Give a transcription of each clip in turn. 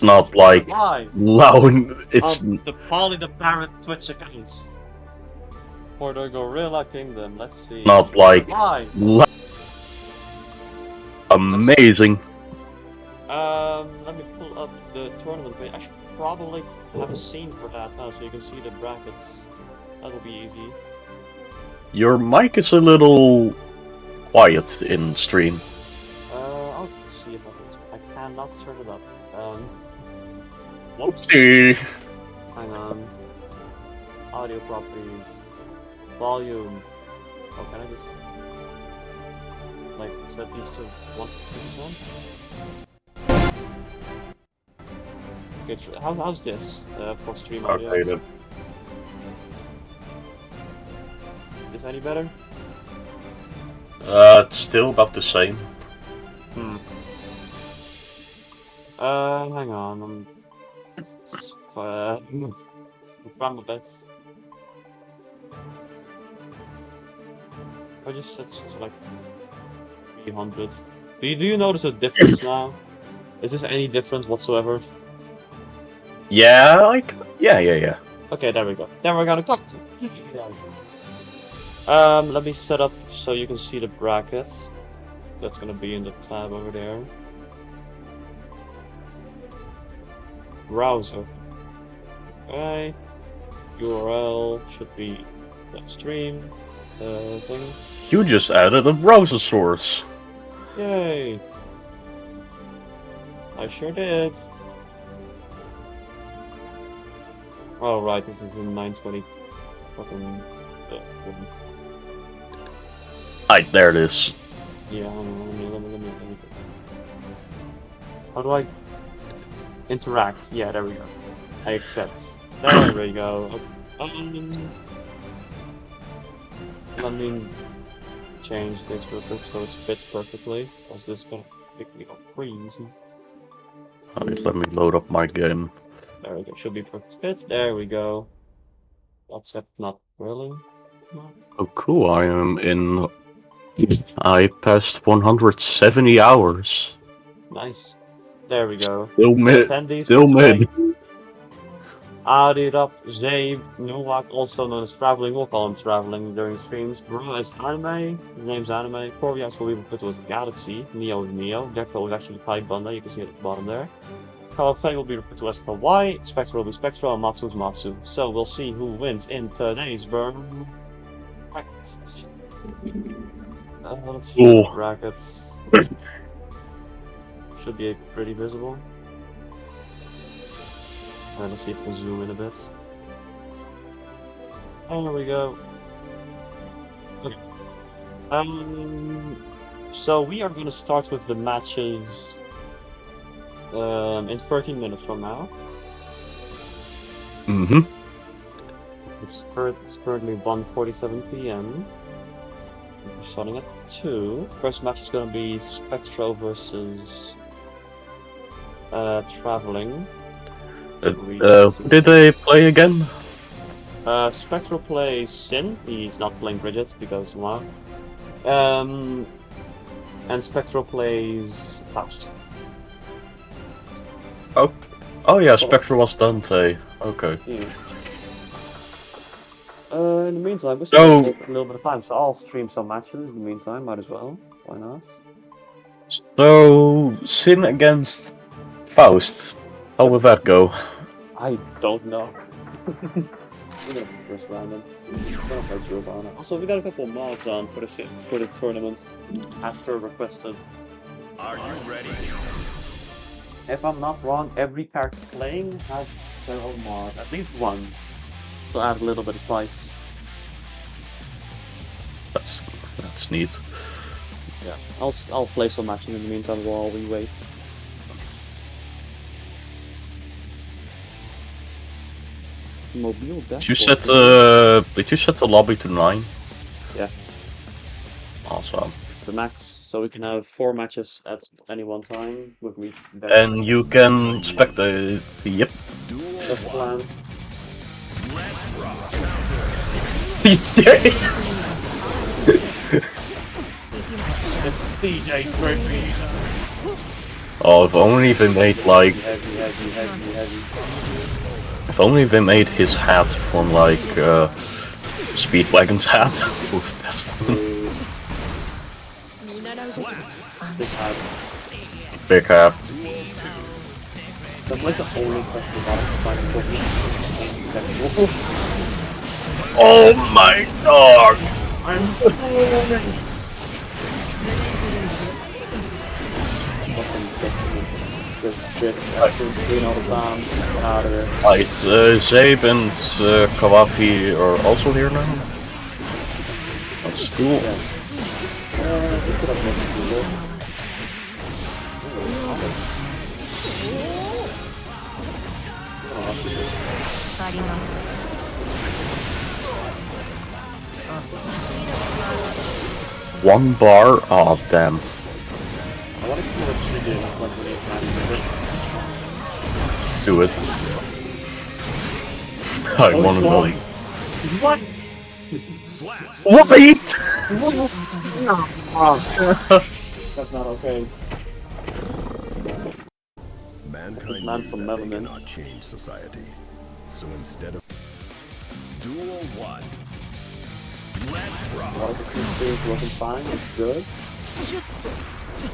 not like live loud. It's on the Polly the Parrot Twitch account for the Gorilla Kingdom. Let's see. not like live. Amazing. Let me pull up the tournament page. I should probably have a scene for that now, so you can see the brackets. That will be easy. Your mic is a little quiet in stream. I'll see if I cannot turn it up. Whoops. Oopsie. Hang on. Audio properties. Volume. Oh, can I just like set these to 1%? Okay, how's this for stream audio? Okay, then. Is any better? It's still about the same. Hang on. I'm trying my best. I just set to like 300. Do you notice a difference now? Is this any different whatsoever? Yeah, yeah. Okay, there we go. Then we're gonna cut. Let me set up so you can see the brackets. That's gonna be in the tab over there. Browser. Okay. URL should be that stream thing. You just added a browser source. Yay! I sure did. Oh right, this is in 920. Fucking. There it is. Yeah, let me. How do I interact? Yeah, there we go. I accept. There we go. Let me change this real quick so it fits perfectly. Because this is gonna make me go crazy. Alright, let me load up my game. There we go. Should be perfect fit. There we go. Except not really. No. Oh, cool. I passed 170 hours. Nice. There we go. Still mid. Attendees Still for mid. today. Adirap, Zabe, Nowak, also known as Traveling, we'll call him Traveling during streams. Bro is Anime, his name's Anime. Corviax will be referred to as Galaxy. Neo is Neo. Gekko is actually Pi Bunda, you can see it at the bottom there. Kawaii will be referred to as Kawaii. Spectre will be Spectral, and Matsu is Matsu. So we'll see who wins in today's burn. Let's see the brackets. Should be pretty visible. Let's see if we'll zoom in a bit. Oh, there we go. Okay. So we are going to start with the matches in 13 minutes from now. Mm-hmm. It's currently 1:47 p.m. We're starting at 2. First match is going to be Spectral versus Traveling. Did they play again? Spectral plays Sin. He's not playing Bridget because why? And Spectral plays Faust. Oh yeah, Spectre was Dante. Okay. Yeah. In the meantime, we still have a little bit of time, so I'll stream some matches in the meantime. Might as well. Why not? So Sin against Faust. How will that go? I don't know. We're gonna first round then. Gonna play Giovanna. Also, we got a couple mods on for the tournament, as per requested. Are you ready? If I'm not wrong, every character playing has their own mod, at least one, to add a little bit of spice. That's neat. Yeah, I'll play some matches in the meantime while we wait. Mobile dashboard. Did you set the lobby to 9? Yeah. Awesome. It's the max, so we can have 4 matches at any one time with me. And you can spectate. Yep. That's the plan. He's serious. It's DJ Griffey. Oh, if only they made like, Heavy. if only they made his hat from like Speedwagon's hat. Oof, that's This hat. big hat. That's like the only question about it. Oh my dog! I'm Just shit after being all the time. Get out of there. Right, Zabe and Kawafi are also here now. That's cool. We could have made it cool. One bar? Oh damn. I want to see what she did like when he had it. Do it. I wanna know. What? Wait! That's not okay. Mankind Man, knew some that they melanin. cannot change society. So instead of Duel 1, let's rock. What if the two things wasn't fine? It's good.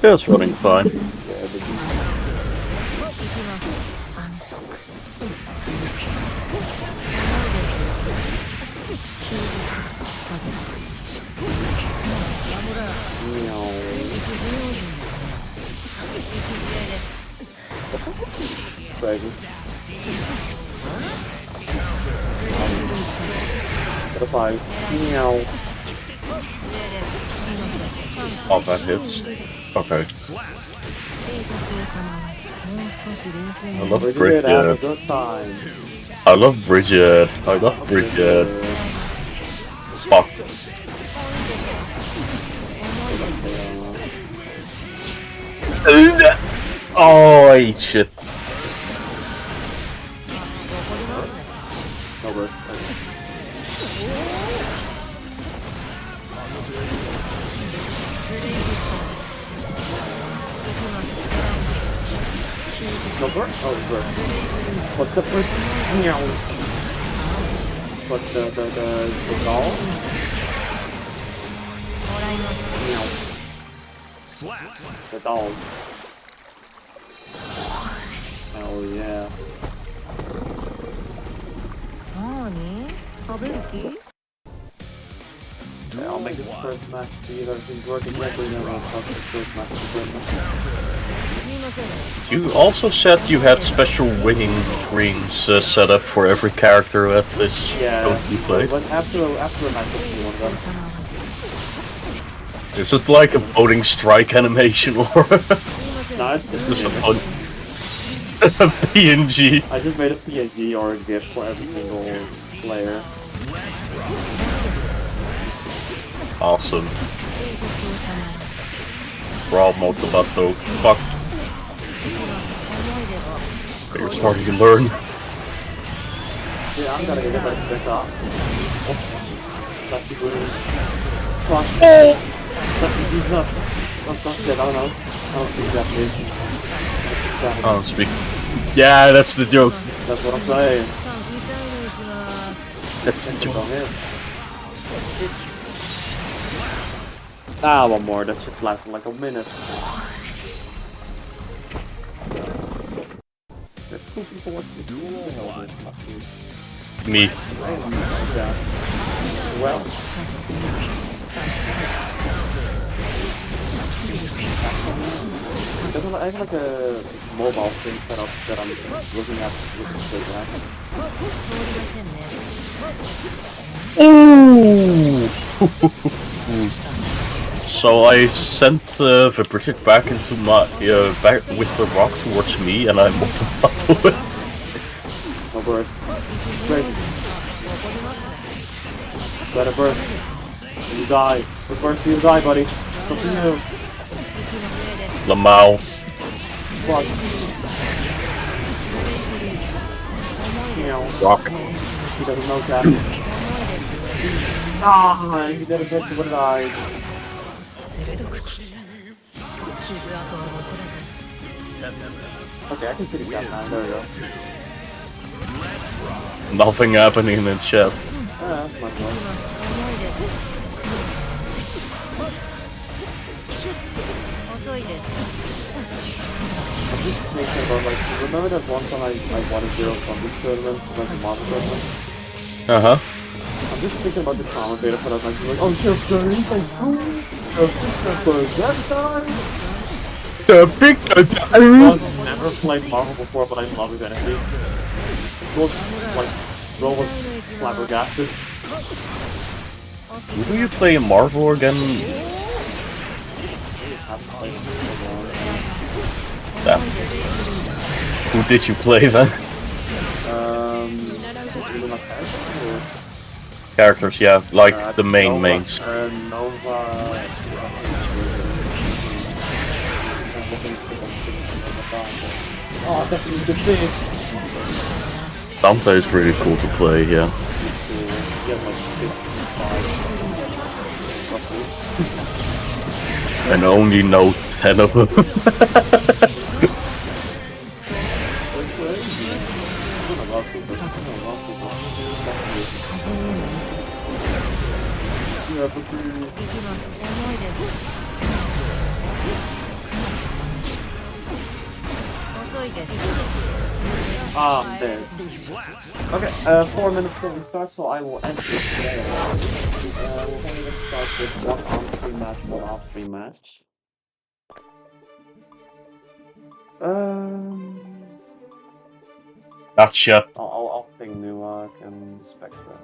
Yeah, it's running fine. Yeah, but crazy. What if I Oh, that hits. Okay. I love Bridget, have a Bridget. good time. I love Bridget. I love Bridget. Fuck. Oh, I eat shit. Over. Over? Over. What's the first? What's the doll? The doll. Oh yeah. Yeah, I'll make this first match see if everything's working correctly, then I'll talk the first match again. You also said you had special winning rings set up for every character at this Yeah, you play. but after a match, I'll see one of them. Is this like a voting strike animation or No, it's just just a fun? It's a PNG. I just made a PNG or a GIF for every single player. Awesome. Brawl Motobato. Fuck. You're starting to learn. Yeah, I'm gonna get it back off. That's the good. Fuck. That's the good stuff. Oh, fuck shit, I don't know. I don't speak Japanese. I don't speak. Yeah, that's the joke. That's what I'm saying. That's the That's joke. on him. Ah, one more. That should last like a minute. There's two people watching. Duel 1. Me. Yeah. Well. I have like a mobile thing set up that I'm looking at Ooh. So I sent the Bridget back into my back with the rock towards me, and I Motobato it. No burst. Great. Better burst. You die. The burst you die, buddy. Something new. Lamau. Fuck. Rock. He doesn't know that. Ah, he did a bit to what I. Okay, I can see the chat now. There we go. Nothing happening in chat. That's my fault. I'm just thinking about, like, remember that one time I won a Zero from this tournament, like the Marvel tournament? Uh-huh. I'm just thinking about the commentator for that match. Like, oh, you're very thank you. That time. The big I've never played Marvel before, but I love his energy. It was like, Bro was flabbergasted. Who do you play in Marvel again? Damn. Who did you play then? Even my character, or? Characters, yeah, like the main Nova, mains. Nova. Oh, definitely good thing. Dante is really cool to play, yeah. And I only know 10 of them. Ah, there. Okay, 4 minutes till we start, so I will end this today. We're going to start with one on-screen match, one off-screen match. Gotcha. I'll ping Nuak and Spectra.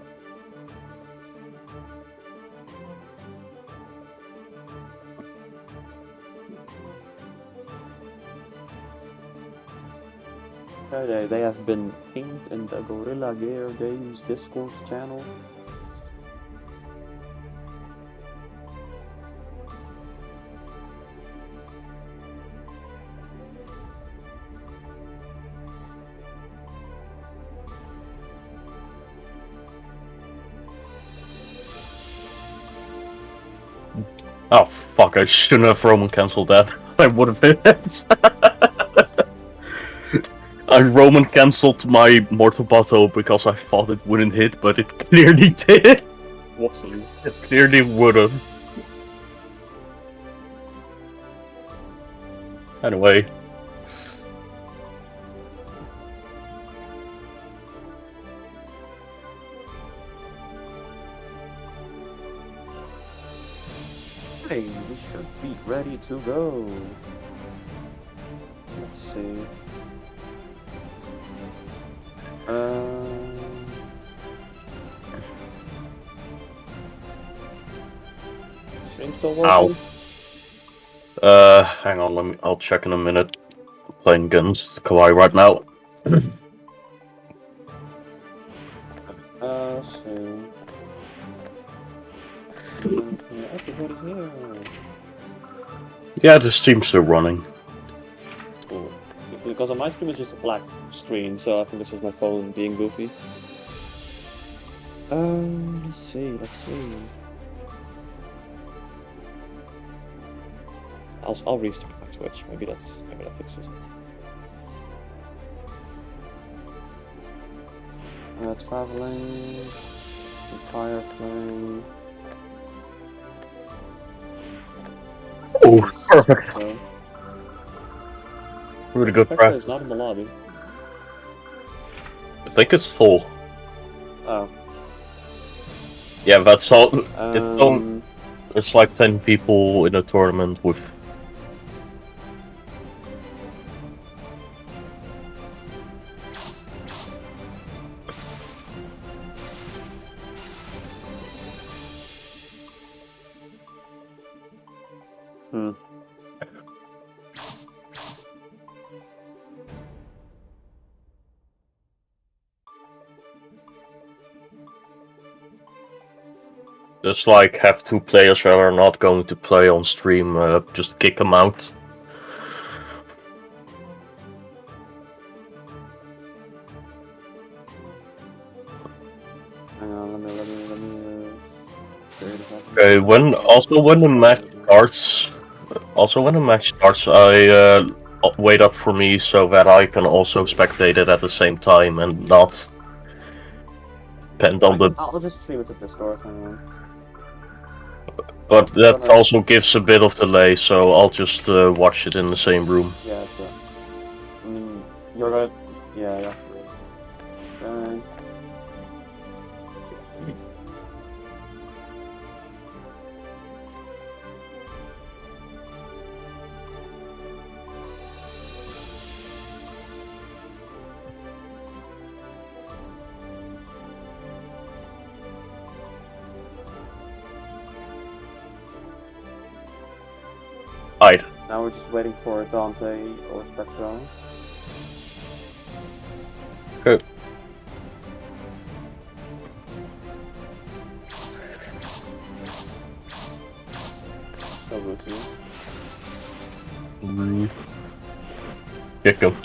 They have been pinged in the Gorilla Gear Games Discord channel. Oh fuck, I shouldn't have Roman cancelled that. I would have hit it. I Roman cancelled my Mortal Battle because I thought it wouldn't hit, but it clearly did. Whoopsies. It clearly would have. Anyway. Hey, we should be ready to go. Let's see. Stream still working? Ow. Hang on, I'll check in a minute. I'm playing guns with Kawaii right now. So... Everybody's here. Yeah, the stream's still running. Cool. Because on my screen it's just a black screen, so I think this is my phone being goofy. Let's see. I'll restart my Twitch. Maybe that fixes it. Traveling, fire playing. Oh, perfect. So, Really good Spectre practice. is not in the lobby. I think it's full. Oh. Yeah, that's all. It's like 10 people in a tournament with. Just like have two players that are not going to play on stream, just kick them out. Hang on, let me Okay, when the match starts, I wait up for me so that I can also spectate it at the same time and not depend on the. I'll just stream it to Discord. Hang on. But that Gonna- also gives a bit of delay, so I'll just watch it in the same room. Yeah, sure. I mean, you're gonna. Yeah, yeah, sure. Alright. Now we're just waiting for Dante or Spectral. Good. So good to you. Kick him.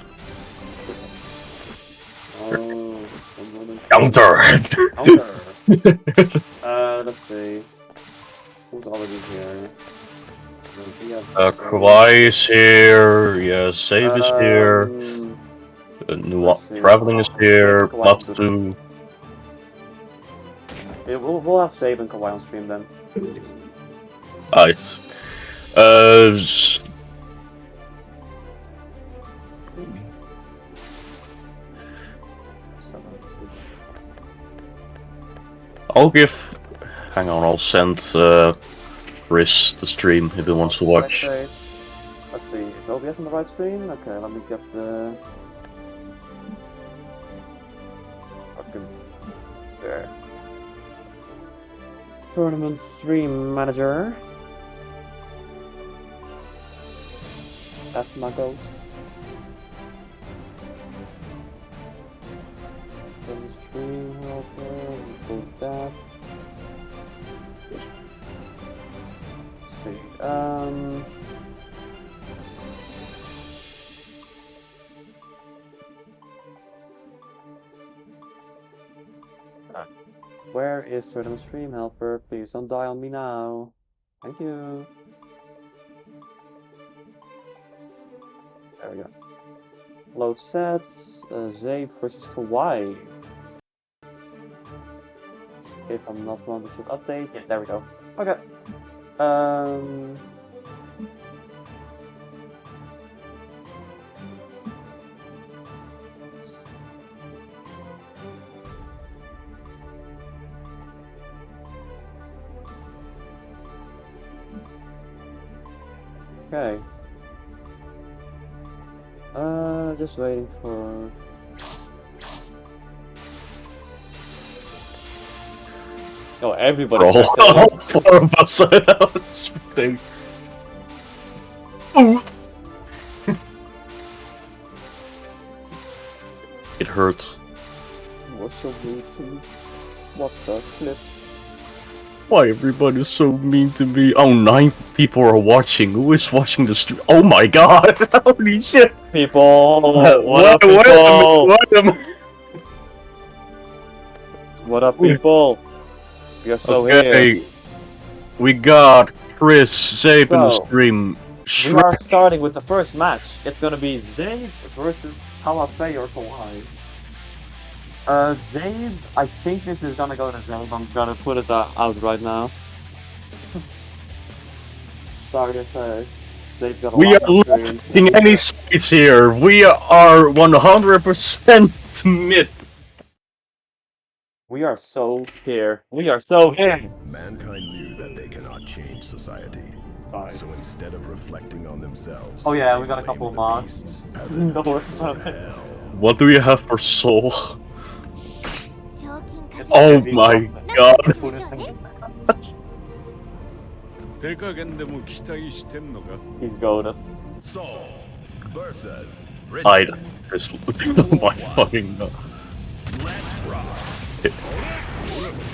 Oh, I'm Counter! Counter. Let's see. Who's already here? Kawhi is here, yeah, Save is here, let's see. Traveling is here, Kawhi Matsu. Yeah, we'll have Save and Kawhi on stream then. Alright. I'll give. Hang on, I'll send Chris the stream if he wants to watch. Let's see, is OBS on the right screen? Okay, let me get the. Fucking. There. Tournament stream manager. That's my goat. Tournament stream helper, we'll put that. Let's see, where is Tournament Stream Helper? Please don't die on me now. Thank you. There we go. Load sets. Zabe versus Kawhi. If I'm not wrong, we should update. Yeah, there we go. Okay. Okay. Just waiting for. Oh, everybody's All four of us. Ooh. It hurts. You were so rude to me. What the flip? Why everybody's so mean to me? Oh, 9 people are watching. Who is watching the stream? Oh my god! Holy shit! People! What up, people? What up, people? We are so here. We got Chris Zabe in the So, stream. We are starting with the first match. It's gonna be Zabe versus Kawafei or Kawhi. Zabe, I think this is gonna go to Zabe. I'm gonna put it out right now. Sorry to say. Zabe got a We lot are of not experience. taking any sides here. We are 100% mid. We are so here. We are so here. Mankind knew that they cannot change society. So instead of reflecting on themselves, Oh yeah, we they got a blame couple of the mods. beasts as No the worries about of it. hell. What do you have for soul? It's Oh these my compliments. god. Put it in- 手加減でも期待してんのか He's goaded. Saul versus I Bridget. Chris. Oh my fucking god. Let's rock.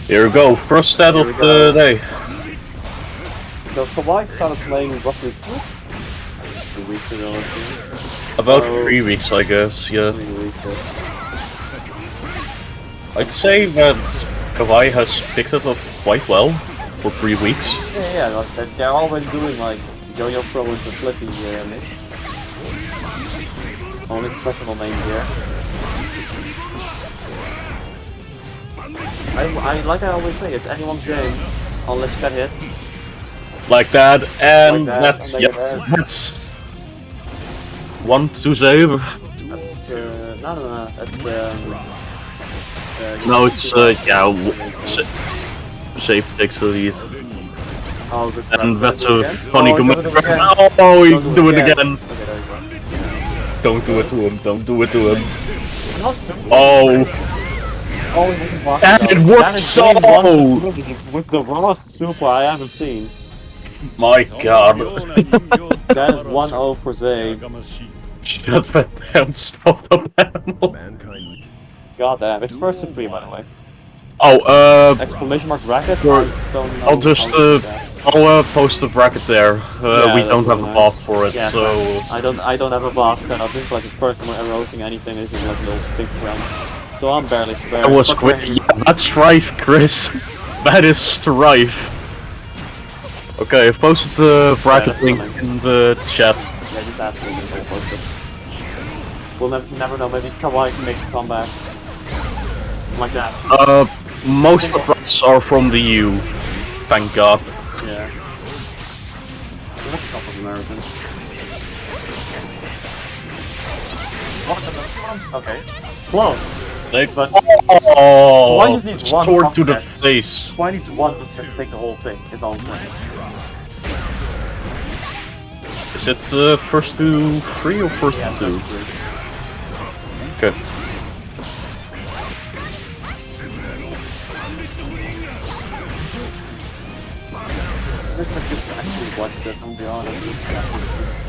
Here we go. First set Here of we the go. day. So Kawhi started playing roughly 2 weeks ago, I think. About Oh. 3 weeks, I guess. Yeah. 3 weeks ago. I'd say that Kawhi has picked it up quite well for 3 weeks. Yeah, like they're already doing like Yo-Yo Pro with the Flippy mix. Only professional names here. Like I always say, it's anyone's game, unless you get hit. Like that, and Like that, that's and yes, then it that's 1 to save. That's no, that's No, it's yeah, save takes the lead, Oh, good. and that's a again? funny Oh, comment. do it again. Oh, he Don't do it again! Okay, there you go. Don't do it to him! Don't do it to him! Not Oh, Oh, it wasn't blocking, and though. it That worked is so! game one with the rawest super I haven't seen. My God! That is 1-0 for Zabe. Shut that down! Stop the panel! Mankind God damn, it's first to 3 by the way. Oh, Exclamation mark bracket? Sure. I don't know I'll just how to do that. I'll post the bracket there. Yeah, We that's don't have a really bot for it, Yeah, so I don't have a box set up. This is like the first time I'm roasting anything. This is like a little stink friend. So I'm barely prepared. that was But quick. we're- Yeah, that's strife, Chris. That is strife. Okay, I've posted the bracket that's link coming. in the chat. Yeah, just ask me if I post it. We'll never know. Maybe Kawaii can make a comeback. Like that. Most of us are from the U. Thank God. Yeah. That's a couple of Americans. Okay. It's close. But Oh, Why just needs one sword to the upset? face. why needs one to take the whole thing? Is all I'm saying. Is it first to 3 or first Yeah, to 2? that's true. Okay. There's like just actually watch this, I'm gonna be honest.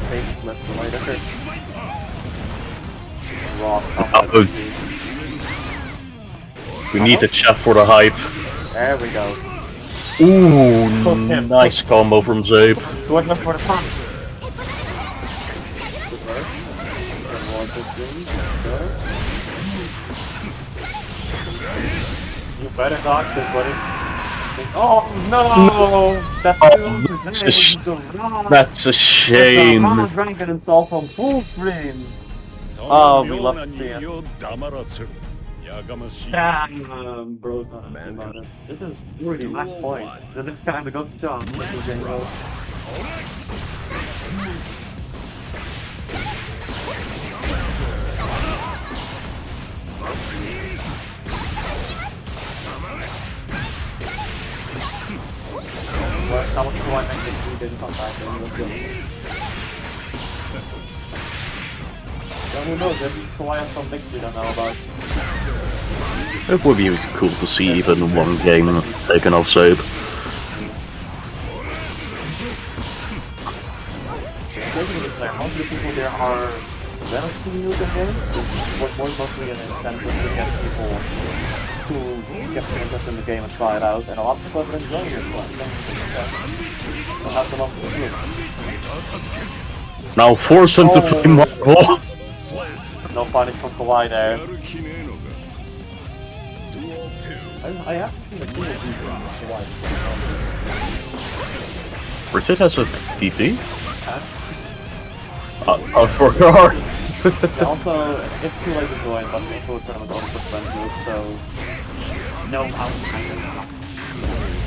Safe left to right effort. Raw Oh. We need the chat for the hype. There we go. Ooh, him. nice combo from Zabe. Go ahead for the punch. Good work. Good work, good thing. Good. You better dodge this, buddy. Oh no! That's That's a shame. Mama drank it himself on full screen. Oh, we love to see it. Damn, bro's not happy about this. This is really last point. The next guy goes to Sean. This is getting low. Well, that was the one that he didn't come back and he was good. Well, who knows? Maybe Kawhi has some things we don't know about. It would be cool to see even one game taken off Zabe. Basically, it's like how many people there are relatively new to the game? What more mostly an incentive to get people to get some interest in the game and try it out, and a lot of people have been enjoying it. So have them up to the Now force him to play Marvel. No punish from Kawhi there. I have seen a few of these Kawhi. Bridget has a DP? Huh? I forgot. Yeah, also, it's too late to join, but the info tournament also suspends move, so... No,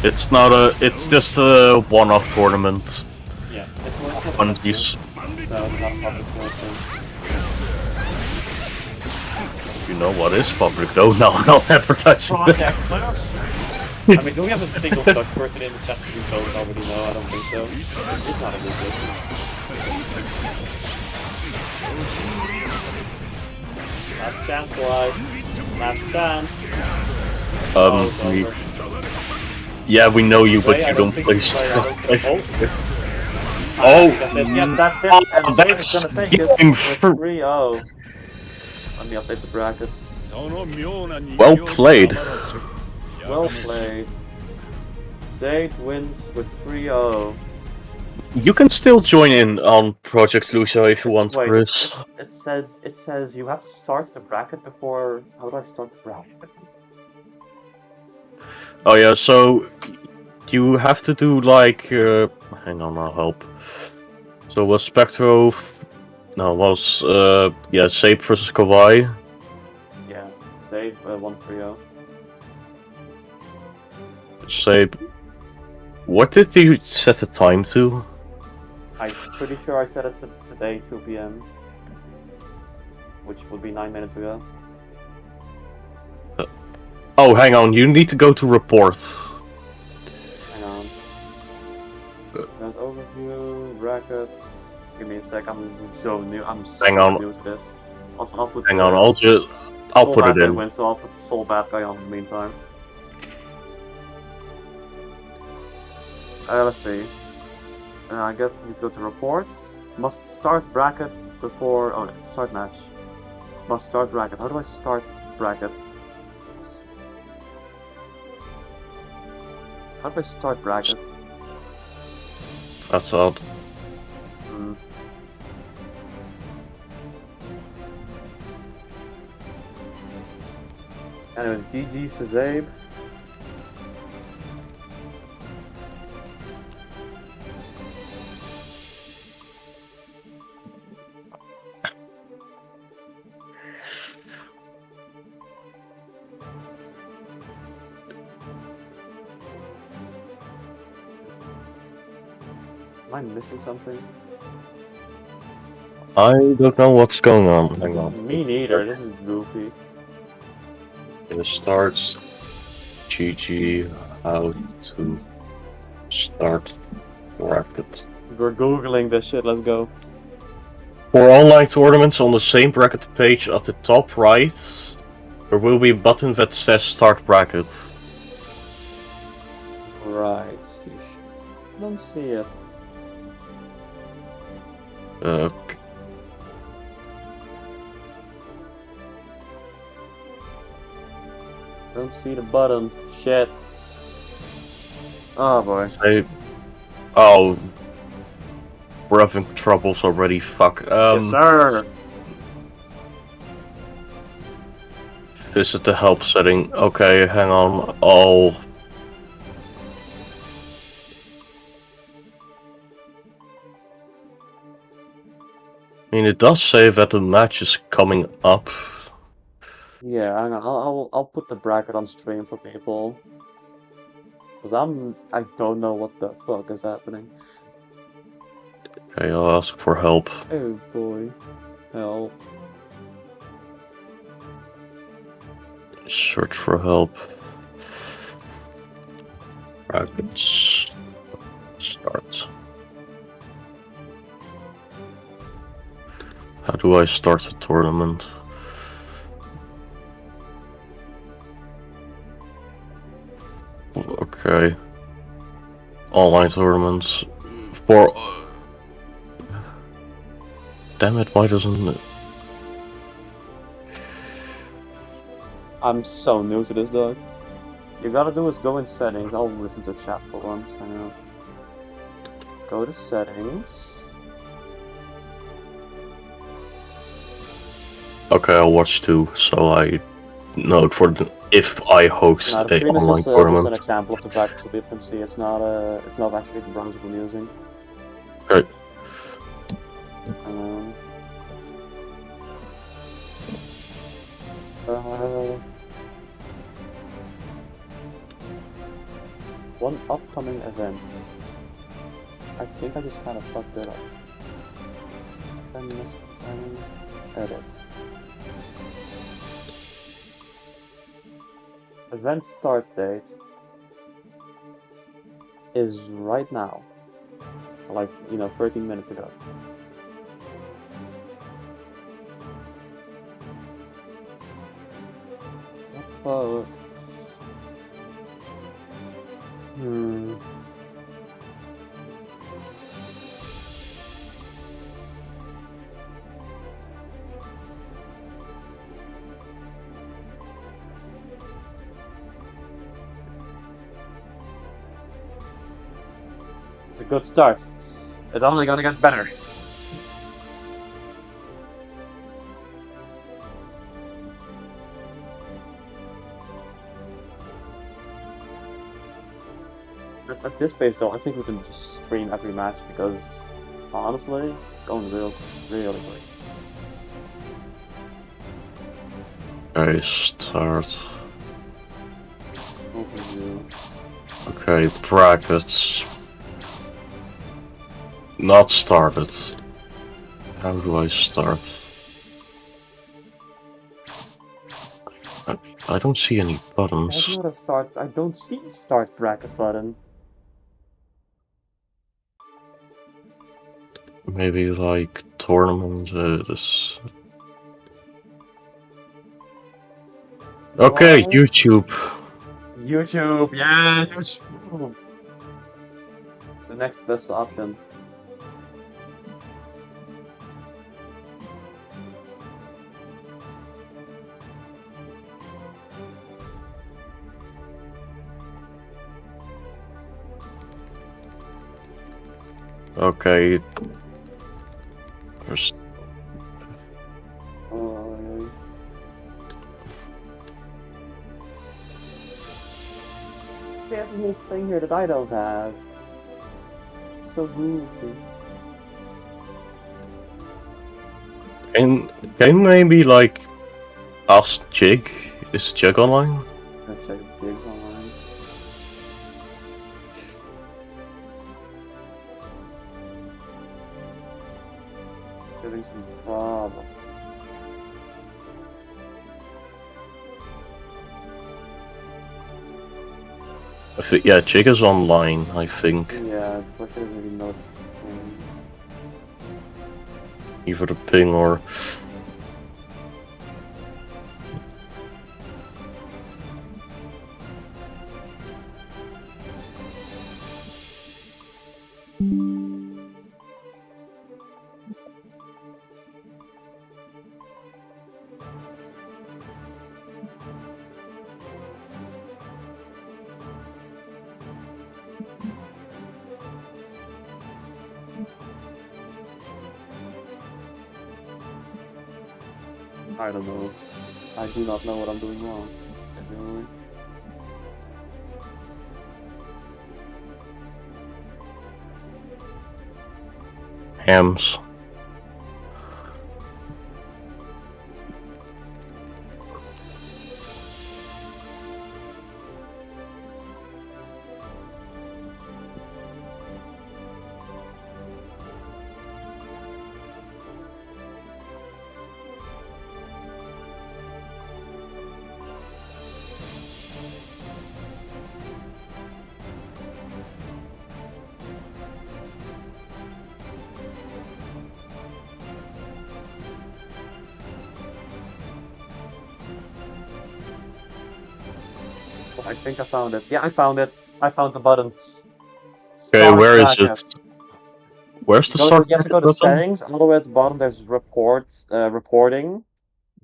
It's not a. It's just a one-off tournament. yeah, it's more important. One piece. So, it's not a public thing. You know what is public though? No, not advertising. Project Plus? I mean, do we have a single Dutch person in the chat who don't already know? I don't think so. It's not a good question. Last chance, Kawhi. Last chance. It's We, over. yeah, we know you, but Wait, I you don't think play it's right, I don't think- Oh, That's it. Yeah, that's it. And Zayn is that's gonna take getting it with 3-0. Let me update the brackets. Well played. Well played. Zayd wins with 3-0. You can still join in on Project Lucia if you want, Wait, Chris. it says you have to start the bracket before. How do I start the bracket? Oh yeah, so you have to do like. Hang on, I'll help. So Spectro No, it was yeah, Sape versus Kawhi. Yeah, save 1-3-0. Sape. What did you set the time to? I'm pretty sure I said it today, 2 p.m. Which would be 9 minutes ago. Oh, hang on. You need to go to report. Hang on. There's overview, brackets. Give me a sec. I'm so new. I'm Hang so on. new to this. Also, I'll put. Hang on. I'll Soul put Bath it guy in. wins, so I'll put the Soul Bath guy on in the meantime. Let's see. I need to go to reports. Must start bracket before. Oh, start match. Must start bracket. How do I start bracket? How do I start bracket? That's odd. Hmm. Anyways, GG's to Zabe. Am I missing something? I don't know what's going on. Hang on. Me neither. This is goofy. It starts. GG. How to start bracket. We're googling this shit. Let's go. For online tournaments on the same bracket page at the top right, there will be a button that says start bracket. Right. Don't see it. Don't see the button. Shit. Oh boy. Oh, we're having troubles already. Fuck. Yes, sir. Visit the help setting. Okay, hang on. I'll. I mean, it does say that the match is coming up. Yeah, hang on. I'll put the bracket on stream for people. Cause I don't know what the fuck is happening. Okay, I'll ask for help. Oh boy. Help. Search for help. Brackets. Start. How do I start a tournament? Okay. Online tournaments. For. Damn it, why doesn't it? I'm so new to this, dog. You gotta do is go in settings. I'll listen to chat for once. I know. Go to settings. Okay, I'll watch too, so I know for if I host Nah, the a stream online is just an tournament. example of the bracket, so people can see. It's not actually the browser we're using. Okay. One upcoming event. I think I just kind of fucked it up. Edits. Event start date is right now. Like, 13 minutes ago. What the fuck? It's a good start. It's only gonna get better. At this pace though, I think we can just stream every match because Honestly, it's going really quick. Okay, start. Overview. Okay, brackets. Not started. How do I start? I don't see any buttons. There's not a start. I don't see a start bracket button. Maybe like tournament. This. Okay, What? YouTube. YouTube, yeah, YouTube. The next best option. Okay. There's They have a new thing here that I don't have. So goofy. Can you maybe like ask Jig? Is Jig online? Let's check Jigs online. Having some problems. Yeah, Jig is online, I think. Yeah, but I didn't really notice. Either the ping or... I don't know. I do not know what I'm doing wrong. Genuinely. Hams. I think I found it. Yeah, I found it. I found the button. Okay, Start where is brackets. it? Where's the You start have to go to button? settings. All the way at the bottom, there's reporting,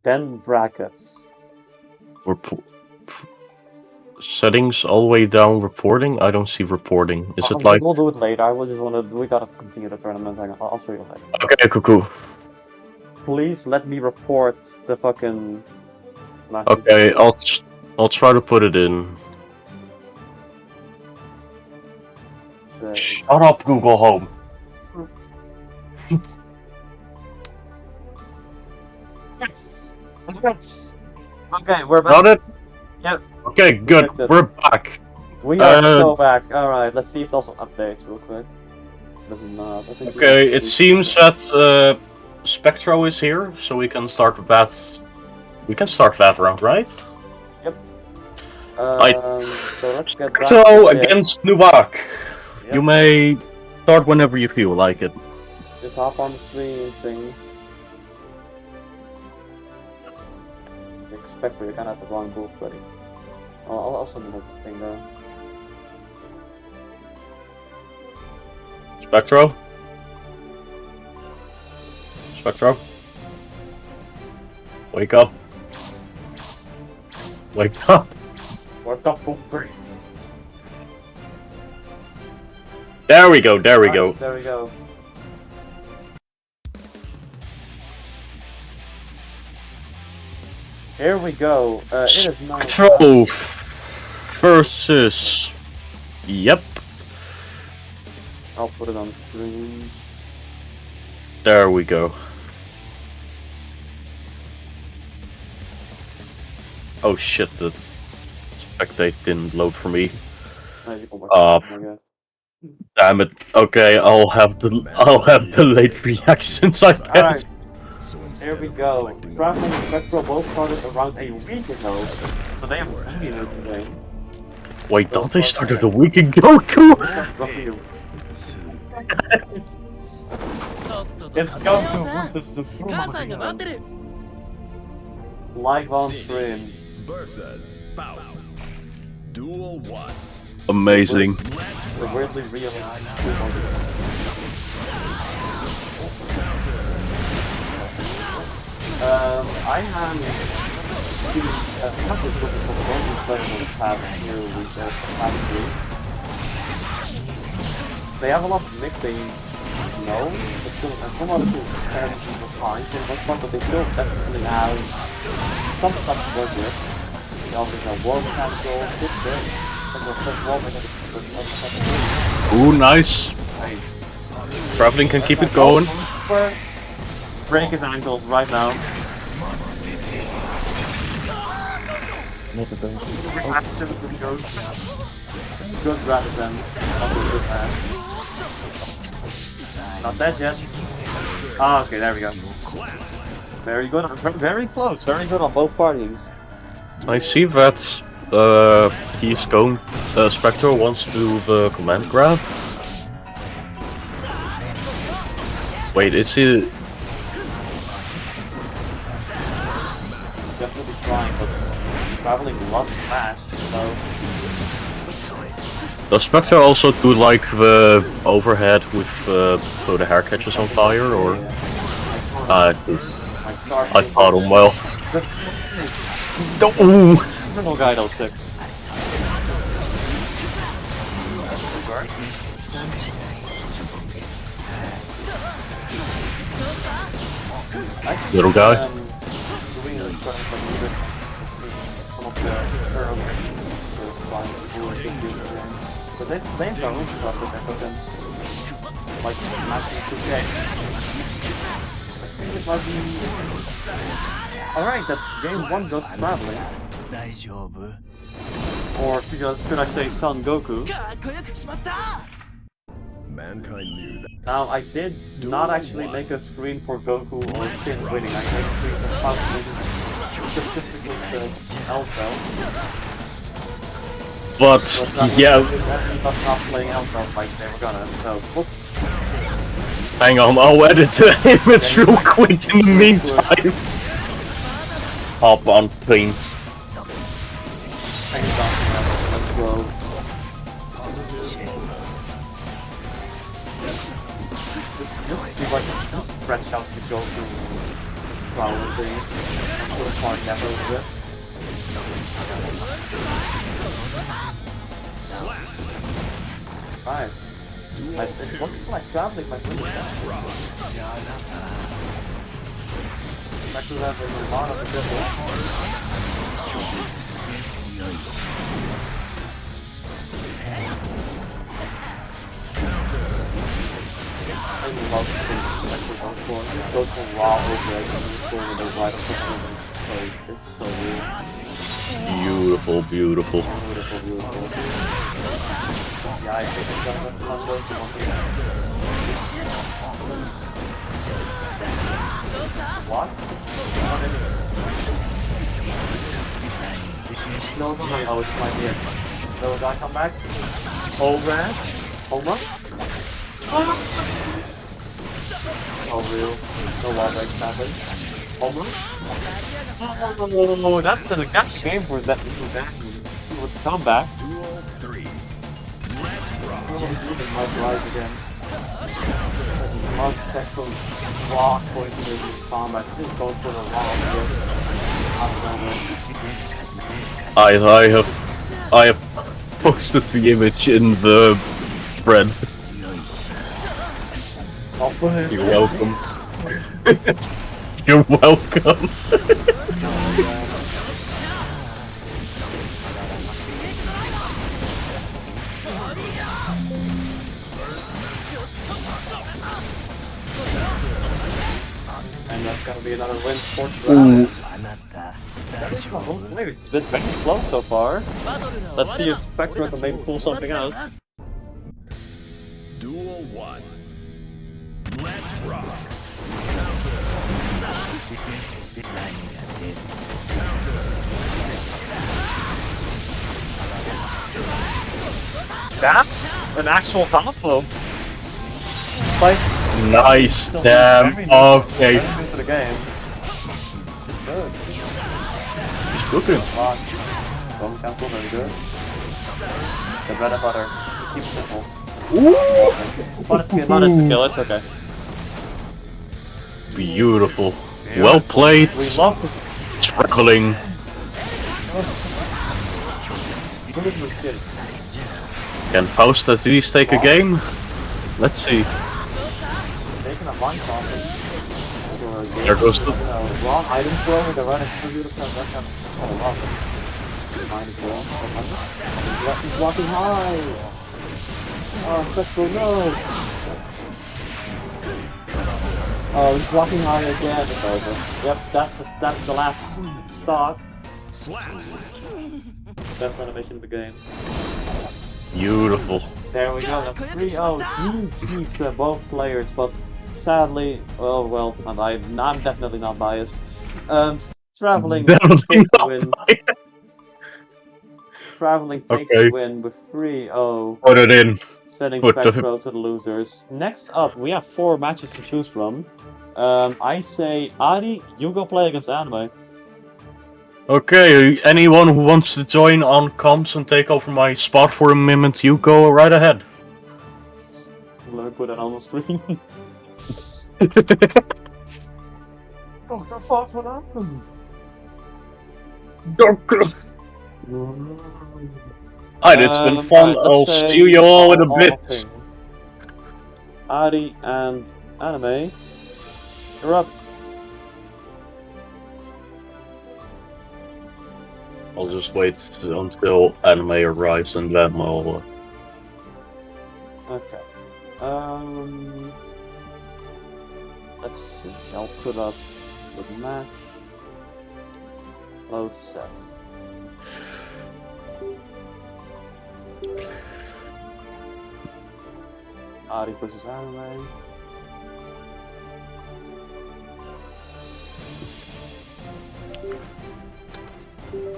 then brackets. Settings all the way down reporting? I don't see reporting. Is it But like... we'll do it later. I will just want to. We gotta continue the tournament. I'll show you later. Okay, cool. Please let me report the fucking. Okay, I'll try to put it in. Shut up, Google Home. Yes. Yes. Okay, we're back. Got it? Yep. Okay, good. Fix it. We're back. We are so back. All right. Let's see if there's some updates real quick. Doesn't I think Okay, it seems that Spectro is here, so we can start that. We can start that round, right? Yep. I- So let's get back So to this. against Nubak, Yep. you may start whenever you feel like it. Just hop on the stream thing. Spectre, you're kind of at the wrong booth, buddy. I'll also move the thing there. Spectro? Spectro? Wake up. Wake up. What the fuck? There we go, there we Alright, go. There we go. Here we go. It is now. Spectro versus... Yep. I'll put it on the screen. There we go. Oh shit, the spectate didn't load for me. Uh, damn it. Okay, I'll have the late reactions, I guess. Alright, So here instead we of go. reflecting on Traveling them, and Spectral both started around a week ago, so they have really new today. Wait, don't they started a week ago? It's Goku versus Supreme. Live on stream. versus Faust. Duel 1. Amazing. The weirdly realistic. I have this looking for one playable tab here with the tab 3. They have a lot of nicknames, no, but still, and some other things fairly simple fine for the most part, but they still definitely have some stuff to work with. They also have War Mechanical, Fit Fit, and the first War Mechanical. Ooh, nice. Traveling can keep it going. Break his ankles right now. Good grab them. Not dead yet. Ah, okay, there we go. Very good. Very close. Very good on both parties. I see that he's going. Spectre wants to do the command grab. Wait, is he? He's definitely trying, but traveling lots fast, so. Does Spectre also do like the overhead with so the hair catches on fire, or? I thought him well. Ooh. Little guy though, sick. Little guy. But they have their own stuff that they're cooking. Like, matching 2K. I think it might be... Alright, that's game 1 goes traveling. Or should I say Son Goku. Mankind knew that. Now, I did not actually make a screen for Goku or Finn winning. I made a screen for Faust winning specifically to Elfel. But yeah, Not playing Elfel like they were gonna, so whoops. hang on, I'll edit the image real quick in the meantime. Hop on paints. Thanks, let's go. Be like stretch out to go through probably put a part never over this. Right. It's looking like traveling like really fast. Actually have a lot of different. I love things like we're going for. It goes from raw over it and going with the right system. It's so weird. Beautiful, beautiful. Beautiful, beautiful. Yeah, I think it's gonna be fun going to one here. What? No, no, no, oh, it's right here. Little guy come back. Overhead. Home run. Oh, real. No wall break happens. Home run. Oh, that's a game for that with comeback. Duel 3. Might rise again. Must special rock going to this combat. Just go for the rock. I have posted the image in the thread. I'll put it. You're welcome. You're welcome. and that's gonna be another win for Travis. It's been very close so far. Let's see if Spectre can maybe pull something out. Duel 1. Let's rock. That's an actual combo. Like, Nice, damn, okay. very into the game. Good. He's cooking. Bone cancel, very good. The bread and butter. Keep it simple. But it's a kill, it's okay. Beautiful. Well played. We love this. Struggling. Can Faust at least take a game? Let's see. Taking a mind conference. There goes the... Wrong item throw with the running tribute of that. Oh, wow. Mind as well. He's walking high. Oh, Spectral, no. Oh, he's walking high again. It's over. Yep, that's the last stock. Best animation of the game. Beautiful. There we go, that's 3-0. GG's to both players, but sadly, well, I'm definitely not biased. Traveling takes the win. Traveling takes the win with 3-0. Put it in. Sending Spectro to the losers. Next up, we have 4 matches to choose from. I say, Ari, you go play against Anime. Okay, anyone who wants to join on comms and take over my spot for a moment, you go right ahead. Let me put that on the screen. Oh, so fast, what happens? Alright, it's been fun. I'll see you all in a bit. Ari and Anime, you're up. I'll just wait until Anime arrives and then I'll... Okay. Let's see. I'll put up the match. Load sets. Ari versus Anime.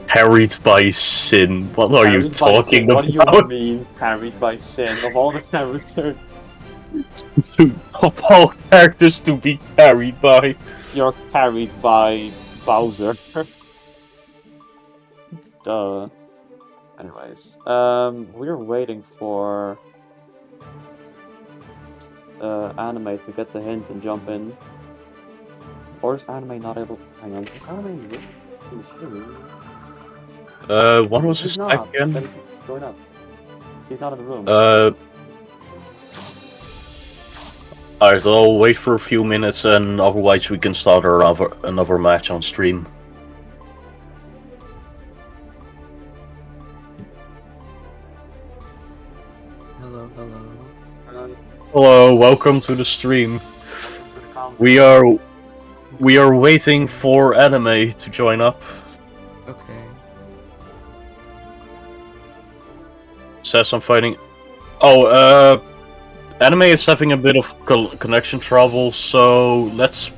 Carried by Sin. What are you talking about? What do you mean, carried by Sin? Of all the characters. Of all characters to be carried by. You're carried by Bowser. Duh. Anyways, we're waiting for Anime to get the hint and jump in. Or is Anime not able to hang on? Is Anime really? What was his tag again? Then he's going up. He's not in the room. Alright, I'll wait for a few minutes and otherwise we can start another match on stream. Hello. Hello, welcome to the stream. We are waiting for Anime to join up. Okay. It says I'm fighting. Oh, Anime is having a bit of connection trouble, so let's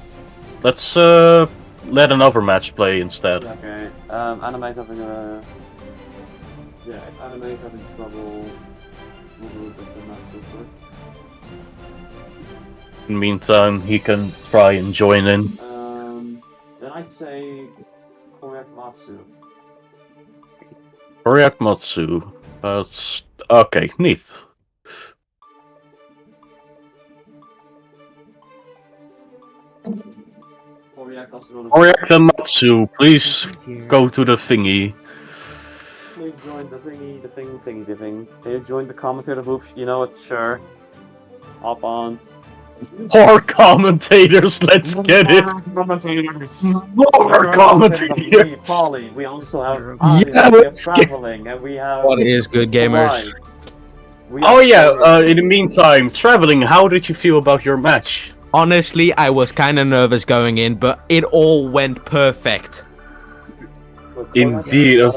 let another match play instead. Okay. Anime's having a. Yeah, Anime's having trouble. We'll do it with the match real quick. In the meantime, he can try and join in. Then I say Koryak Matsu. Koryak Matsu. That's okay. Neat. Koryak and Matsu, please go to the thingy. Please join the thingy, the thing. Can you join the commentator booth? You know what? Sure. Hop on. More commentators, let's get it! Commentators! More commentators! Polly, we also have Yeah, we have let's traveling, and we have... What is good, gamers? Oh yeah, in the meantime, traveling, how did you feel about your match? Honestly, I was kind of nervous going in, but it all went perfect. Indeed, a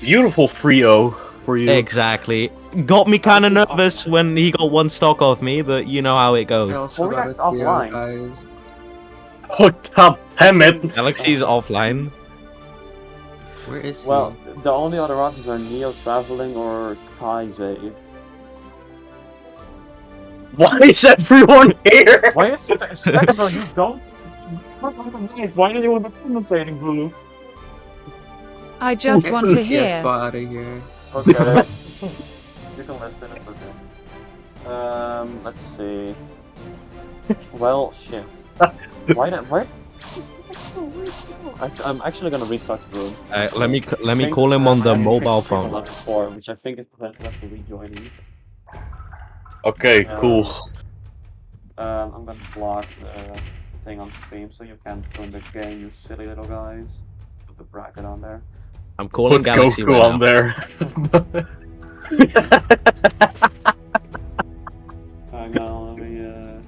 beautiful 3-0 for you. Exactly. Got me kind of nervous when he got one stock off me, but you know how it I goes. also got a Korgak's PO, offline. guys. Oh, god damn it! Galaxy's offline. Where is he? Well, the only other options are Neo traveling or Kaizei. Why is everyone here? Why is Spectre? You don't. Why are you in the commentating booth? I just Get want to TTS hear. spot out of here. Okay. You can listen, it's okay. Let's see. Well, shit. Why? I'm actually gonna restart the room. Let me call him on the mobile phone. Level 4, which I think is preventing us from rejoining. Okay, cool. I'm gonna block the thing on stream so you can't join the game, you silly little guys. Put the bracket on there. I'm calling Put Galaxy Goku right on now. there. Hang on, let me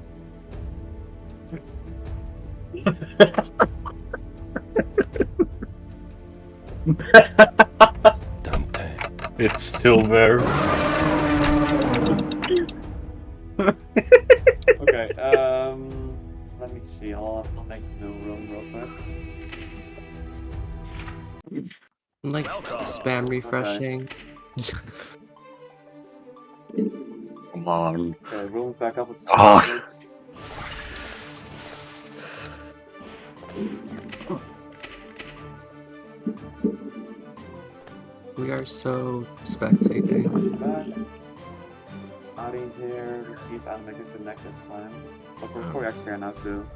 It's still there. Okay, let me see, I'll make a new room real quick. I'm like spam refreshing. Come on. Okay, room back up with the Ah. standards. We are so spectating. Back. Adding here, let's see if Anime can connect this time. But we're Korgak's here now too.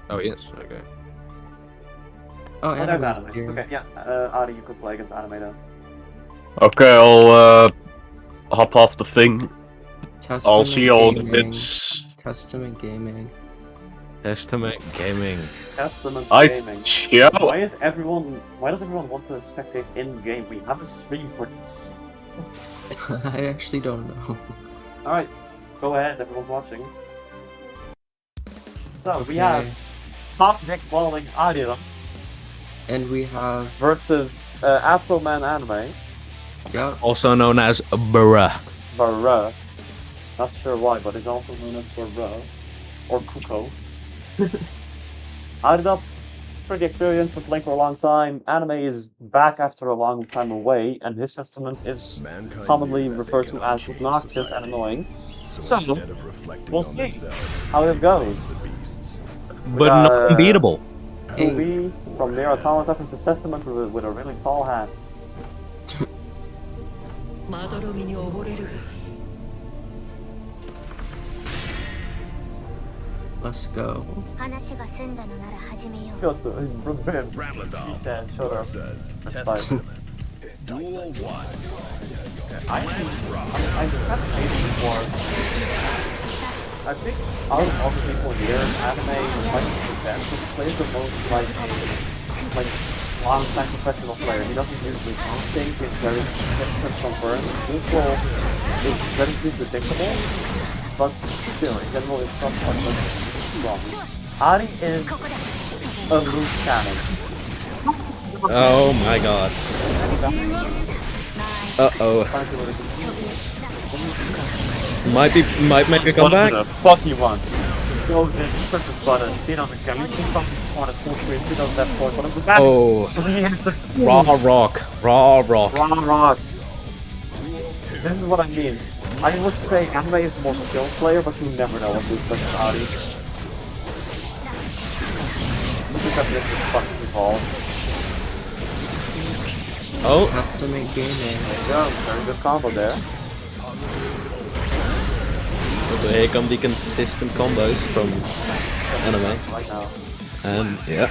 Oh yes, okay. Oh, Oh, there's Anime's Anime. here. Okay, yeah, Adi, you can play against Anime then. Okay, I'll hop off the thing. Testament I'll see you all in a Gaming. bit. Testament Gaming. Testament Gaming. Testament I Gaming. yeah. Why does everyone want to spectate in game? We have a stream for this. I actually don't know. Alright, go ahead, everyone's watching. So we have Top Dick Balling Adira And we have, versus Afro Man Anime. yeah, Also known as Burra. Bara. Not sure why, but it's also known as Bara. Or Kuko. Adira, pretty experienced, been playing for a long time. Anime is back after a long time away, and his testament is Mankind commonly knew that referred they to cannot as change obnoxious and society. annoying. So So, instead of reflecting we'll on see themselves, how it goes. the beasts. But not unbeatable. Hey. 2B from Nier Automata versus Testament with a really tall hat. まどろみに溺れるが let's go. 話が済んだのなら始めよう。 Shut the remember. He Ramlethal said, shut up. says, That's Testament. fine. Duel 1. I just have played it before. I think out of all the people here, anime might be the best, but he plays the most like long-time professional player. He doesn't usually count things, he's very consistent confirmed. Neutral is relatively predictable, but still, in general, it's not much strong. Ari is a loose cannon. Oh my god. Uh-oh. Might make a comeback. What the fuck you want? Goes in, presses button, feet on the gun, you can fucking on it full screen, feet on that point, but I'm back. Oh. He hits the Raw rock. Raw rock. Raw rock. This is what I mean. I would say anime is more skill player, but you never know what to versus Adi. You think that this is fucking evolved. Oh. Testament Gaming. There you go, very good combo there. So here come the consistent combos from anime. Right now. And yeah.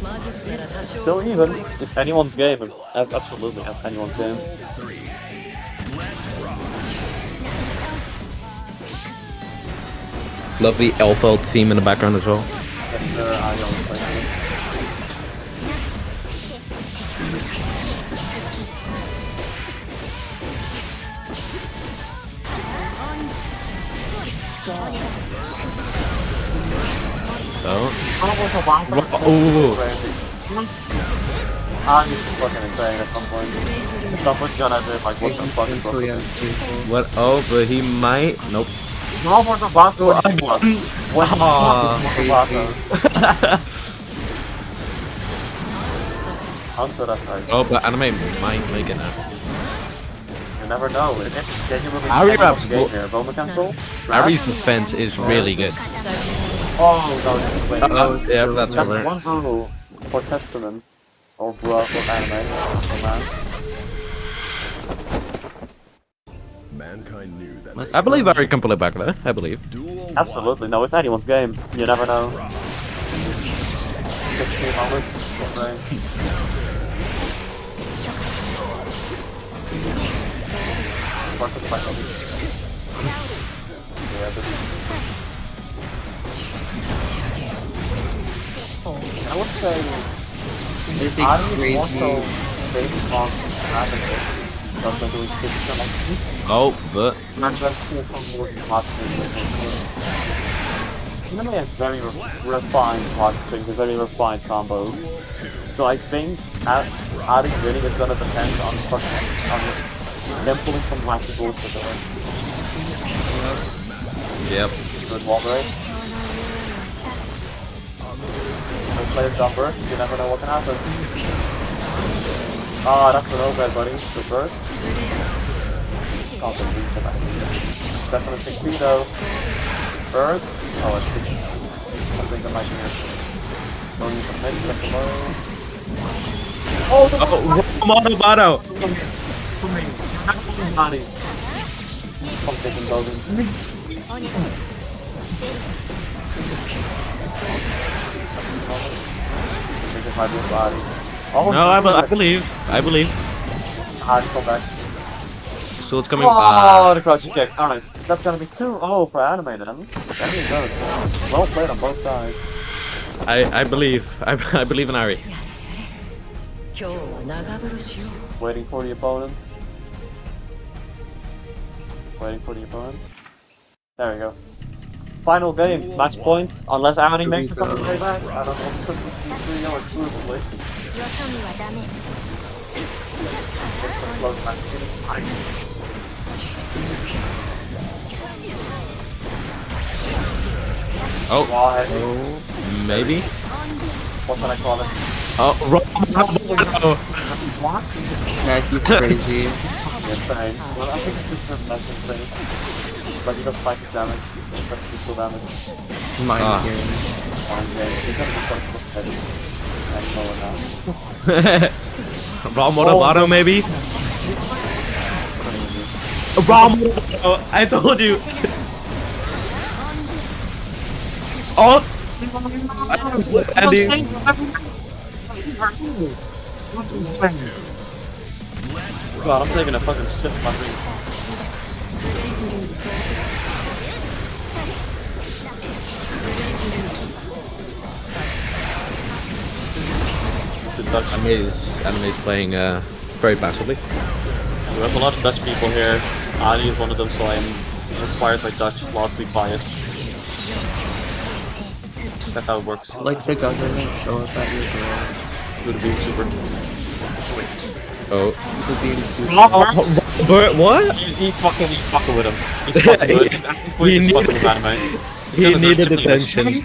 魔術なら多少 Still even, it's anyone's game, absolutely anyone's game. Love the Elfeld theme in the background as well. And I always play it. Oh. Ooh. I'm fucking insane at some point. Someone's gonna do like what the fuck is Until he has two. What? Oh, but he might. Nope. No more Tabasco Oh, when he was. When he was crazy. Tabasco. Hunter that right. Oh, but anime might make it now. You never know. If genuinely Ari anyone's Rap's game here, Bowman cancel. Ari's defense is really good. Oh no, just wait. Yeah, that's That's right. one rule for Testaments. Or bro, or anime. Oh man. Mankind knew that Let's I believe go. Ari can pull it back though. I believe. dual Absolutely, no, it's anyone's game. You never know. 15 hours. Okay. Work with my hobby. Yeah, but... I would say... There's a I would crazy. also based on anime. Not going to do fiction like this. Oh, but Anime has very refined plot strings, very refined combos. So I think adding winning is gonna depend on them pulling some wacky bullshit there. yep. Good wall break. Let's play a jumper, you never know what can happen. Ah, that's an overhead, buddy. Good bird. Definitely 6 feet though. Bird. Oh, it's 6. I think I might be here. Don't use the mid, get the low. Oh, the Mono. body. I'm taking building. This is my blue body. Oh, No, I believe. I believe. Hard come back. So it's coming Oh, back. the crouching kick. Alright, that's gonna be 2-0 for anime then. That means good. Well played on both sides. I believe. I believe in Ari. 今日は長風呂しよう Waiting for the opponent. Waiting for the opponent. There we go. Final game, match points. Unless Amity Here makes we it something go. way back. I don't know if it's 3-0 exclusively. よそ見はダメ It's a close match. Oh, Why? maybe. What can I call it? Oh, What? Yeah, he's crazy. Insane. Well, I think it's just a mention thing. But he does psychic damage. That's physical damage. Mind Ah. games. And he's gonna be quite heavy. And lower now. Raw Monobato, maybe. Raw Monobato. I told you. Oh. Andy. God, I'm taking a fucking shit in my drink. The Dutch. Anime's playing very passively. We have a lot of Dutch people here. Ali is one of them, so I am required by Dutch law to be biased. That's how it works. Like the government show up at your door. Good to be super. Oh. To being super. But what? He's fucking with him. He's fucking with him. He He's fucking needed- with anime. He needed attention.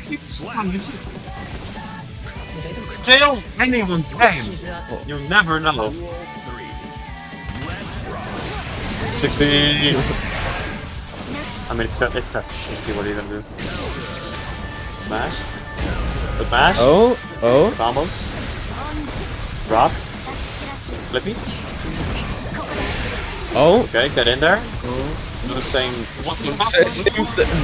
Still anyone's game. You never know. 60. I mean, it's 60. What are you gonna do? Mash? The mash? Oh. Combos? Drop? Flippy? Oh. Okay, get in there. Oh. Do the same. What?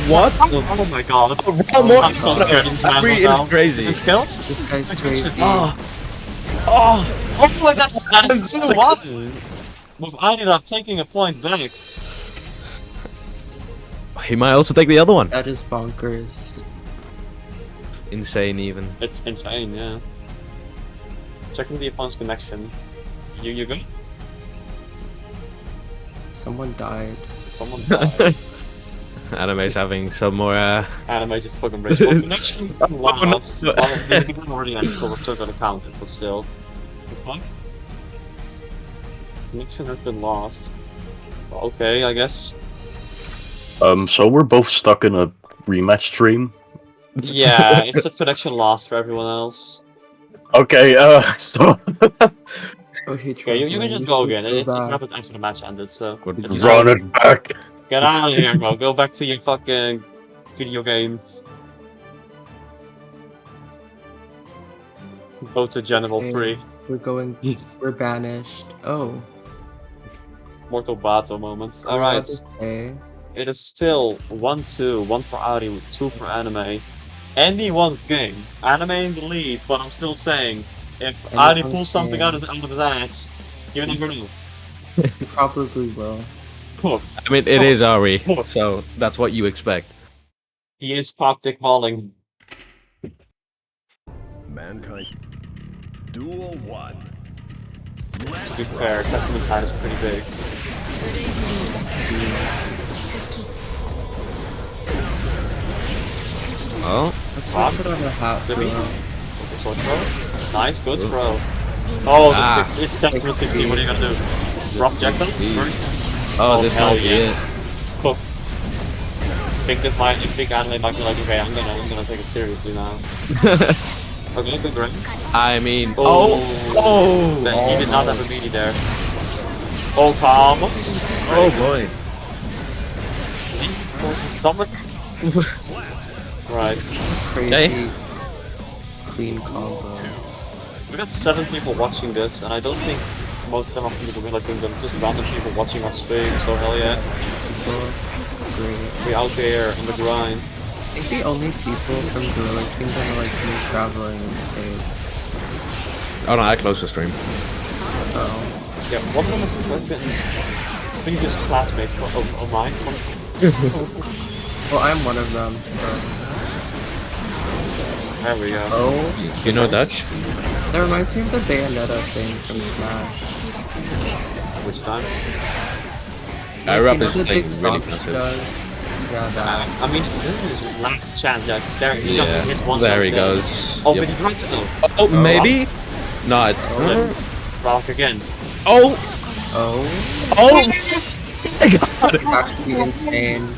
What? Oh my god. I'm so scared of this man Ari right now. is crazy. Is this kill? This guy's crazy. Oh. Hopefully that is 2-1. With Adidas taking a point back. He might also take the other one. That is bonkers. Insane, even. It's insane, yeah. Checking the opponent's connection. You good? Someone died. Someone died. Anime's having some more. Anime just fucking rich. Well, connection lost. Well, they didn't already end, so we're still gonna count it, but still. What? Connection has been lost. Okay, I guess. So we're both stuck in a rematch stream. Yeah, it's a connection lost for everyone else. Okay, so Okay, Okay, you can just go again. It's back. happened after the match ended, so. It's run it back. Get out of here, bro. Go back to your fucking video game. Go to General Okay. 3. We're going. We're banished. Oh. Mortal Battle moments. I'm allowed Alright. to say. It is still 1-2. 1 for Audi, 2 for Anime. Anyone's game. Anime in the lead, but I'm still saying, if Audi Anyone's pulls something game. out of his ass, you never know. You probably will. Cool. I mean, it is Ari, so that's what you expect. He is Coptic Hauling. Mankind. Duel 1. To be fair, Testament's hat is pretty big. Oh, Let's switch it on the hat Did we? throw. Sword throw? Nice, good throw. Oh, Ah. it's Testament 16, what are you gonna do? Rock Jackson? oh, this hell might be yes. it. Cool. I think Anime might be like, okay, I'm gonna take it seriously now. Okay, good grab. I mean, Oh, he did not have a meaty there. Oh, calm. oh boy. Someone. Right. Crazy. Clean combos. We got 7 people watching this, and I don't think most of them are from the Gorilla Kingdom, just random people watching our stream, so hell yeah. That's great. We out here on the grind. I think the only people from Gorilla Kingdom are like me traveling and save. Oh no, I closed the stream. Oh. Yeah, one of them is previous classmates of mine. Well, I'm one of them, so. There we go. Oh. You know Dutch? That reminds me of the Bayonetta thing from Smash. Which time? Rap you know is the playing big really stomp she passive. does? Yeah, that. I mean, this is his last chance. There, he Yeah, doesn't hit one there shot he there. goes. Oh, Yep. but he's right though. Oh, maybe? No, it's. Rock again. Oh! Oh. Oh! It's actually insane.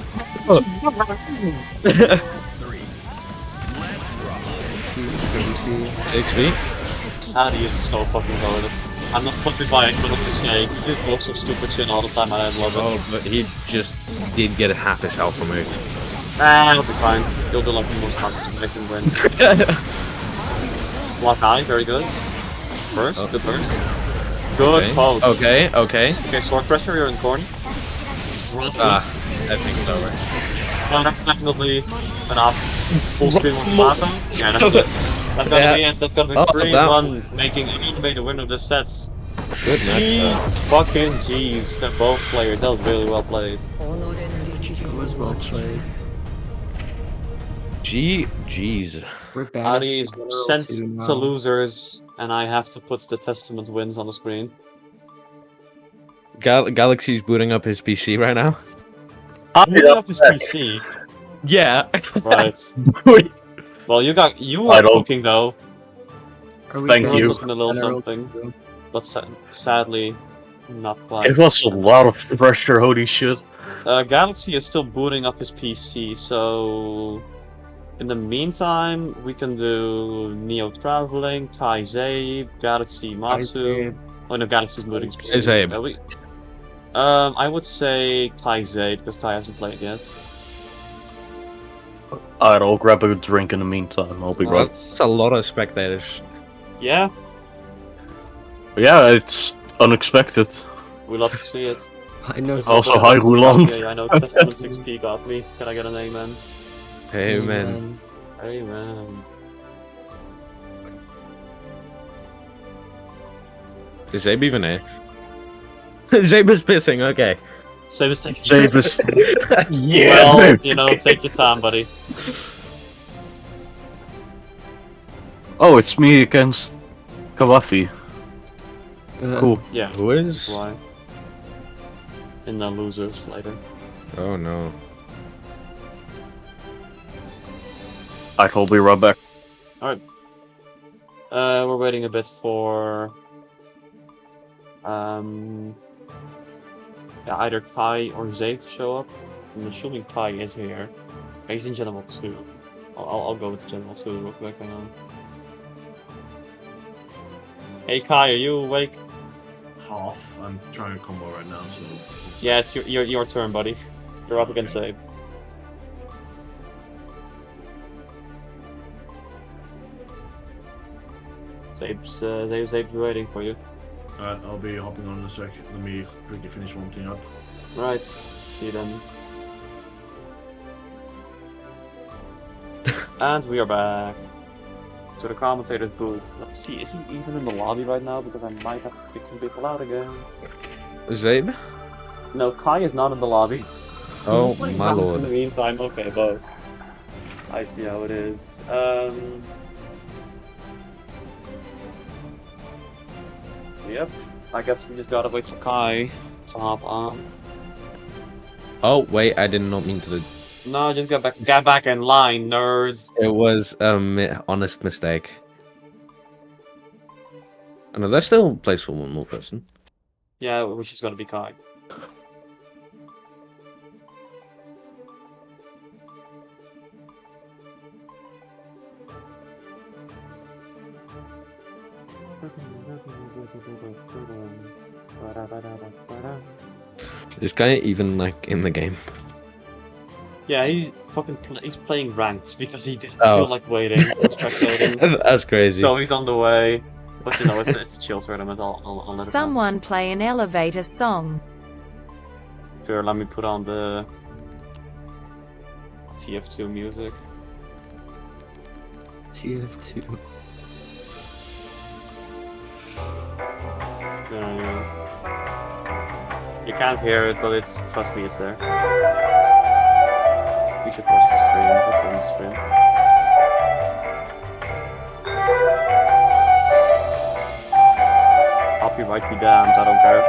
He's crazy. 6v? Adi is so fucking goated. I'm not supposed to be biased, but I'm just saying, he just looks so stupid shit all the time, and I love it. Oh, but he just did get half his health removed. Ah, he'll be fine. He'll do like the most concentration win. Block eye, very good. Burst, good burst. Good Okay. poke. Okay, okay. Okay, sword pressure, you're in corner. Ah, I think it's over. Well, that's definitely enough. Full screen with Tomato. Yeah, that's it. That's gonna Yeah. be it. That's gonna be Oh, 3-1, making Anime the winner of this set. Good match. Fucking G's to both players. That was really well played. It was well played. Jeez. We're banished. Adi is General sent 2 now. to losers, and I have to put the Testament wins on the screen. Galaxy's booting up his PC right now. Moving up his PC. Yeah. Right. Well, you I are don't- cooking though. Are we Thank banished you. Cooking a little General something, 2? but sadly, not quite. It was a lot of pressure, holy shit. Galaxy is still booting up his PC, so in the meantime, we can do Neo Traveling, Kai Zabe, Galaxy Matsu. Oh no, Galaxy's booting his PC. Zabe. I would say Kai Zabe, because Kai hasn't played yet. Alright, I'll grab a drink in the meantime, I'll be right. That's a lot of spectators. Yeah, Yeah, it's unexpected. we love to see it. I know. Also, hi, Roland. Yeah, I know Testament 6P got me. Can I get an amen? Hey, man. Amen. Is Zabe even here? Zabe is pissing, okay. Save us taking Sabers. Yeah! Well, you know, take your time, buddy. Oh, it's me against Kawafi. Cool. Yeah, Who is? why? In the losers later. Oh no. I'll be right back. We're waiting a bit for either Kai or Zay to show up. I'm assuming Kai is here. He's in General 2. I'll go with General 2 real quick. Hang on. Hey Kai, are you awake? Half. I'm trying to combo right now, so. Yeah, it's your turn, buddy. You're up against Zabe. Zabe's waiting for you. Alright, I'll be hopping on in a sec. Let me quickly finish one thing up. Right, see you then. And we are back to the commentator's booth. Let's see, is he even in the lobby right now? Because I might have to kick some people out again. Zabe? No, Kai is not in the lobby. Oh Playing my rounds lord. In the meantime, okay, both. I see how it is. Yep. I guess we just gotta wait for Kai to hop on. Oh wait, I did not mean to. No, just get back in line, nerds. It was honest mistake. Oh, no, there's still place for one more person. Yeah, which is gonna be Kai. This guy even like in the game. Yeah, he's playing ranked because he didn't Oh. feel like waiting or spectating. That's crazy. So he's on the way. But you know, it's a chill tournament. I'll let it Someone play an elevator song. happen. Sure, let me put on the TF2 music. TF2. You can't hear it, but trust me, it's there. You should watch the stream. It's on the stream. Copyright be damned, I don't care.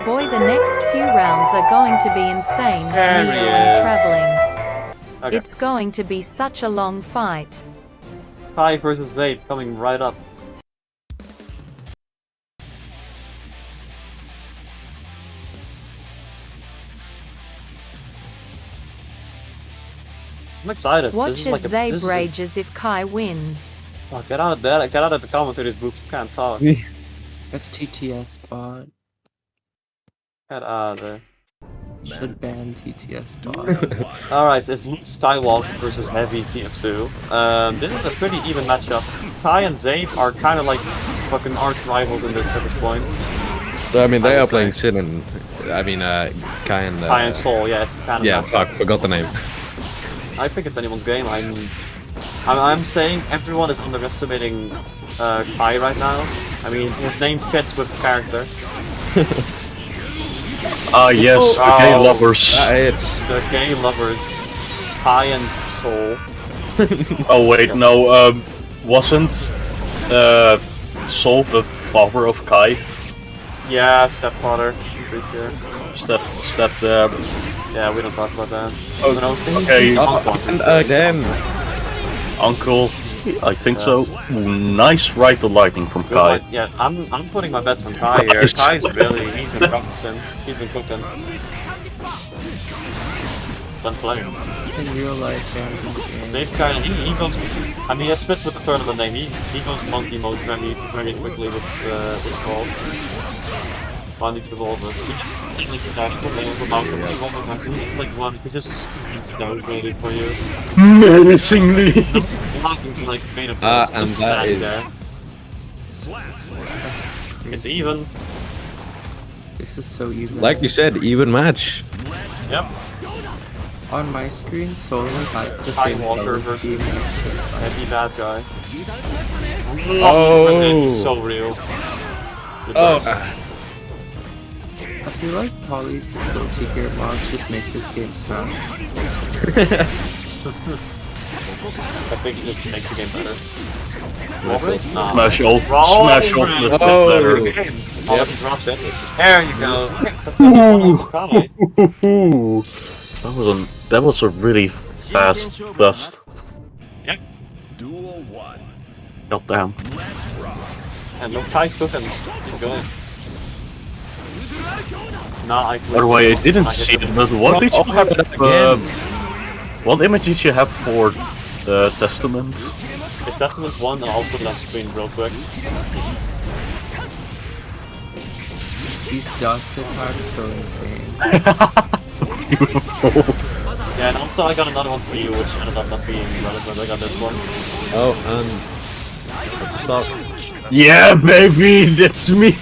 Boy, the next few rounds are going to be insane. There Me he going is. traveling. Okay. It's going to be such a long fight. Kai versus Zabe coming right up. I'm excited. Watch This is as like this Zabe is a- rages if Kai wins. Oh, get out of there! Get out of the commentator's booth. You can't talk. That's TTS bot. Get out of there. Should ban TTS bot. Alright, it's Luke Skywalker versus Heavy TF2. This is a pretty even matchup. Kai and Zabe are kind of like fucking arch rivals in this at this point. So, I mean, they I are would playing say. Sin and Kai and Kai and Soul, yeah, it's kind of yeah, matchup. fuck, forgot the name. I think it's anyone's game. I'm saying everyone is underestimating Kai right now. I mean, his name fits with the character. Ah, yes, Oh. gay lovers. It's The gay lovers, Kai and Soul. Oh wait, no, wasn't Soul the father of Kai? Yeah, stepfather. Pretty sure. Step. Yeah, we don't talk about that. Oh, But I was thinking okay. uncle. and again. Uncle, I think so. Ooh, nice ride to lightning from Kai. Yeah, I'm putting my bets on Kai here. Nice. Kai's he's been practicing. He's been cooking. Done playing. In real life and in game. Dave's kind of he goes. I mean, it fits with the tournament name. He goes monkey mode very quickly with Soul. I need to evolve it. He just like stands on the mountain. He won't have to like one. He just snows really for you. Menacingly. Nothing to like made of And that is- there. It's even. This is so even. Like you said, even match. Yep. On my screen, Soul and Kai the same Skywalker color versus scheme. Heavy bad guy. Oh. It's so real. The Oh. best. I feel like Polly's Gold Secret mods just make this game smash. I think it just makes the game better. Nah. Smash ult. Roll Smash ult. over. That's Oh. better. Game. Unless he drops it. There you go. That's gonna be That was a really fast dust. Yep. Duel 1. God damn. Let's rock. And no Kai's cooking. Keep going. Nah, I By the way, I didn't see it, but what did you have? What image did you have for the Testament? It's Testament 1, and I'll put it on screen real quick. These dust attacks go insane. Beautiful. Yeah, and also I got another one for you, which ended up not being relevant. I got this one. Oh, stop. Yeah, baby, that's me.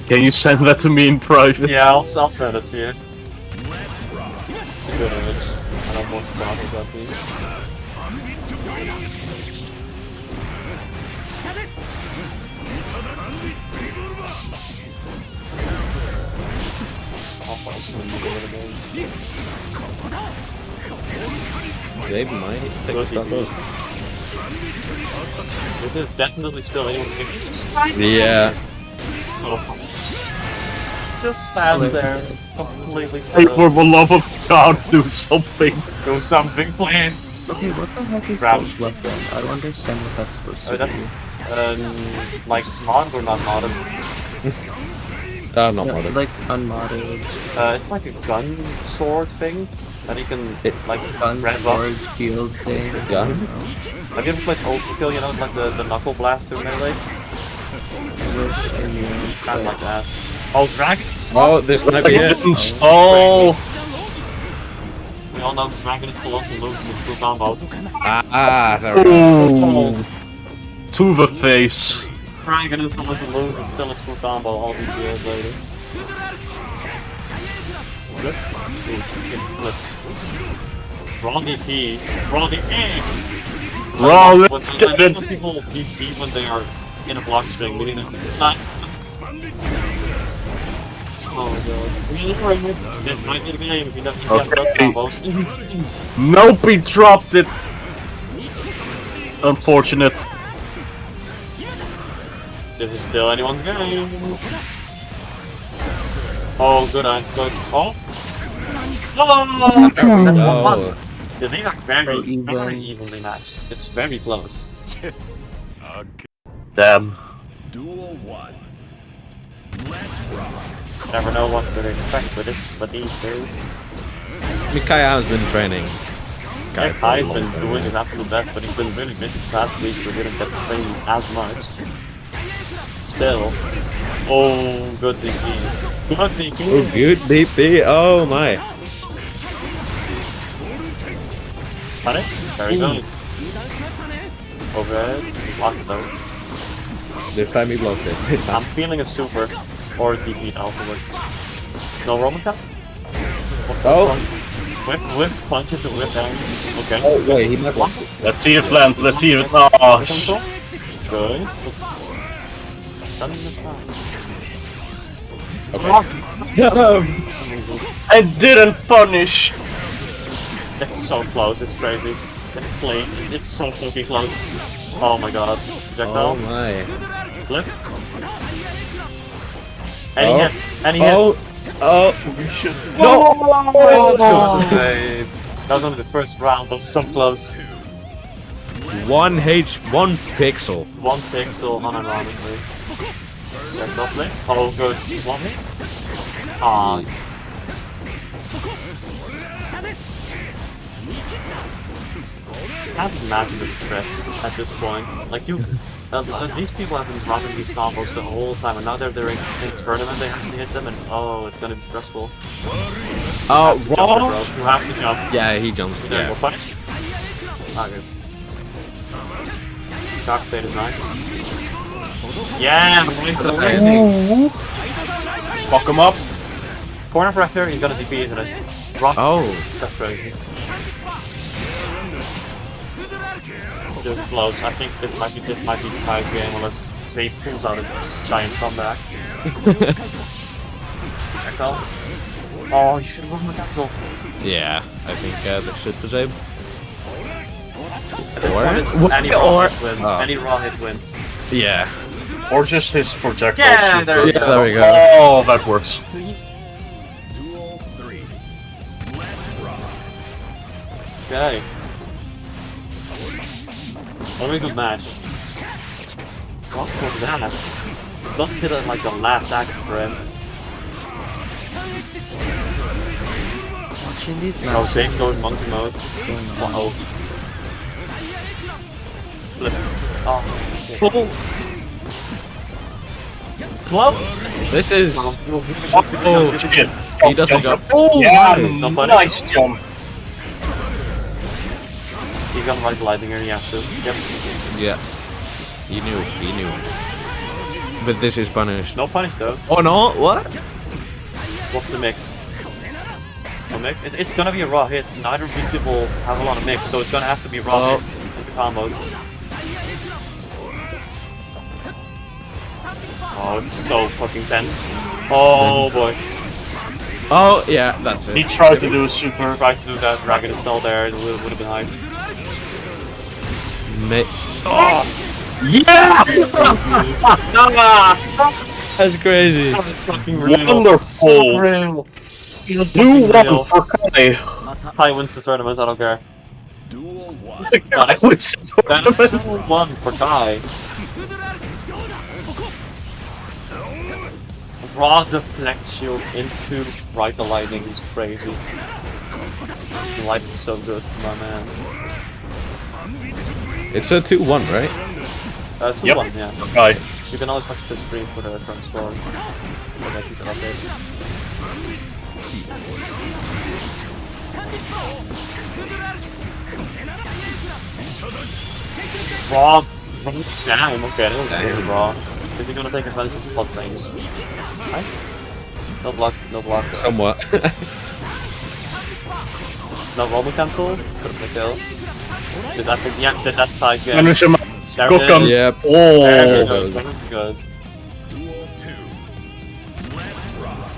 Can you send that to me in private? Yeah, I'll send it to you. It's a good image. I don't want to talk about these. Dave might take a stop. This is definitely still anyone's biggest. Yeah. So funny. Just stands there, completely Hey, still. for the love of God, do something. Do something, please. Okay, what the heck is Grab. Soul's weapon? I don't understand what that's supposed to That's be. like mod or not modded. Not Yeah, bothered. like unmodded. It's like a gun sword thing that you can like Gun rev up. sword shield thing. Gun? Have you ever played Ultra, you know, like the knuckle blast to melee? I wish I knew. Kind of but- like that. Oh, dragons! Oh, this might be it. Oh, We all know Dragon is still on to lose in full combo. There we go. to the face. Dragon is the one to lose and still it's full combo all these years later. Good. Wrong DP. Wrong DP! Raw, let's When get it. some people DP when they are in a block string, meaning not. Oh my god. Really for a minute, this might be the game if you don't have both Okay. combos. Nope, he dropped it. Unfortunate. This is still anyone's game. Oh, good, good. Oh! Oh! That's not fun. Oh. Yeah, these are very evenly matched. It's very close. Damn. Duel 1. Let's rock. Never know what to expect with this, but these two. Mikaya has been training. I've been doing his absolute best, but he's been really busy the past week, so we didn't get to train as much. Still. Oh, good DP. Good DP. Oh, good DP. Oh my. Punish? Very good. Overhead. Block it though. This time he blocked it. This I'm time. feeling a super. Or DP also works. No Roman cuts? Oh. Whiff, punch into whiff down. Okay. Oh wait, he might block. Let's see if it lands. Let's see if it. Oh, Good. Done this time. Okay. Amazing. I didn't punish. It's so close, it's crazy. It's plain. It's so fucking close. Oh my god. Projectile. Oh my. Flip. And he Oh. hits. And he hits. Oh. No! That was only the first round. That was so close. 1 pixel. 1 pixel unironically. That's up there. Oh, good. One hit. Aw. I can't imagine the stress at this point. Like these people have been dropping these combos the whole time, and now they're in tournament. They have to hit them, and it's gonna be stressful. Oh, You have to jump, bro. You have to jump. Yeah, he jumps. There you Yeah. go. Punish. Ah, good. Shock state is nice. Yeah, right. Fuck him up. Corner pressure, he's gonna DP, isn't it? Rocks. Oh. That's crazy. Just close. I think this might be the 5 game unless Zabe pulls out a giant comeback. Checks out. Oh, you should have run the cancels. Yeah, I think this should be Zabe. At this Or- point, it's any raw hit wins. Oh. Any raw hit wins. Yeah. Or just his projectile Yeah, super. there we Yeah, there we go. Oh, that works. Duel 3. Let's rock. Okay. Very good match. What was that? Just hit it like the last act for him. Watching these Oh, matches. Zane going monkey mode. Uh-oh. Flip. Oh, shit. It's close! This is. Oh, Shit. He doesn't jump. Oh, Yeah, no, but nice jump. He's gonna ride lightning here, he has to. Yep. Yeah. He knew. He knew. But this is punished. No punish though. Oh no! What? What's the mix? No mix? It's gonna be a raw hit. Neither of these people have a lot of mix, so it's gonna have to be raw hits into combos. Oh, it's so fucking tense. Oh boy. Oh yeah, that's He it. tried to do a super. Tried to do that, Dragon is still there, it would have been high. Oh! Yeah! That's crazy. So fucking real. Wonderful. So real. Do one for Kai. Kai wins the tournament, I don't care. Duel 1. That is 2-1 for Kai. Raw deflect shield into Ride the Lightning is crazy. The light is so good, my man. It's a 2-1, right? It's 2-1, yeah. Kai. You can always watch the stream for the current score. So that you can update. Raw. Damn, okay, that was really raw. If you're gonna take advantage of blood things. Right? No block, no block. Somewhat. No robo cancel. Could have been a kill. Because I think, yeah, that's Kai's game. Finish him up. There Go it come. is. Yep. Very Oh. good, very good. Duel 2. Let's rock.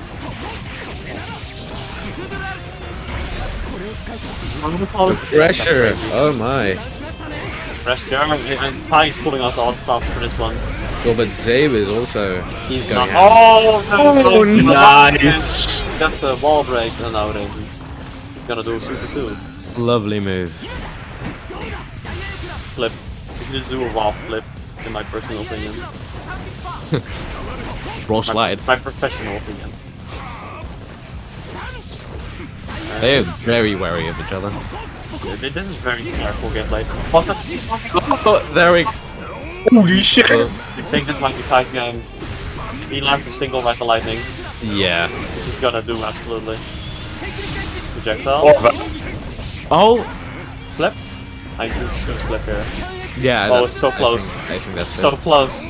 Pressure. Oh my. Pressure, and Kai's pulling out all the stops for this one. Well, but Zabe is also. He's going not. out. Oh, no, Nice. That's a wall break. No, no, he's gonna do a super too. Lovely move. Flip. You can just do a wall flip, in my personal opinion. Roll slide. My professional opinion. They are very wary of each other. This is very careful gameplay. What the Oh, there we go. Holy shit. You think this might be Kai's game? If he lands a single Ride the Lightning, Yeah. which he's gonna do absolutely. Projectile. Oh. Flip. I do shoot flip here. Yeah. Oh, that's- it's so close. I think that's So it. close.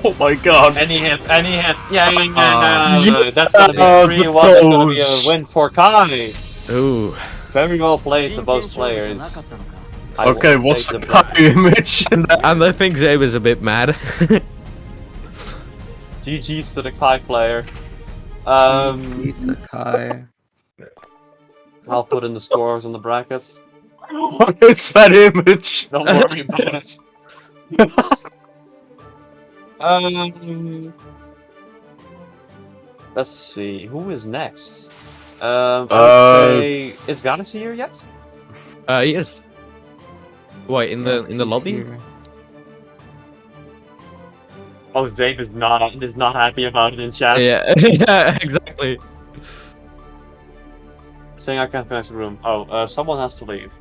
Oh my god. Any hits, any hits. Yeah. Yeah, That's gonna be 3-1. That's gonna be a win for Kai. Ooh. Very well played to both players. I Okay, will what's take the the back. Kai image? And I think Zabe is a bit mad. GG's to the Kai player. Ita Kai. I'll put in the scores on the brackets. What is that image? Don't worry about it. Let's see, who is next? I would say, is Galaxy here yet? Yes. Wait, in the lobby? Here. Oh, Dave is not happy about it in chat. Yeah. Yeah. Exactly. Saying I can't finish the room. Oh, someone has to leave.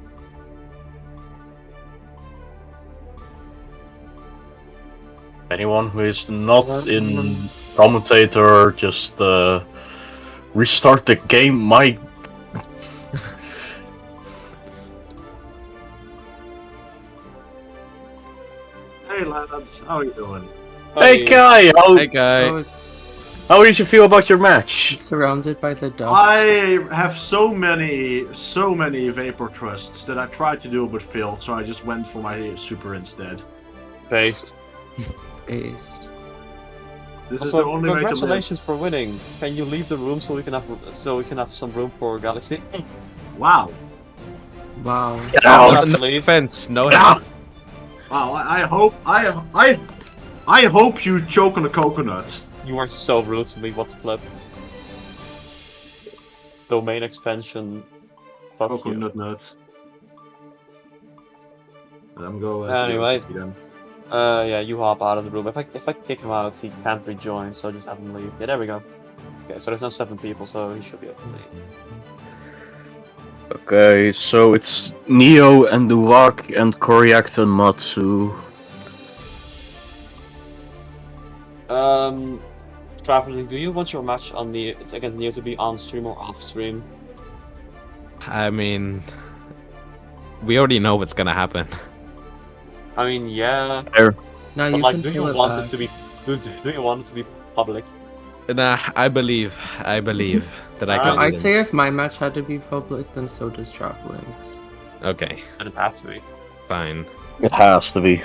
Anyone who is not in commentator, just restart the game. My Hey lads, how are you doing? hey Kai, how Hey guy. Oh, how did you feel about your match? surrounded by the dogs. I have so many vapor thrusts that I tried to do but failed, so I just went for my super instead. Based. Aced. This is the Also, only way to live. congratulations for winning. Can you leave the room so we can have some room for Galaxy? Wow. Wow. Get Someone out. has to No leave. offense. No. Ah! Wow, I hope I I hope you choke on a coconut. You are so rude to me, what the flip. Domain expansion. Fuck you. Coconut nut. And I'm going. Anyway. Yeah, you hop out of the room. If I kick him out, he can't rejoin, so just have him leave. Yeah, there we go. Okay, so there's now 7 people, so he should be able to leave. Okay, so it's Neo and Duwak and Koryak and Matsu. Traveling, do you want your match on the against Neo to be on stream or off stream? I mean, we already know what's gonna happen. I mean, yeah. No, But you like, can do you pull it want back. it to be? Do you want it to be public? Nah, I believe that I Alright. can. I'd say if my match had to be public, then so does Traveling's. Okay, And it has to be. fine. It has to be.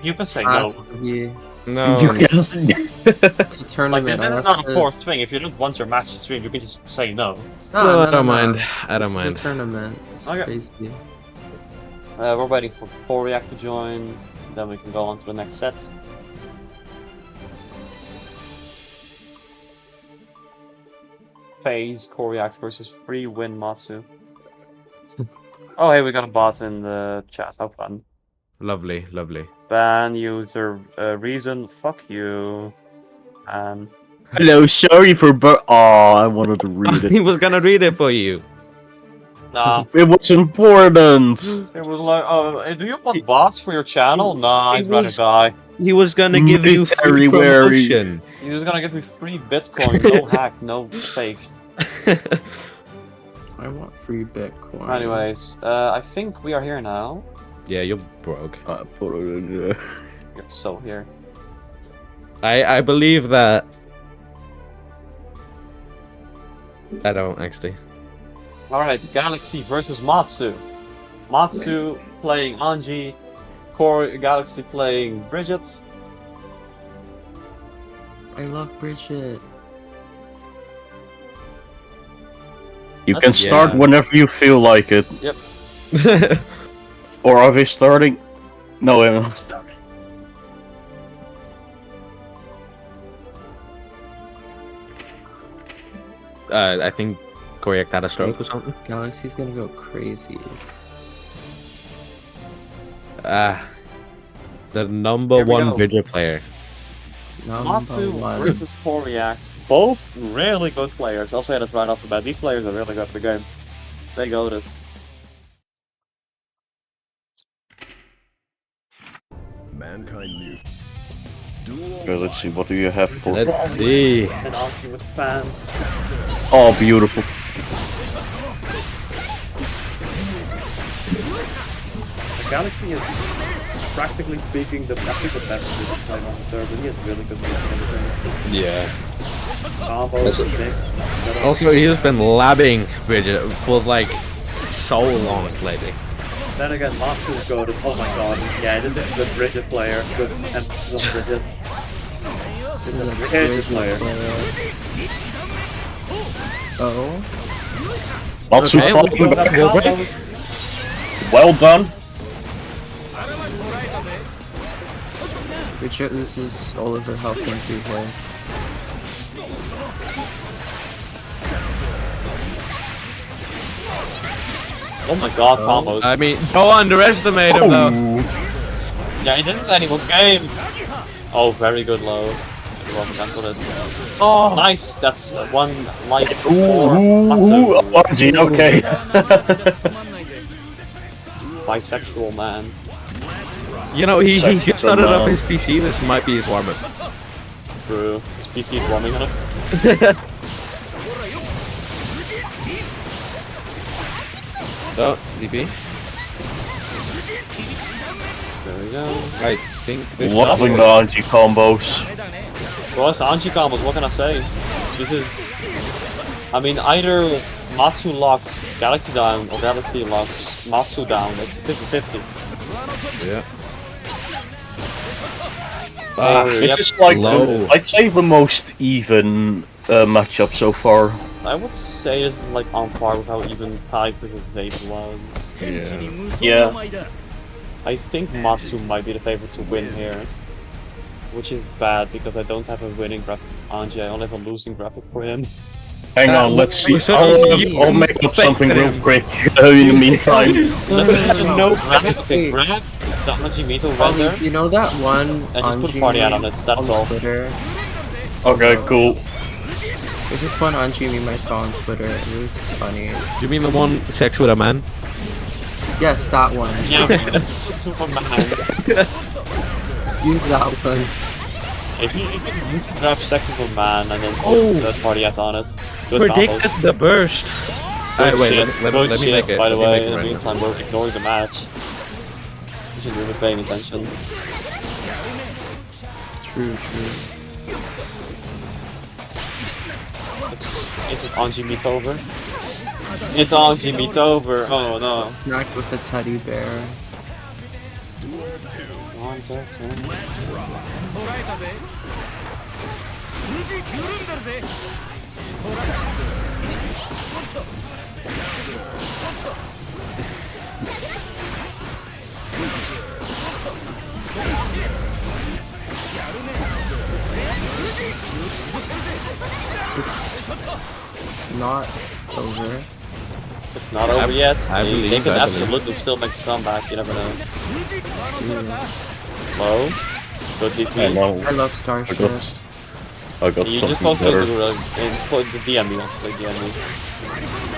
You can say no. Yeah, No, it's a Like, tournament. this is I have not a to- fourth thing. If you don't want your match to stream, you can just say no. no, I don't mind. I don't This is a mind. tournament. It's Okay. crazy. We're waiting for Koryak to join. Then we can go on to the next set. Phase Koryak versus Free Win Matsu. Oh, hey, we got a bot in the chat. How fun. Lovely, lovely. Ban user reason. Fuck you. And Hello, sorry for I wanted to read He it. was gonna read it for you. nah. It was important. It was like, oh, do you want bots for your channel? Nah, It I'd rather was- die. He was gonna give you free Military wearing. promotion. He was gonna give me free Bitcoin, no hack, no faith. I want free Bitcoin. Anyways, I think we are here now. Yeah, you're broke. I put it in there. You're so here. I believe that. I don't actually. Alright, Galaxy versus Matsu. Matsu playing Anji, Galaxy playing Bridget. I love Bridget. You can That's- start yeah. whenever you feel like it. Or are we starting? No, I'm not starting. I think Koryak had a stroke or something. Galaxy's gonna go crazy. The number Here we one go. Bridget player. Matsu one. versus Koryak. Both really good players. I'll say that right off the bat. These players are really good at the game. They go this. Mankind knew. Duel Okay, let's see, what do you have for? Let's see. And Anji with fans. Oh, beautiful. Galaxy is practically speaking the best Bridget player on the server. He has really good moves. Yeah. Combos, mix. Also, he's been labbing Bridget for like so long lately. Then again, Matsu is good. Oh my god. Yeah, this is a good Bridget player. Good emphasis on Bridget. This is a Bridget Bridget player. player. Oh. Matsu Okay, fighting back. Combos. Well done. Bridget loses all of her health in 3 hits. Oh my god, combos. I mean, don't underestimate him though. Yeah, he didn't anyone's game. Oh, very good low. Well, cancel it. Oh, Nice. That's one life for Ooh, Matsu. Anji, okay. Bisexual man. you know, he just Sex started up man. his PC. This might be his warm-up. True. His PC is warming on it. Oh, DP. There we go. I think this Loving the Anji combos. Well, it's Anji combos, what can I say? This is... I mean, either Matsu locks Galaxy down or Galaxy locks Matsu down. It's 50-50. Yeah. This Yep. is like, Low. I'd say the most even matchup so far. I would say this is like on par with how even tied versus Vape was. Yeah. I think Matsu might be the favorite to win here. which is bad because I don't have a winning graphic for Anji. I only have a losing graphic for him. Hang on, let's see. so I'll make up something real quick in the meantime. No graphic, grab the Anji Mito Polly, render do you know that one and just put a Anji party out meme on it. That's all. Twitter? Okay, cool. There's this one Anji meme I saw on Twitter. It was funny. You mean the one sex with a man? Yes, that one. Yeah, super man. Use that one. If you grab sex with a man and then put third party ads on it, good Predicted combos. the burst. Good Wait, shit, let good me shit, make it. by the let me way. make In it the right meantime, we're ignoring the match. We should really be paying attention. True. Is it Anji Meet over? It's Anji Meet over. Oh no. Snack with a teddy bear. One, two, three. It's not over. It's not over yet. I They believe, can I believe. absolutely still make the comeback. You never know. Low. Good DP. Hello. I love I Starship. got You just something also better. do put the DM you want to play DM.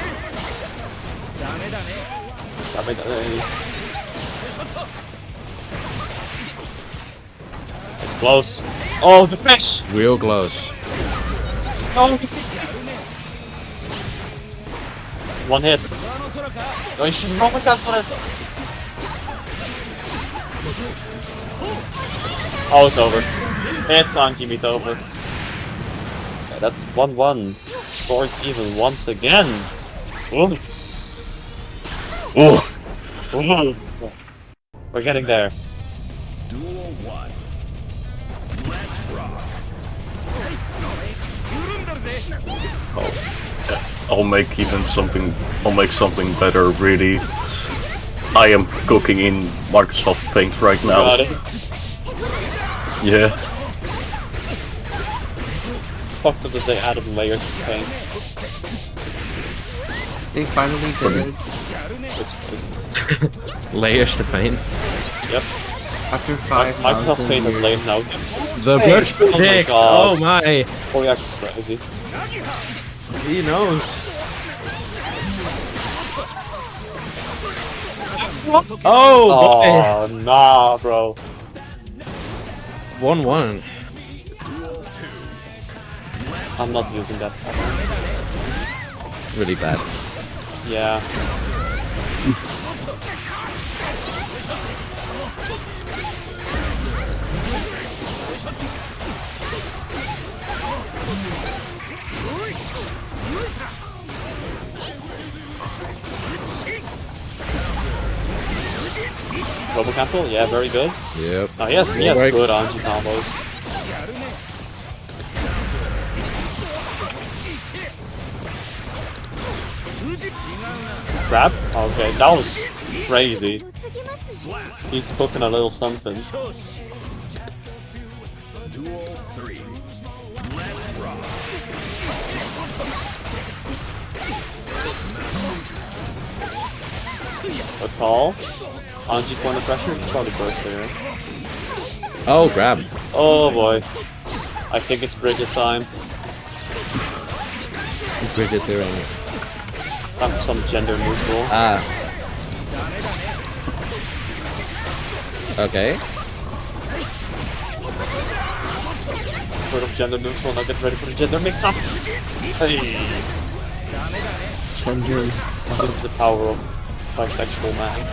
It's close. Oh, the fish! Real close. Oh. One hit. Oh, you should roll cancel it. Oh, it's over. It's on Jimmy, it's over. Yeah, that's 1-1. Score is even once again. Ooh. Oh, Ooh. We're getting there. Duel 1. Let's rock. I'll make something better. Really, I am cooking in Microsoft Paint right now. Got it. Yeah. Fucked up that they added layers of paint. They finally did it. It's crazy. Layers to paint. Yep. After Microsoft 5,000 Paint is years. laid now. The Hey, burst oh my predict. God. Oh my. Koyak is crazy. He knows. Oh, Oh, nah, bro. boy. 1-1. I'm not using that. Really bad. Yeah. Global cancel? Yeah, very good. Yep. Oh, yes, Break. good Anji combos. Grab? Okay, that was crazy. He's cooking a little something. Duel 3. Let's rock. Good call. Anji point of pressure? Probably burst there. Oh, grab. Oh boy. I think it's Bridget time. Bridget there. Some gender neutral. Ah. Okay. Sort of gender neutral, now get ready for the gender mix up. Hey. Gender. This is the power of bisexual man.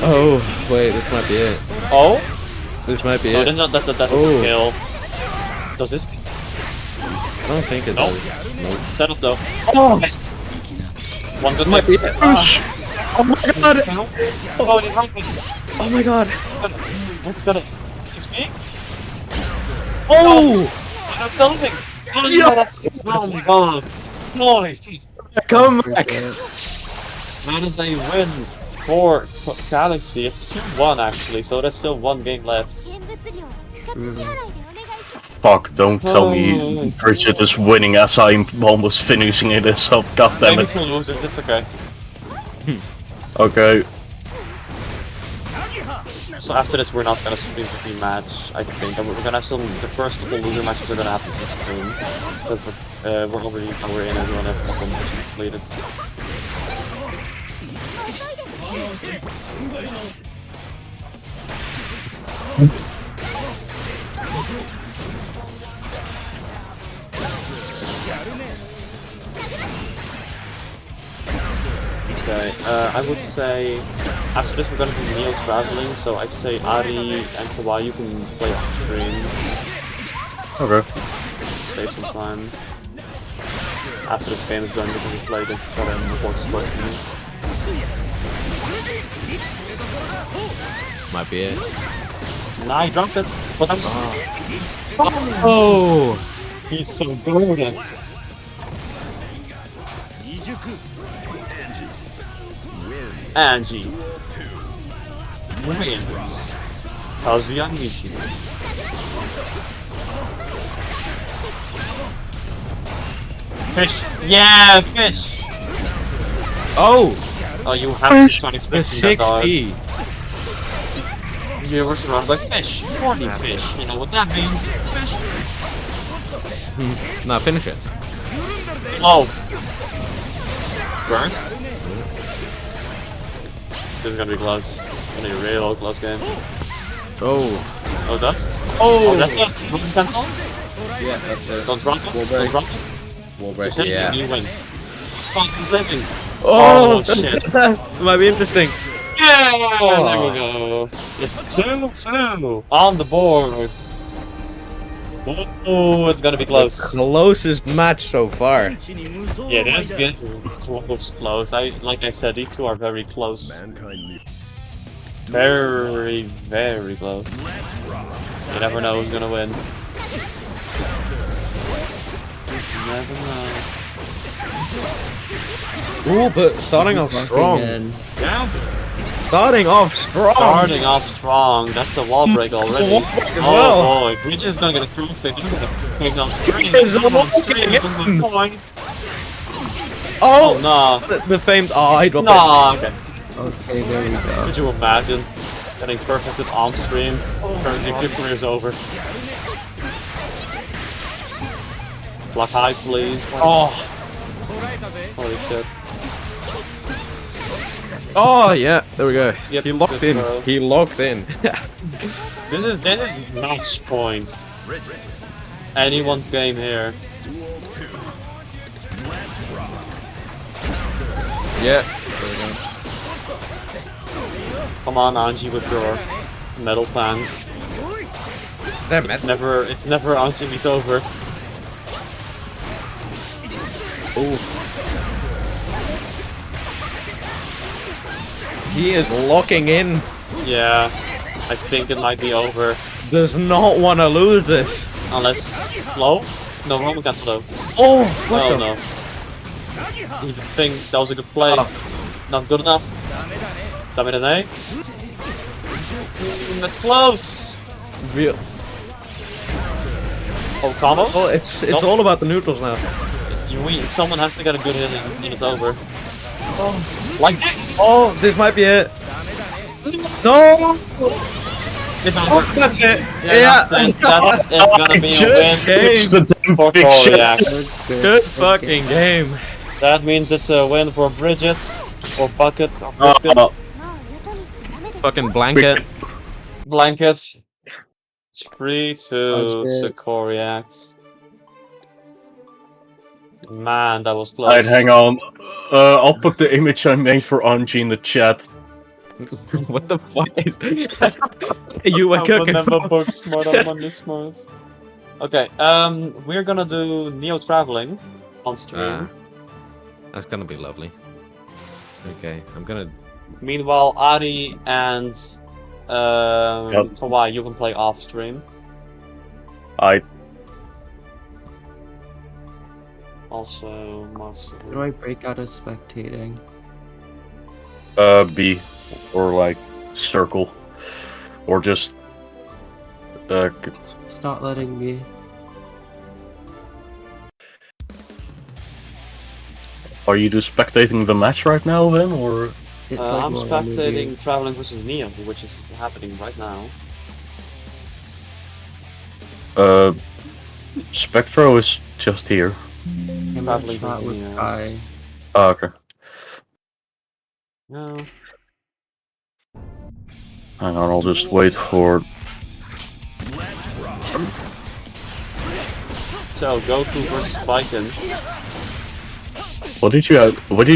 Oh, wait, this might be it. Oh? This might be No, it. that's a Oh. kill. Does this I don't think it No. does. Nope. settle though? Oh! One good Might mix. be it. Oh my god! Oh, it happens. Oh my god! Let's go to 6p. Oh! That's something. Oh, yeah, that's oh my god. Holy shit. Come back! That is a win for Galaxy. It's 2-1 actually, so there's still one game left. Fuck, don't tell me Bridget is winning as I'm almost finishing it itself. God damn Maybe it. for losers, it's okay. Okay. So after this, we're not gonna stream the rematch, I think. We're gonna have some. The first couple loser matches are gonna happen this stream. But we're already an hour in and we wanna have a couple matches completed. Okay, I would say after this we're gonna do Neo traveling, so I'd say Ari and Kawaii, you can play off stream. Okay. Save some time. After this game is done, we can play against each other and report squads. Might be it. Nah, he dropped it. But I'm Oh! he's so good at it. Angie wins. Kazuya Nishi. Fish! Yeah, fish! Oh! Oh, you have to try and The expect that dog. 6p. You were surrounded by fish. Horny fish. You know what that means? Fish. Nah, finish it. Oh. Burst? This is gonna be close. It's gonna be a real close game. Oh. Oh, dust? Oh! That's it. Broken pencil? Yeah, that's it. Don't drop it. Wall Don't break. drop it. Wall Just break, hit it yeah. and you win. Fuck, he's living. Oh, shit. That might be interesting. Yeah! There we go. It's 2-2 on the board. Oh, it's gonna be close. Closest match so far. Yeah, this gets close. Like I said, these two are very close. Mankind Very, very close. You never know who's gonna win. You never know. Ooh, but starting off strong. Yeah. Starting off strong. Starting off strong. That's a wall break already. Wall break as Oh well. boy, Bridget is gonna get a proof thing. He's gonna pick up stream. He is Come on, walking stream. in. Come on. Oh, Nah. the famed. Oh, I dropped Nah. Okay. Okay, there we go. Could you imagine getting perfected on stream? Currently, your career's over. Block high, please. Oh. Holy shit. Oh, yeah. There we go. Yep, He locked good in. throw. He locked in. This is match point. Anyone's game here. Yeah. Come on, Angie, with your metal plans. Damn It's it. never Angie beat over. Ooh. He is locking in. Yeah, I think it might be over. Does not want to lose this. Unless low? No, Roman cancel low. Oh, what Oh the? no. I think that was a good play. Oh. Not good enough. Damn. That's close. Real. Oh, combos? Oh, it's Nope. all about the neutrals now. Someone has to get a good hit and it's over. Oh. Like this! Oh, this might be it. No. It's over. That's it. Yeah, that's it. It's gonna be a win It's the damn for big shit. Korea. Good fucking game. That means it's a win for Bridget, or Buckets, or Biscuit. Fucking blanket. Blankets. 3-2 to Bucket. Koreax. Man, that was close. Alright, hang on. I'll put the image I made for Anji in the chat. What the fuck is you were I will cooking? never book smart on Monday Smarts. Okay, we're gonna do Neo Traveling on stream. That's gonna be lovely. Okay, I'm gonna. Meanwhile, Ari and Kawaii, you can play off stream. Also, Master. How do I break out of spectating? B, or like circle, or just It's not letting me. Are you just spectating the match right now then, or? It I'm won't let me do- spectating Traveling vs Neo, which is happening right now. Spectro is just here. I'm gonna Traveling chat with with me, Kai. Oh, okay. No. Hang on, I'll just wait for... So Goku versus Baiken. What did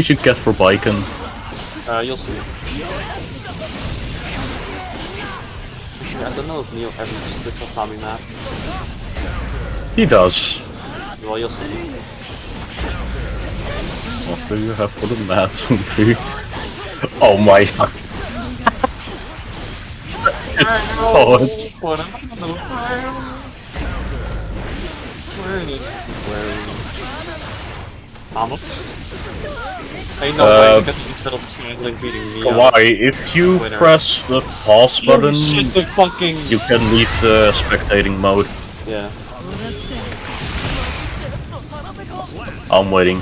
you get for Baiken? You'll see. I don't know if Neo ever splits off Tommy map. He does. Well, you'll see. What do you have for the Matsufi? Oh my god. It's solid. Where is it? Amos? Ain't no way you got to instead of triangling beating Neo. Why? If you Winner. press the pause button, Shit, the fucking... you can leave the spectating mode. Yeah. I'm waiting.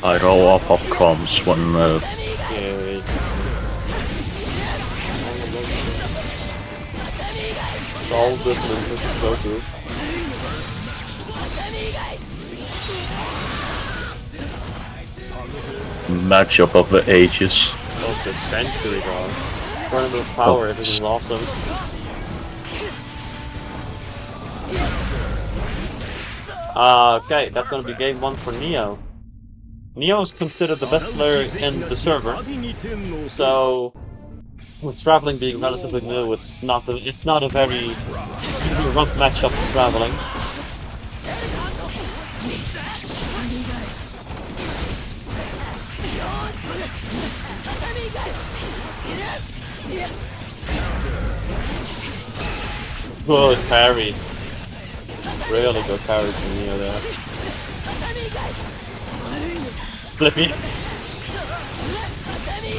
I roll up up comes when Yeah. All this versus Goku. matchup of the ages. Of the century, dog. Tournament of Power, this is awesome. Okay, that's gonna be game 1 for Neo. Neo is considered the best player in the server, so with Traveling being relatively new, it's not a very rough matchup for Traveling. Good parry. Really good parry from Neo there. Flippy.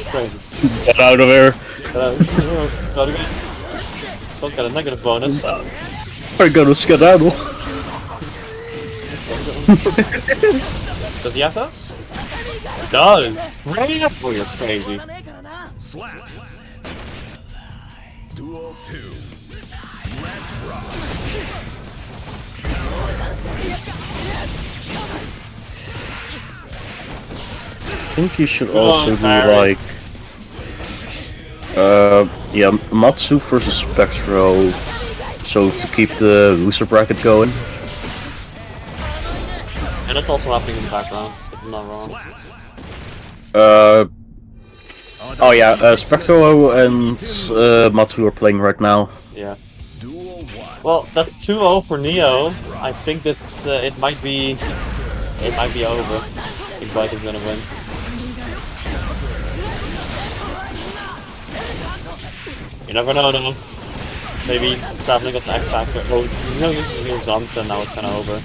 Crazy. Get out of there! Gotta go. Don't get a negative bonus. I gotta skedaddle. Does he have those? He does! Oh, you're crazy. Duel 2. Let's rock. I think you should also do parry. like... yeah, Matsu versus Spectro, so to keep the loser bracket going. And it's also happening in the background, if I'm not wrong. Oh yeah, Spectro and Matsu are playing right now. Yeah. Well, that's 2-0 for Neo. I think this, it might be over. I think Baiken's gonna win. You never know, though. Maybe Traveling got the X Factor. Oh, no, he was on, so now it's kinda over.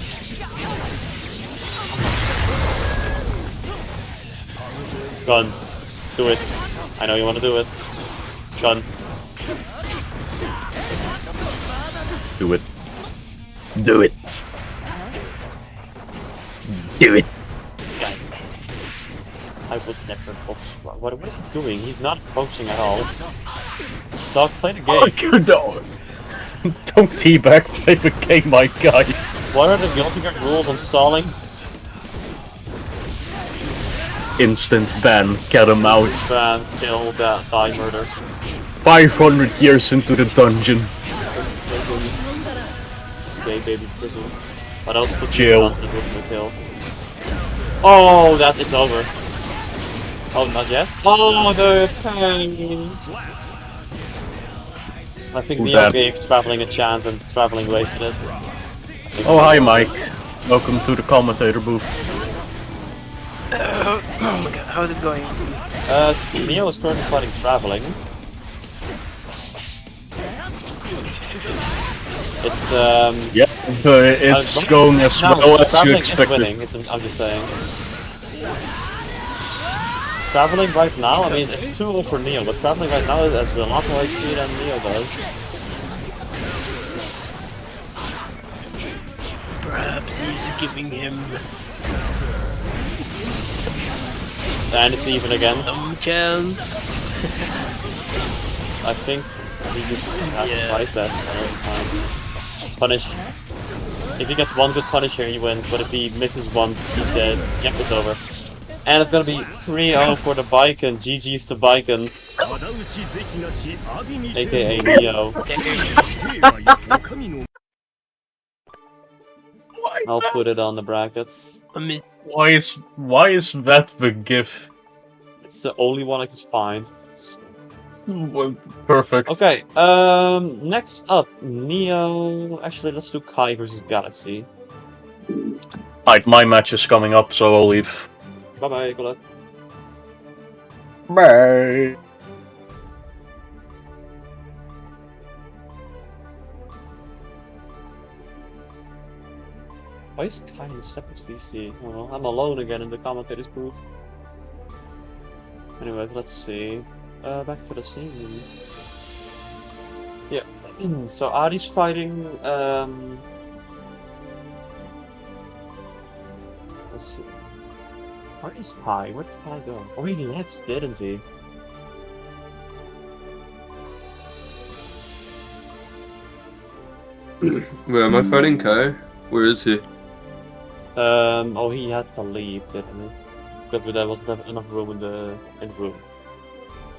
Gun. Do it. I know you wanna do it. Gun. Do it. Do it. Do it. I would never box. What is he doing? He's not approaching at all. Dog, play the game. Oh, good dog. Don't teabag, play the game, my guy. What are the Guilty Gear rules on stalling? Instant ban, get him out. Ban, kill, die, murder. 500 years into the dungeon. Gay baby prison. What else puts Chill. you on to the kill? Oh, it's over. Oh, not yet? Oh, the pain! I think Who's Neo that? gave Traveling a chance and Traveling wasted it. Oh, hi, Mike. Welcome to the commentator booth. Oh my god, how's it going? Neo is currently fighting Traveling. It's Yeah, it's going as well as you Traveling is expected. winning, I'm just saying. traveling right now, I mean, it's 2-0 for Neo, but traveling right now has a lot more HP than Neo does. Perhaps he's giving him And it's even again. some chance. I think he just has to fight best all the time. Punish. If he gets one good punish here, he wins, but if he misses once, he's dead. Yep, it's over. And it's gonna be 3-0 for the Baiken. GG's to Baiken. AKA Neo. I'll put it on the brackets. I mean, Why is that the GIF? It's the only one I could find. Well, perfect. Okay, next up, Neo. Actually, let's do Kai versus Galaxy. Alright, my match is coming up, so I'll leave. Bye bye, good luck. Bye. Why is Kai in separate VC? Oh, well, I'm alone again in the commentator's booth. Anyway, let's see. Back to the scene. Yeah. So Adi's fighting. Let's see. Where is Kai? Where did Kai go? Oh, he left, didn't he? Where am I fighting Kai? Where is he? Oh, he had to leave, didn't he? Because there wasn't enough room in the room.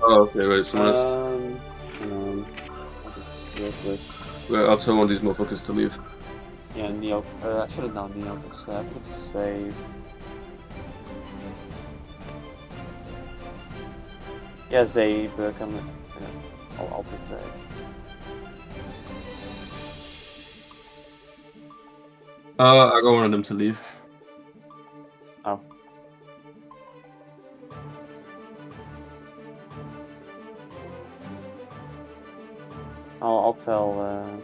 Oh, okay, wait, someone else. Hang on. Real quick. Wait, I'll tell one of these motherfuckers to leave. Yeah, Neo. I should have known Neo. Let's save. Yeah, Zabe. Come. Yeah, I'll pick Zabe. I got one of them to leave. Oh. I'll tell.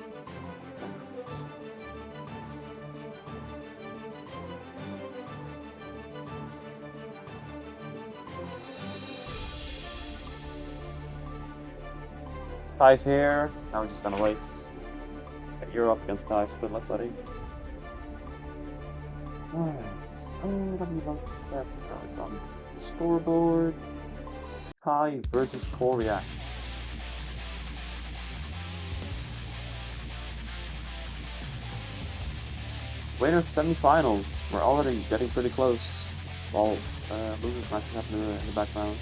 Kai's here. Now we're just gonna wait. You're up against Kai, so good luck, buddy. Alright. That's it's on scoreboard. Kai versus Coriax. Winners semifinals. We're already getting pretty close. Well, losers matches happen in the background.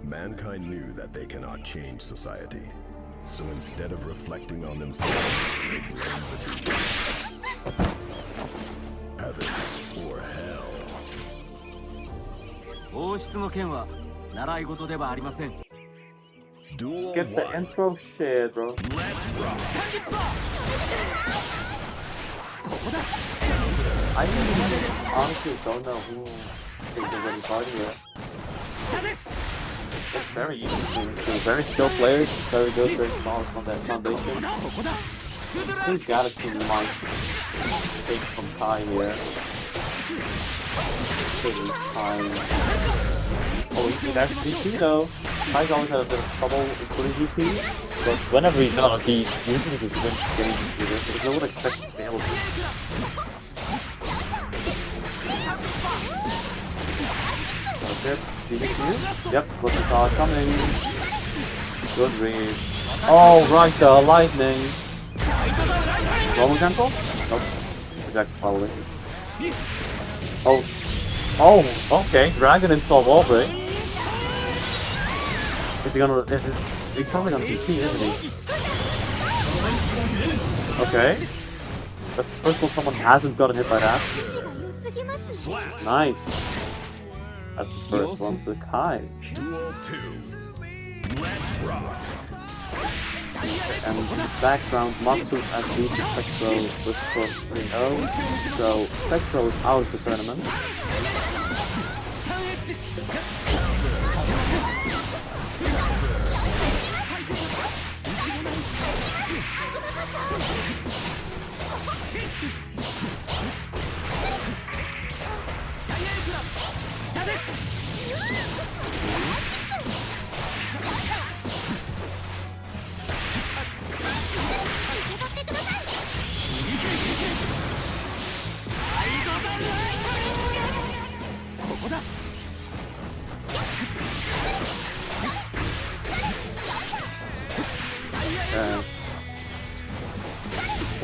Mankind knew that they cannot change society. So instead of reflecting on themselves, they blame the people. Heaven or hell. Duel Get the 1. intro shit, bro. Let's rock. I honestly don't know who is the winning party here. It's very interesting. They're very skilled players, very good, very strong on that foundation. I think Galaxy might take from Kai here. Pretty Kai. Oh, that's VP though. Kai's always had a bit of trouble including VP, but whenever he does, he usually just wins games with it, because I would expect him to be able to. That's it. DBQ? Yep, but we saw it coming. Good read. Oh, right, the lightning. Roman cancel? Nope. Reject probably. Oh. Oh, okay. Dragon install wall break. Is he gonna. He's probably gonna TP, isn't he? Okay. That's the first one someone hasn't gotten hit by that. Nice. That's the first one to Kai. Duel 2. Let's rock. And in the background, Matsu has beat Spectro with score 3-0. So Spectro is out of the tournament.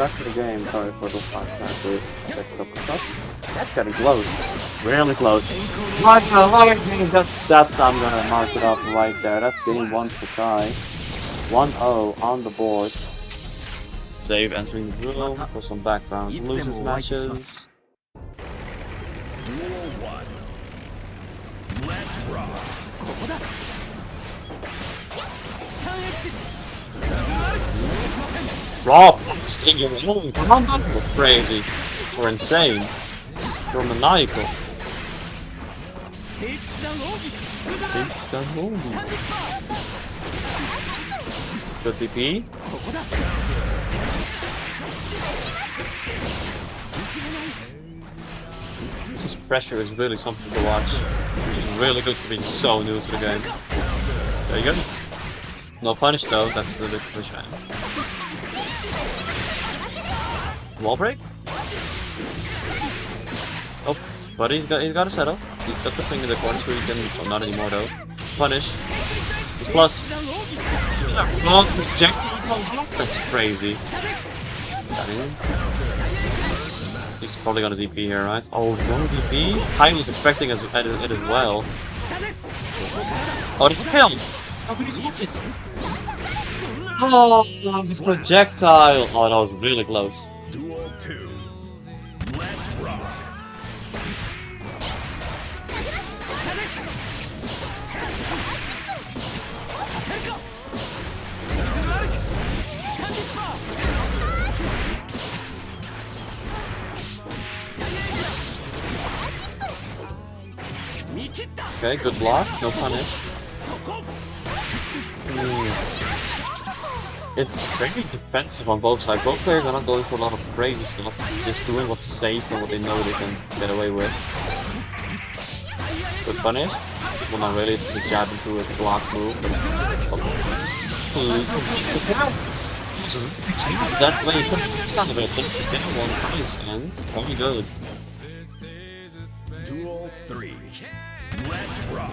back to the game. Sorry for the fast time to check it up and stuff. That's getting close. Really close. Right, that's I'm gonna mark it up right there. That's game 1 for Kai. 1-0 on the board. Save entering the room for some background losers matches. Duel 1. Let's rock. Rob, stay your own. Come on, you're crazy. You're insane. You're maniacal. Good DP. This pressure is really something to watch. It's really good to be so new to the game. There you go. No punish though, that's a bit of a shame. Wall break? Oh, but he's got a settle. He's got the thing in the corner so he can, oh, not anymore though. Punish. He's plus. Oh, projectile. That's crazy. He's probably gonna DP here, right? Oh, no DP? I was expecting it as well. Oh, it's killed! How could he watch it? Oh, the projectile! Oh, that was really close. Duel 2. Let's rock. Okay, good block, no punish. It's very defensive on both sides. Both players are not going for a lot of crazy stuff, just doing what's safe and what they know they can get away with. Good punish. Well, not really, it's a jab into a block move. That way you put it on a bit, it's a bit one price, and very good. Duel 3. Let's rock.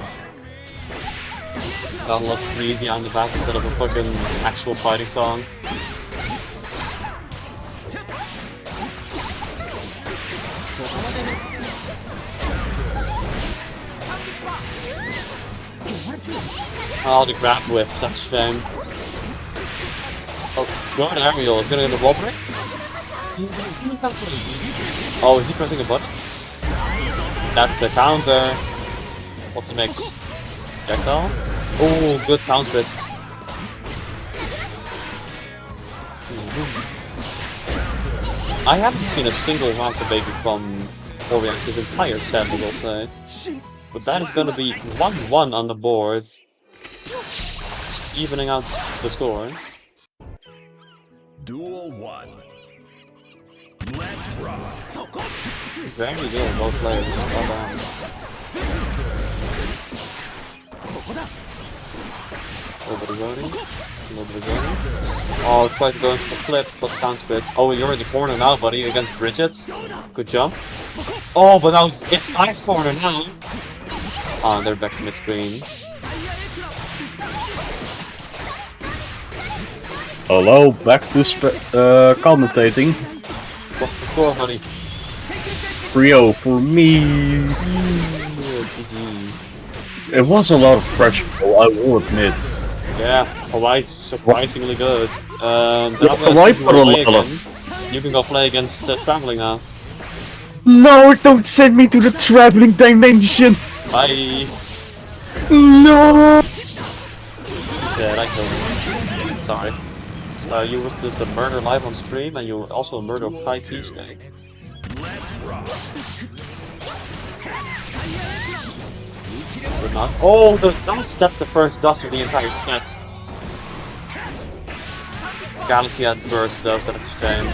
Got a lot of breezy on the back instead of a fucking actual fighting song. Oh, the grab whip, that's a shame. Oh, good aerial, is gonna get the wall break? Oh, is he pressing a button? That's a counter. What's the mix? Jaxal? Oh, good counter it. I haven't seen a single counter baby from Orion his entire set, I will say. But that is gonna be 1-1 on the board. Evening out the score. Duel 1. Let's rock. Very good, both players. Well done. Nobody going. Oh, tried to go into the flip, but counter it. Oh, you're in the corner now, buddy, against Bridget. Good jump. Oh, but now it's Ice corner now. Oh, they're back to mid-screen. Hello, back to commentating. What's the score, honey? 3-0 for me. GG. It was a lot of pressure, though, I will admit. Yeah, Hawaii's surprisingly good. Hawaii put a lot of... You can go play against Traveling now. No, don't send me to the traveling dimension! Bye! No! Yeah, I killed him. Sorry. You was just a murder live on stream, and you were also a murder of Kai T-Snake. Good knock. Oh, that's the first dust of the entire set. Galaxy had burst though, so that's a shame.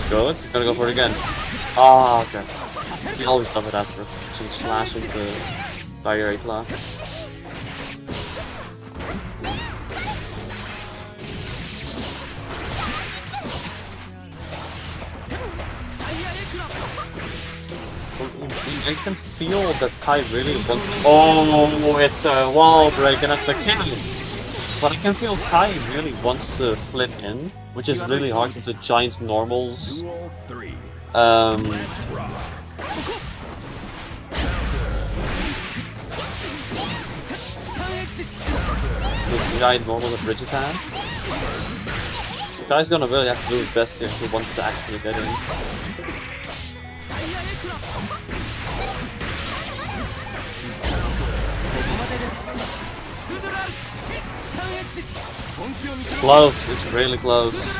Good, he's gonna go for it again. Ah, okay. He always does it after. Some slash into Dire Eclat. I can feel that Kai really wants. Oh, it's a wall break and it's a kill. But I can feel Kai really wants to flip in, which is really hard with the giant normals. Duel 3. With giant normal that Bridget has. So Kai's gonna really have to do his best if he wants to actually get in. It's close, it's really close.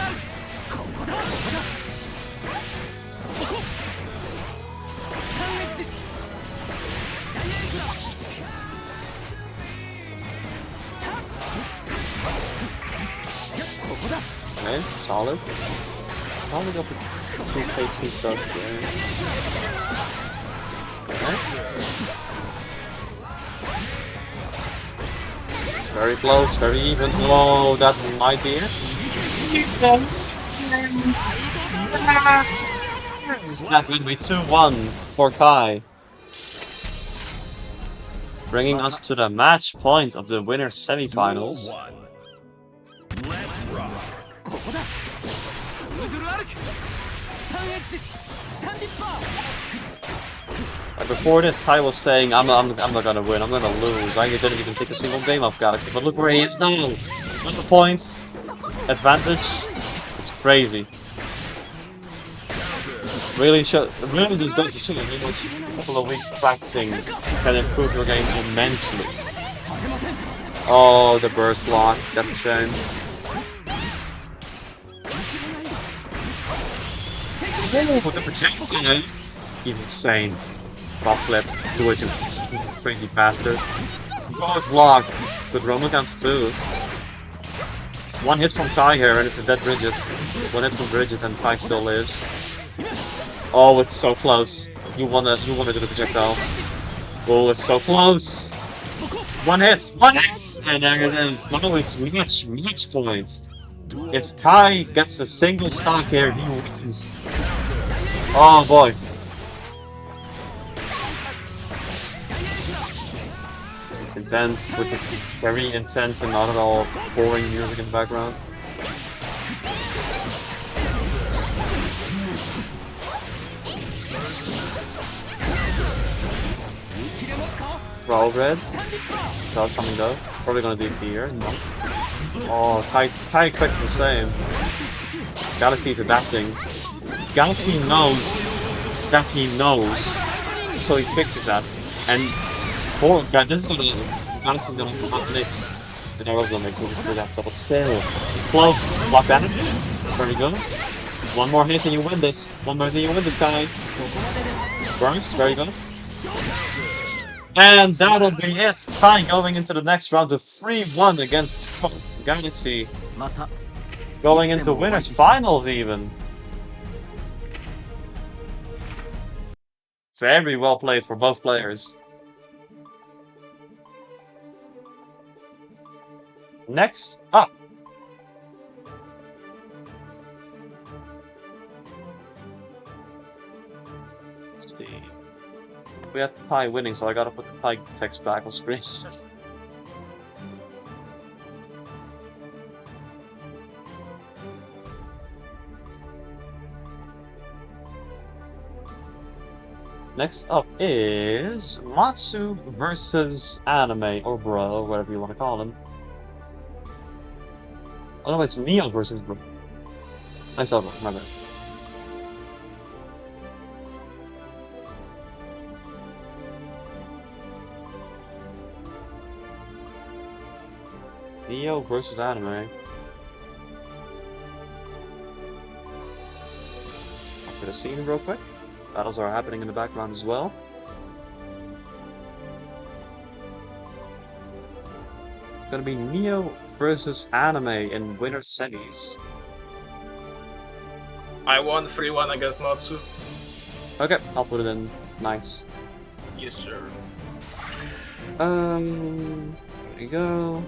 Okay, solid. Probably go for 2k2 first there. Okay. It's very close, very even. Oh, that might be it. That's gonna be 2-1 for Kai. Bringing us to the match point of the winner's semifinals. Duel 1. Let's rock. Before this, Kai was saying, I'm not gonna win, I'm gonna lose. I didn't even take a single game off Galaxy, but look where he is now. Look the points, advantage, it's crazy. Really just goes to show you how much a couple of weeks practicing can improve your game immensely. Oh, the burst block, that's a shame. Oh, the projection, insane. Top flip, do it, you crazy bastard. Forward block, good Roman counts too. One hit from Kai here and it's a dead Bridget. One hit from Bridget and Kai still lives. Oh, it's so close. You wanna do the projectile. Oh, it's so close. One hit, and there it is. No, it's match points. If Kai gets a single stock here, he wins. Oh boy. It's intense, which is very intense and not at all boring music in the background. Raw red. So coming though. Probably gonna do here. No. Oh, Kai expected the same. Galaxy is adapting. Galaxy knows that he knows, so he fixes that. And for God, this is gonna Galaxy's gonna not mix. And I was gonna mix with that, so but still, it's close. Block that. Very good. One more hit and you win this. One more hit and you win this guy. Burst, very good. And that'll be it. Kai going into the next round with 3-1 against Galaxy. Going into winners finals even. Very well played for both players. Next up. Let's see. We had Kai winning, so I gotta put the Kai text back on screen. Next up is Matsu versus Anime, or Bro, whatever you want to call him. Oh no, it's Neo versus Bro. I saw that, my bad. Neo versus Anime. Look at the scene real quick. Battles are happening in the background as well. Gonna be Neo versus Anime in winner semis. I won 3-1 against Matsu. Okay, I'll put it in. Nice. Yes, sir. There you go.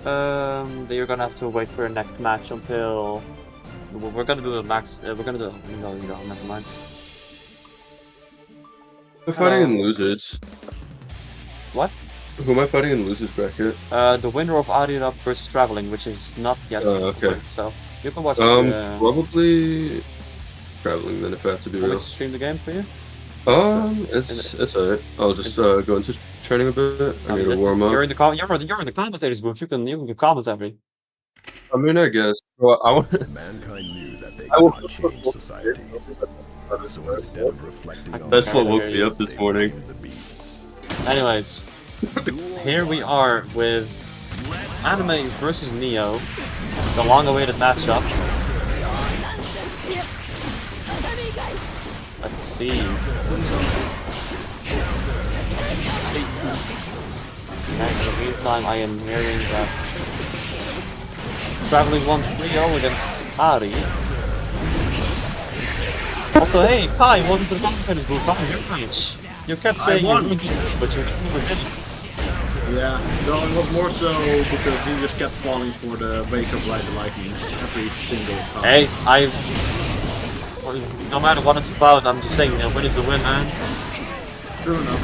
Then you're gonna have to wait for your next match until we're gonna do the max. We're gonna do no, never mind. We're fighting losers. What? Who am I fighting in the losers bracket? The winner of Arirap versus Traveling, which is not yet okay. split, so you can watch. Probably Traveling then if I have to be real. real. Stream the game for you. It's alright. I'll just go into training a bit. I need to warm up. You're in the commentators booth. You can comment every. I mean, I guess. Well, I want. Mankind knew that they could not change society. So instead of reflecting on That's what woke me up this morning. the beasts. Anyways, here we are with Anime versus Neo, the long-awaited matchup. Let's see. In the meantime, I am hearing that Traveling won 3-0 against Ari. Also, hey, Kai, welcome to the commentators booth. I'm your match. You kept saying you won, but you never didn't. Yeah, no, it was more so because he just kept falling for the wake up like the lightnings every single time. Hey, no matter what it's about, I'm just saying, win is a win, man. True enough.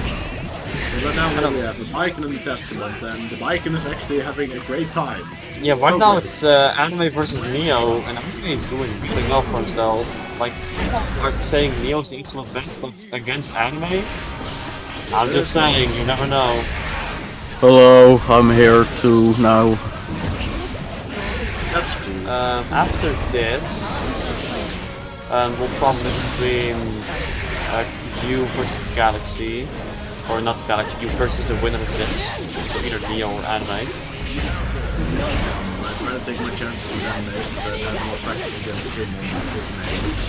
But now we have the Viking and the Testament, and the Viking is actually having a great time. Yeah, right now it's Anime versus Neo, and Anime is doing really well for himself. Like, people are saying Neo's the absolute best, but against Anime, I'm just saying, you never know. Hello, I'm here too now. That's true. After this, we'll probably stream you versus Galaxy, or not Galaxy, you versus the winner of this, so either Neo or Anime. I'd rather take my chances with Anime since I have more practice against him on his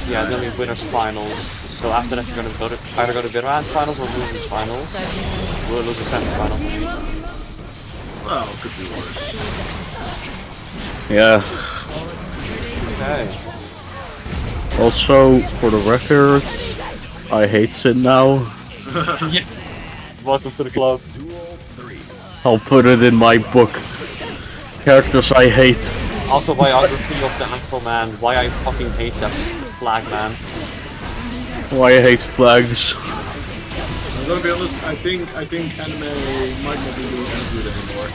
name. Yeah, then we winners finals. So after that, you're gonna go to either go to Grand finals or losers finals. We'll lose a semi-final. Well, could be worse. Yeah. Okay. Also, for the record, I hate Sid now. Yeah. Welcome to the club. I'll put it in my book. Characters I hate. Autobiography of the Afro Man. Why I fucking hate that flag, man. Why I hate flags. I'm gonna be honest, I think Anime might not be doing as good anymore.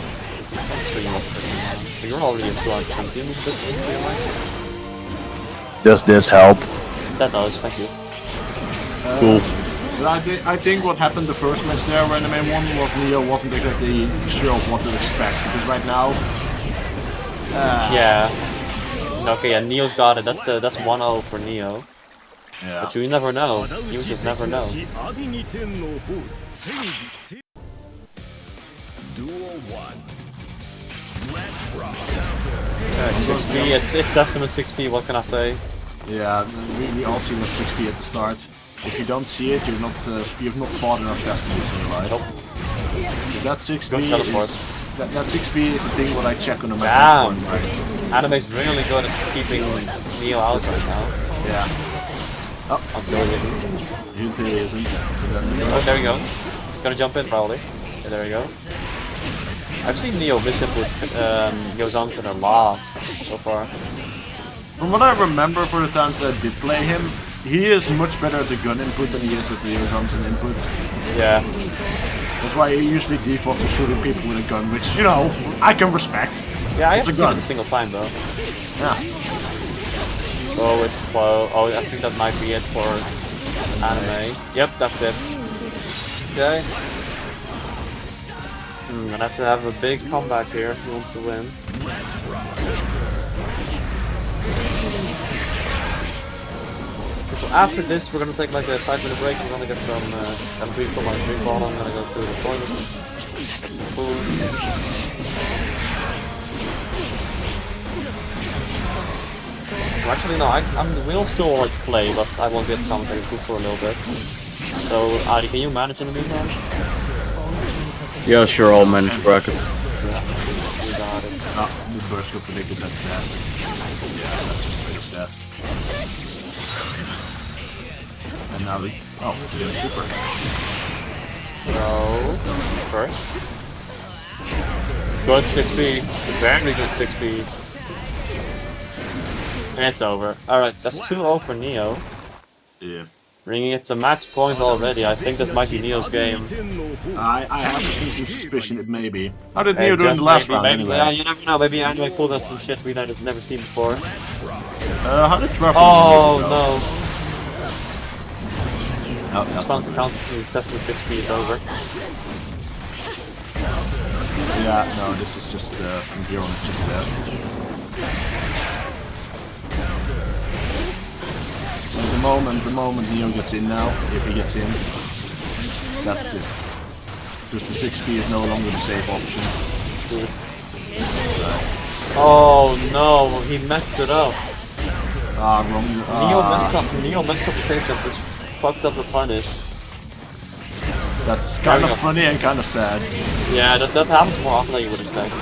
So you're already a 200 champion with this in real life? Does this help? That does, thank you. Cool. But I think what happened the first match there when Anime won was Neo wasn't exactly sure of what to expect, because right now... yeah. Okay, yeah, Neo's got it. That's 1-0 for Neo. Yeah. But you never know. You just never know. Duel 1. Let's rock. 6P, it's Testament 6P, what can I say? Yeah, we all seen that 6P at the start. If you don't see it, you've not fought enough Testaments in your life. Nope. That 6P is that 6P is the thing what I check on the map. Damn. Right. Anime's really good at keeping Neo out right now. Yeah. Oh, until he isn't. Until he isn't. Oh, there we go. He's gonna jump in probably. Yeah, there we go. I've seen Neo misinput Yozansen a lot so far. From what I remember for the times that I did play him, he is much better at the gun input than he is at the Yozansen input. Yeah. That's why he usually defaults to shooting people with a gun, which, you know, I can respect. Yeah, I haven't seen it a single time though. Yeah. Oh, it's close. Oh, I think that might be it for Anime. Yep, that's it. Okay. Gonna have to have a big comeback here if he wants to win. So after this, we're gonna take like a 5-minute break. We're gonna get some MP for my drink bottle. I'm gonna go to the toilet, get some food. Well, actually, no, we'll still like play, but I won't be at the commentary booth for a little bit. So, Ari, can you manage in the meantime? Yeah, sure, I'll manage brackets. You got it. Oh, the burst got predicted, that's death. Yeah, that's just straight up death. And now the... oh, yeah, super. So, first. Good 6B. Very good 6B. And it's over. Alright, that's 2-0 for Neo. Yeah. Bringing it to match point already. I think this might be Neo's game. I have a sneaking suspicion it may be. How did Hey, Neo do in just the last maybe, round maybe, anyway? yeah, you never know. Maybe Anime pulled out some shit we just never seen before. How did Trevor Oh go? no! No, Just found to counter to Testament 6P, it's over. Yeah, no, this is just from here on, it's just dead. The moment Neo gets in now, if he gets in, that's it. Because the 6P is no longer the safe option. Oh no, he messed it up. Wrong. Neo messed up the safe jump, which fucked up the punish. That's kind of funny and kind of sad. Yeah, that happens more often than you would expect.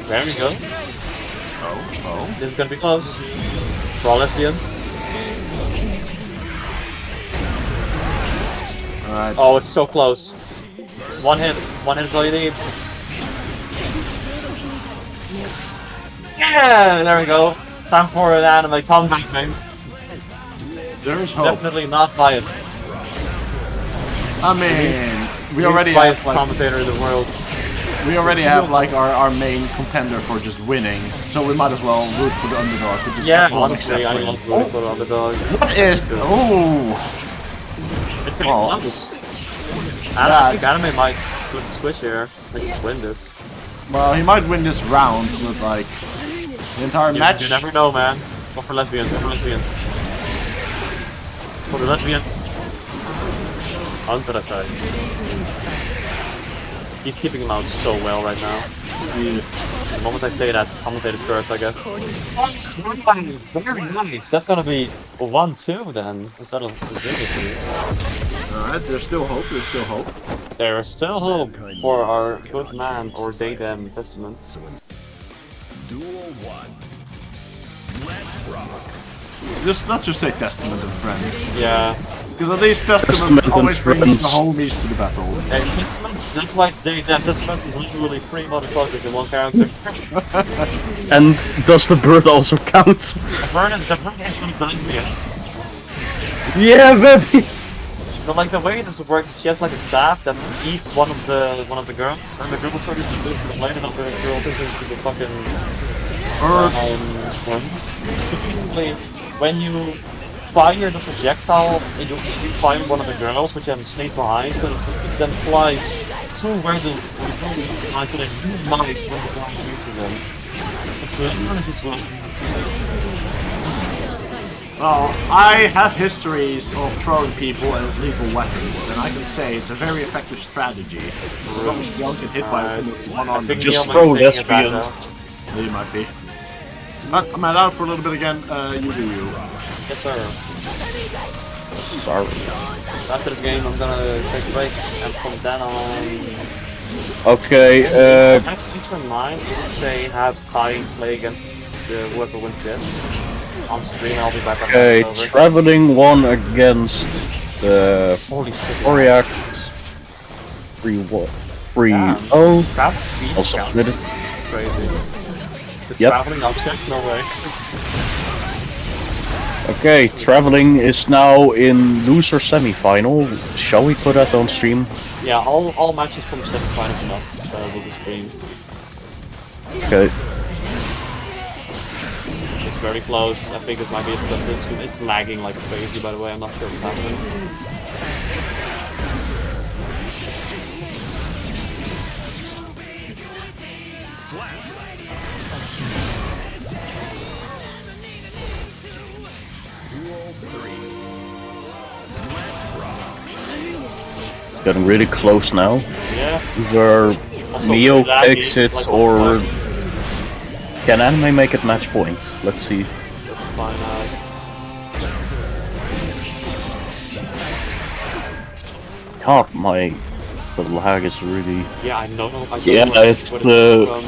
There we go. Oh. This is gonna be close. For all lesbians. Alright. Oh, it's so close. One hit is all you need. Yeah, there we go. Time for an anime comeback, man. There is hope. Definitely not biased. I mean, we already biased have like, commentator in the world. We already have like our main contender for just winning, so we might as well root for the underdog. Which is Honestly, I love rooting for the underdog. What is? Oh, it's gonna be close. I think Anime might switch here. Like win this. Well, he might win this round with like the entire match. You never know, man. Go for lesbians. Go for lesbians. For the lesbians. Onto the side. He's keeping him out so well right now. The moment I say that, commentator's curse, I guess. Very nice. That's gonna be 1-2 then, instead of 0-2. Alright, there's still hope. There is still hope for our good man, or they them Testament. Duel 1. Let's rock. Let's just say Testament and friends. Yeah. Because at least Testament always brings the homies to the battle. And Testament, that's why it's they them. Testament is literally 3 motherfuckers in one character. And does the bird also count? The bird is one of the lesbians. Yeah, baby! But like the way this works, she has like a staff that eats one of the girls, and the girl turns into the blade, and the girl turns into the fucking So basically, when you fire the projectile, and you fire one of the girls, which then sneak behind, so it then flies to where the girl flies, so that you might when the flying into them. It's really Well, I have histories of throwing people as lethal weapons, and I can say it's a very effective strategy. As long as you don't get hit by one on the just throw lesbians. You might be. I'm out for a little bit again. You do you. Yes, sir. Sorry. After this game, I'm gonna take a break and come down on. Okay, Actually, in mind, let's say have Kai play against whoever wins this. On stream, I'll be back. Okay, traveling 1 against the Holy shit. Oriac 3-0. Also submitted. It's crazy. The Yep. traveling upset? No way. Okay, traveling is now in loser semi-final. Shall we put that on stream? Yeah, all matches from semi-finals enough will be streamed. Okay. It's very close. I think it might be a difference. It's lagging like crazy, by the way. I'm not sure what's happening. It's getting really close now. Yeah. Either Also Neo pretty laggy, takes it like or... Can Anime make it match point? Let's see. Let's find out. God, the lag is really... Yeah, I don't know. Yeah, it's the...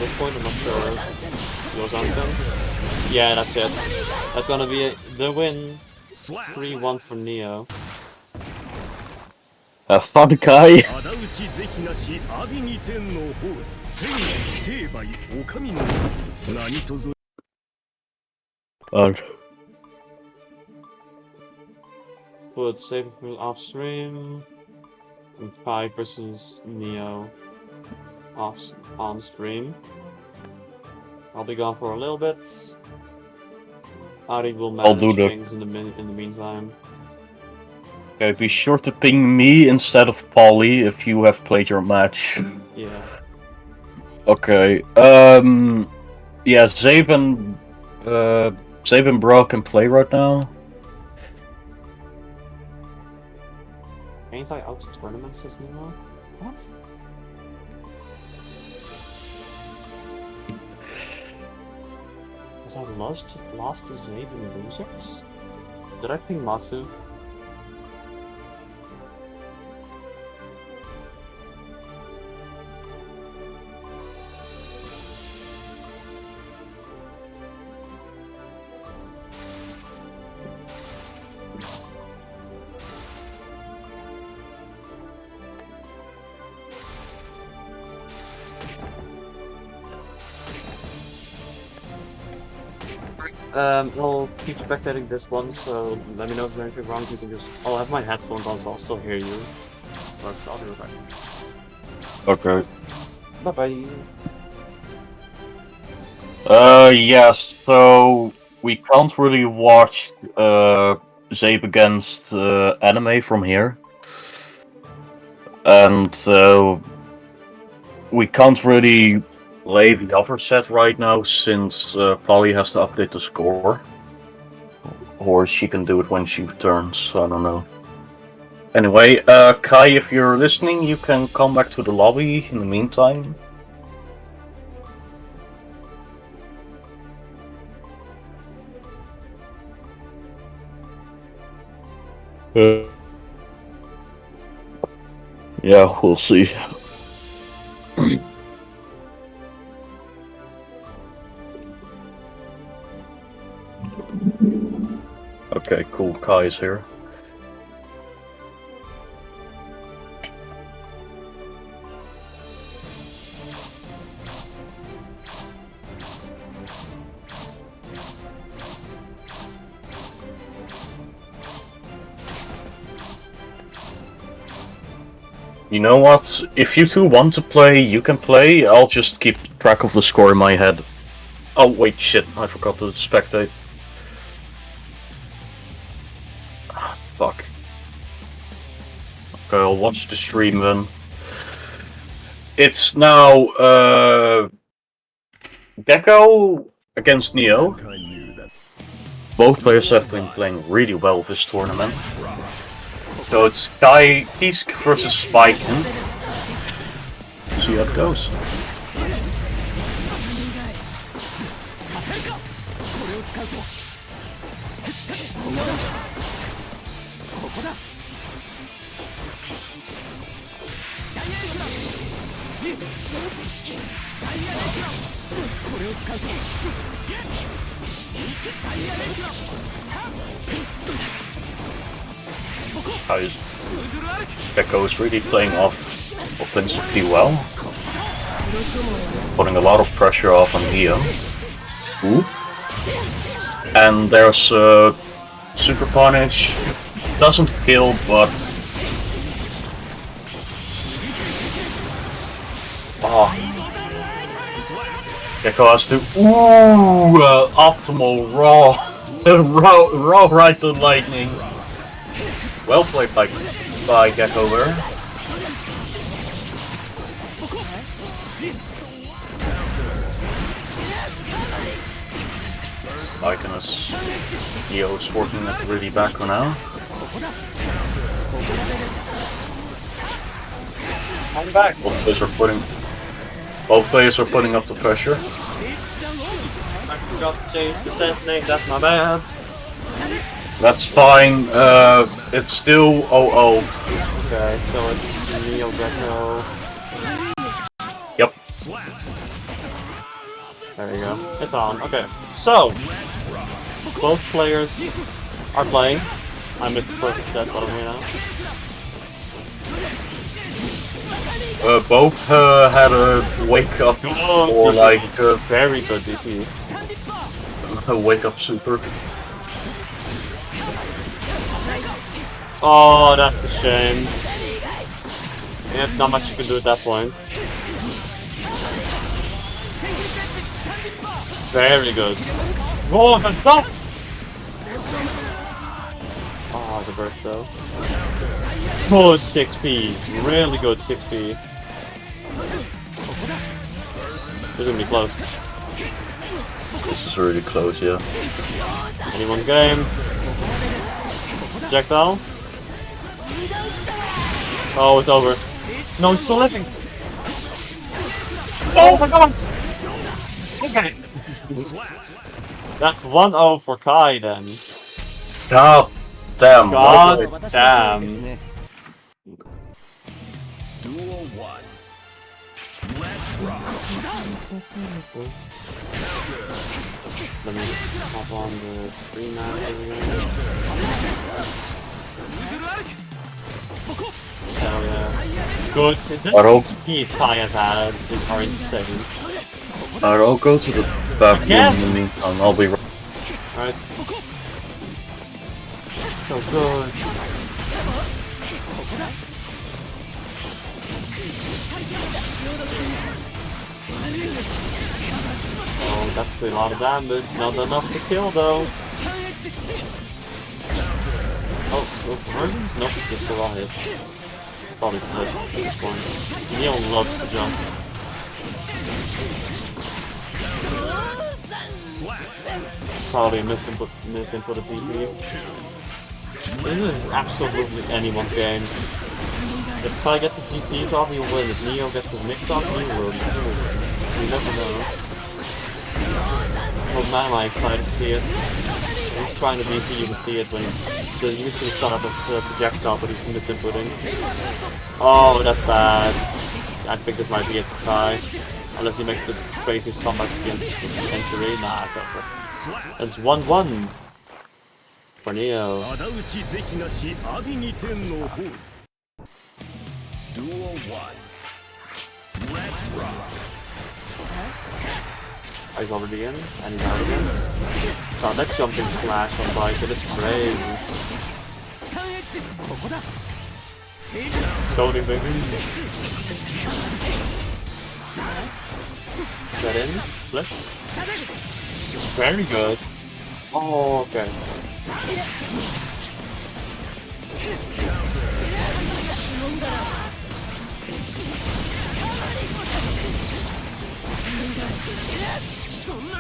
this point, I'm not sure. Goes on soon. Yeah, that's it. That's gonna be the win. 3-1 for Neo. Have fun, Kai. Put Saber off stream. And Kai versus Neo on stream. I'll be gone for a little bit. Ari will I'll do manage the- things in the meantime. Okay, be sure to ping me instead of Polly if you have played your match. Yeah. Okay. Yeah, Zabe and Bro can play right now. Ain't I out of tournaments this Nemo? What? Was I lost to Zabe and losers? Did I ping Matsu? I'll keep spectating this one, so let me know if there's anything wrong. You can just... I'll have my headphones on, so I'll still hear you. But I'll be right back. Okay. Bye-bye. Yes, so we can't really watch Zabe against anime from here. And we can't really play the other set right now since Polly has to update the score. Or she can do it when she returns, I don't know. Anyway, Kai, if you're listening, you can come back to the lobby in the meantime. Yeah, we'll see. Okay, cool. Kai is here. You know what? If you two want to play, you can play. I'll just keep track of the score in my head. Oh, wait, shit. I forgot to spectate. Ah, fuck. Okay, I'll watch the stream then. It's now, Gecko against Neo. Both players have been playing really well this tournament. So it's Kai Kisk versus Spike. See how it goes. Gecko is really playing off offensively well, putting a lot of pressure off on Neo. Ooh. And there's Super Punish, doesn't kill, but Gecko has to optimal raw right to lightning. Well played by Gecko there. Iconus Neo's working at the really back now. I'm back. Both players are putting up the pressure. I forgot to change the set name, that's my bad. That's fine, it's still 0-0. Okay, so it's Neo Gecko. Yep. There you go. It's on. Okay. So, both players are playing. I missed the first set, but I'm here now. Both had a wake up or like very good DP. A wake up super. Oh, that's a shame. Yep, not much you can do at that point. Very good. Oh, the dust! Oh, the burst though. Good 6p. Really good 6p. This is gonna be close. This is really close, yeah. Anyone's game. Jaxal. Oh, it's over. No, he's still living. Oh my god! Okay. That's 1-0 for Kai then. God damn. God damn. Duel 1. Let's rock. Let me hop on the screen now. Hell yeah. Good. The 6Ps Kai has had are insane. I'll go to the bathroom Again? in the meantime. I'll be right. Alright. So good. Oh, that's a lot of damage. Not enough to kill though. Oh, versions? Nope, just a raw hit. Probably clip at this point. Neil loves to jump. Probably misinputted DP. This is absolutely anyone's game. If Kai gets his DPs off, he'll win. If Neo gets his mix off, he will. You never know. Oh man, am I excited to see it. He's trying to DP, you can see it when you can see the start of the projectile, but he's misinputting. Oh, that's bad. I think this might be it for Kai. Unless he makes the craziest comeback against the century. Nah, it's over. It's 1-1 for Neo. Duel 1. Let's rock. He's already in, and he's out again. Oh, that jumping flash on bike, but it's crazy. Sony, baby. Get in, flip. Very good. Oh, okay.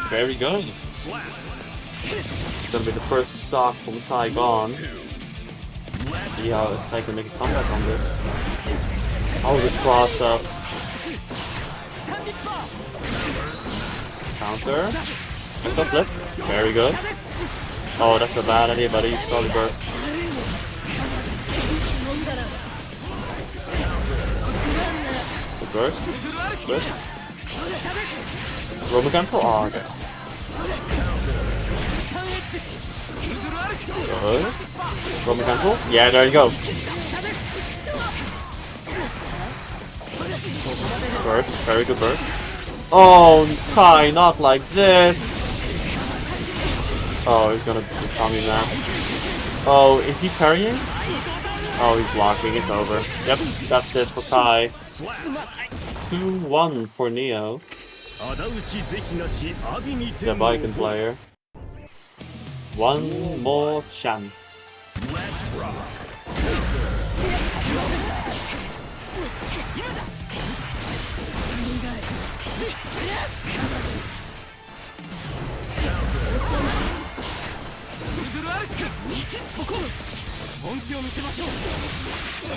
Very good. It's gonna be the first stock from Kai gone. See how I can make a comeback on this. Oh, the cross up. Counter. And the flip. Very good. Oh, that's a bad idea, buddy. Probably burst. The burst. Flip. Robo cancel? Oh, okay. Good. Robo cancel? Yeah, there you go. Burst. Very good burst. Oh, Kai, not like this. Oh, he's gonna become me now. Oh, is he parrying? Oh, he's blocking. It's over. Yep, that's it for Kai. 2-1 for Neo. The Viking player. One more chance.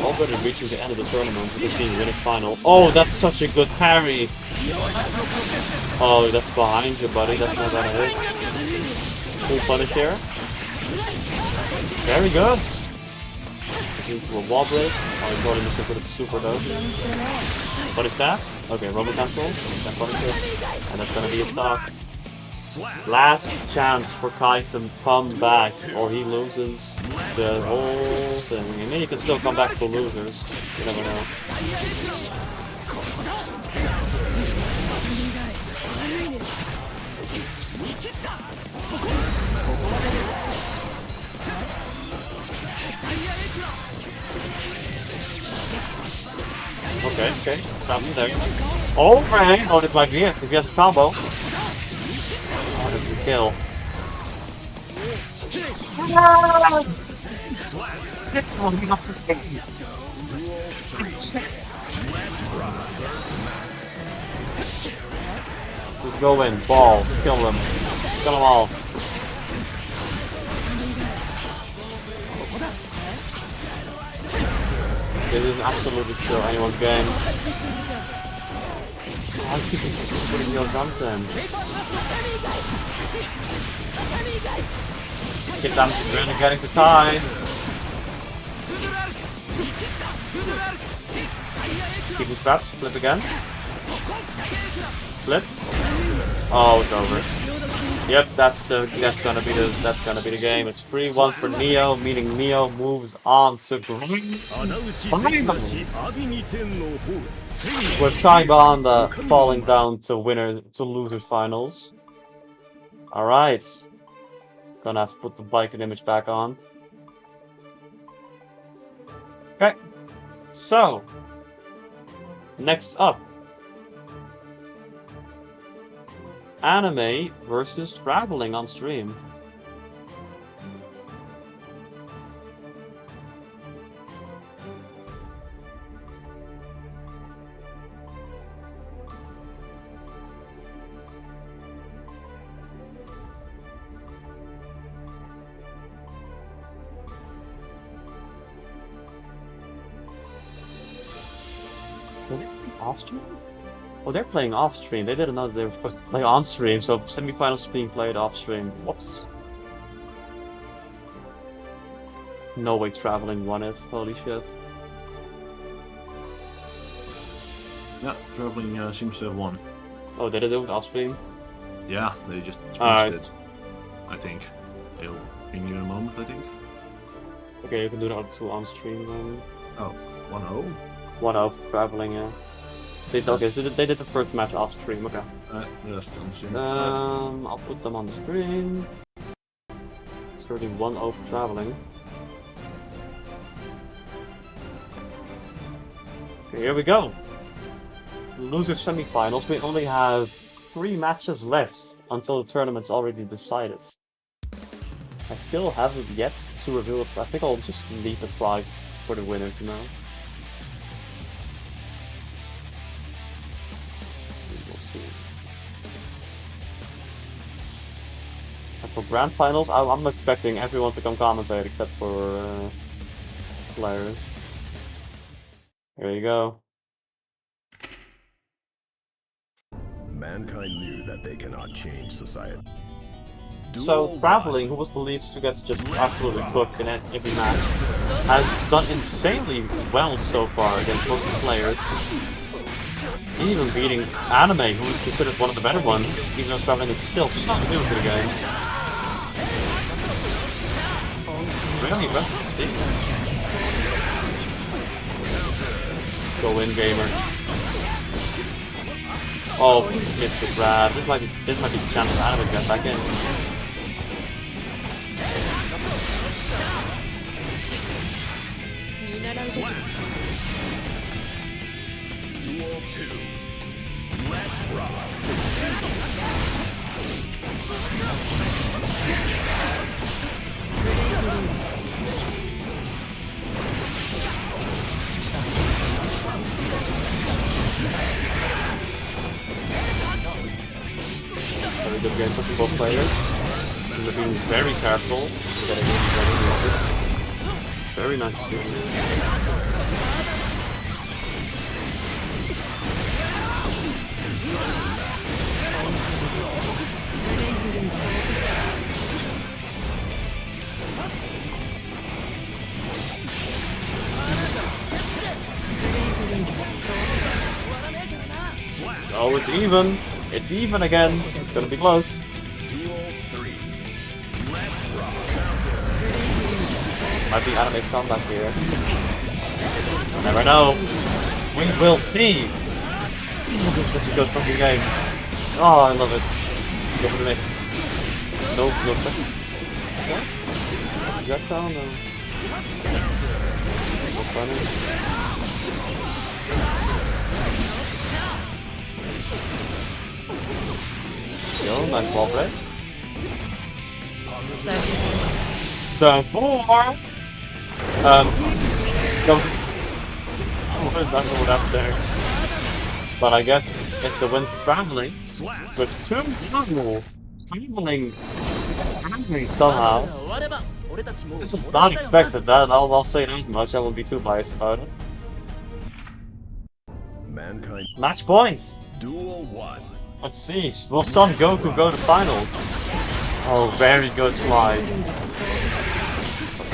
Already reaching the end of the tournament with this being Winners Final. Oh, that's such a good parry! Oh, that's behind you, buddy. That's not gonna hit. Full punish here. Very good! Into a wall break. Oh, he's already missing for the super though. What is that? Okay, Robo Cancel. That's what it is. And that's gonna be a stock. Last chance for Kai to come back, or he loses the whole thing. And then you can still come back for losers. You never know. Okay, stop him there. Overhang! Oh, this might be it. If he has a combo. Oh, this is a kill. We have to save. Shit. Just go in, ball, kill them. Kill them all. This is absolutely sure anyone's game. I keep putting your guns in. Shit, I'm really getting to Kai. Keep him trapped. Flip again. Flip. Oh, it's over. Yep, that's gonna be the game. It's 3-1 for Neo, meaning Neo moves on to green. With Shaibanda falling down to losers finals. Alright. Gonna have to put the Viking image back on. Okay. So next up. Anime versus traveling on stream. Off stream? Oh, they're playing off stream. They didn't know they were supposed to play on stream, so semifinals being played off stream. Whoops. No way traveling won it. Holy shit. Yeah, traveling seems to have won. Oh, did they do it off stream? Yeah, they just Alright. it. I think. They'll ping you in a moment, I think. Okay, you can do the other two on stream then. Oh, 1-0? 1-0 for traveling, yeah. Okay, so they did the first match off stream, okay. Yes, on stream. I'll put them on the screen. It's already 1-0 for traveling. Okay, here we go. Loser semifinals. We only have 3 matches left until the tournament's already decided. I still haven't yet to reveal it. I think I'll just leave the prize for the winner to know. We'll see. And for grand finals, I'm expecting everyone to come commentate except for players. Here you go. Mankind knew that they cannot change society. So, Traveling, who was believed to get just absolutely cooked in every match, has done insanely well so far against most of the players. Even beating Anime, who is considered one of the better ones, even though Traveling is still so new to the game. Really impressive to see. Go in, gamer. Oh, missed it, Brad. This might be the chance for Anime to get back in. Duel 2. Let's rock. Very good game for both players. And they're being very careful. Getting very nice to see. Oh, it's even. It's even again. It's gonna be close. Might be Anime's comeback here. You never know. We will see. This switch goes from the game. Oh, I love it. Go for the mix. No special. What? Projectile? No. No punish. Yo, nice ball break. Turn 4! Goes. I don't know what happened there. But I guess it's a win for traveling. With 2 people traveling somehow. This was not expected, I'll say that much, I won't be too biased about it. Mankind. Match points! Duel 1. Let's see, will Son Goku go to finals? Oh, very good slide.